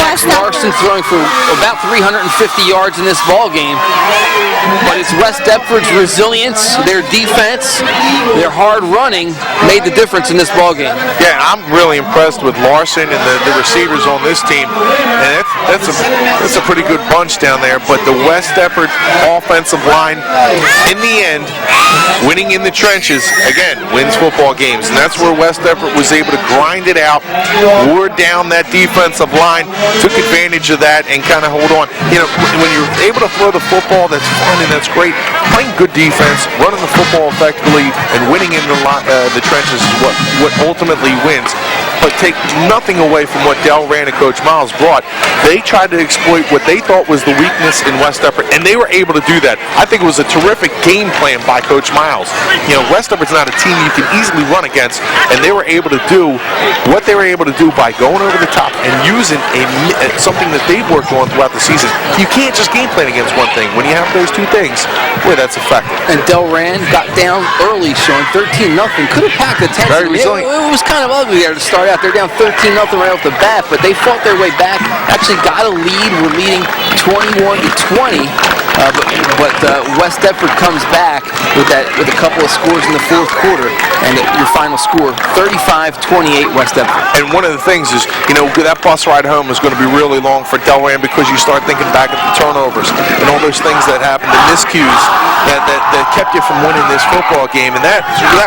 Max Larson throwing for about 350 yards in this ball game. But it's West Deptford's resilience, their defense, their hard running made the difference in this ball game. Yeah, I'm really impressed with Larson and the receivers receivers on this team, and that's a pretty good bunch down there. But the West Deptford offensive line, in the end, winning in the trenches, again, wins football games. And that's where West Deptford was able to grind it out, wore down that defensive line, took advantage of that, and kind of hold on. You know, when you're able to throw the football, that's fun and that's great. Playing good defense, running the football effectively, and winning in the trenches is what ultimately wins. But take nothing away from what Delran and Coach Miles brought. They tried to exploit what they thought was the weakness in West Deptford, and they were able to do that. I think it was a terrific game plan by Coach Miles. You know, West Deptford's not a team you can easily run against, and they were able to do what they were able to do by going over the top and using something that they've worked on throughout the season. You can't just game plan against one thing. When you have those two things, boy, that's effective. And Delran got down early, showing 13-0. Could have packed the tent. Very resilient. It was kind of ugly there to start out. They're down 13-0 right off the bat, but they fought their way back. Actually got a lead. We're leading 21-20. But West Deptford comes back with a couple of scores in the fourth quarter, and your final score 35-28 West Deptford. And one of the things is, you know, that bus ride home is going to be really long for Delran because you start thinking back at the turnovers and all those things that happened, the miscues that kept you from winning this football game, and that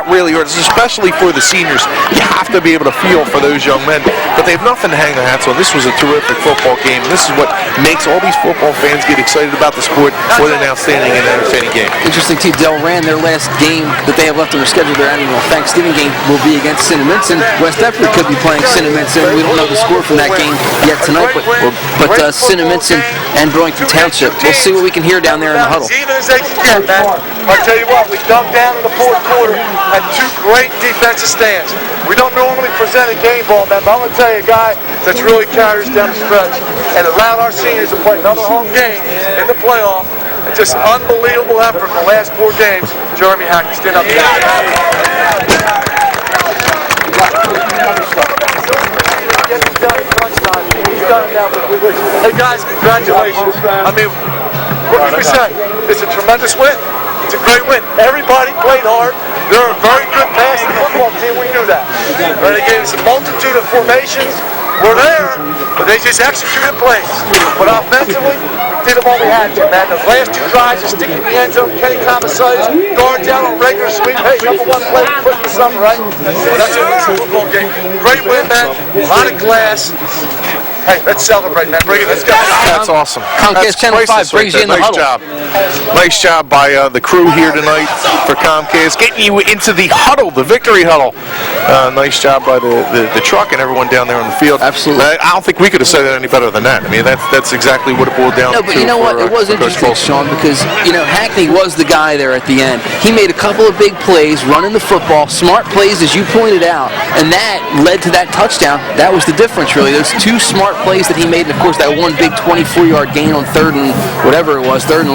really hurts, especially for the seniors. You have to be able to feel for those young men, but they have nothing to hang their hats on. This was a terrific football game, and this is what makes all these football fans get excited about the sport. What an outstanding and entertaining game. Interesting too, Delran, their last game that they have left on their schedule, their annual Thanksgiving game, will be against Cinnamon-Minson. West Deptford could be playing Cinnamon-Minson. We don't know the score from that game yet tonight, but Cinnamon-Minson and Burlington Township. We'll see what we can hear down there in the huddle. As even as they can get, man. I'll tell you what, we dug down in the fourth quarter, had two great defensive stands. We don't normally present a game ball, man, but I'm going to tell you a guy that's really carries down the stretch and allowed our seniors to play another home game in the playoff. It's just an unbelievable effort in the last 4 games. Jeremy Hackney, stand up here. Hey guys, congratulations. I mean, what can we say? It's a tremendous win. It's a great win. Everybody played hard. They're a very good passing football team. We knew that. They gave us a multitude of formations. We're there, but they just executed plays. But offensively, we did them all we had to, man. The last 2 drives, just sticking in the end zone, Kenny Commissari's guard down on regular sweep. Hey, number 1 play we put in the summer, right? That's a football game. Great win, man. A lot of class. Hey, let's celebrate, man. Bring it. Let's go. That's awesome. Comcast Channel 5 brings you in the huddle. Nice job by the crew here tonight for Comcast, getting you into the huddle, the victory huddle. Nice job by the truck and everyone down there on the field. Absolutely. I don't think we could have said it any better than that. I mean, that's exactly what it boiled down to. No, but you know what? It was interesting, Sean, because, you know, Hackney was the guy there at the end. He made a couple of big plays, running the football, smart plays, as you pointed out, and that led to that touchdown. That was the difference, really. Those 2 smart plays that he made, and of course that one big 24-yard gain on third and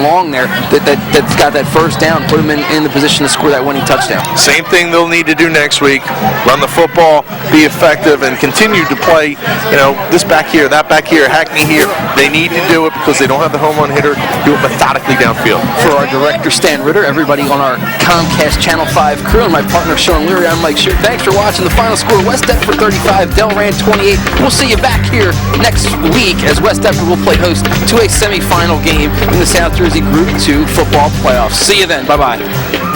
long there that got that first down, put him in the position to score that winning touchdown. Same thing they'll need to do next week. Run the football, be effective, and continue to play, you know, this back here, that back here, Hackney here. They need to do it because they don't have the home run hitter. Do it methodically downfield. For our director, Stan Ritter, everybody on our Comcast Channel 5 crew, and my partner, Sean Leary, I'm Mike Shear. Thanks for watching. The final score, West Deptford 35, Delran 28. We'll see you back here next week as West Deptford will play host to a semifinal game in the South Jersey Group 2 football playoffs. See you then. Bye-bye.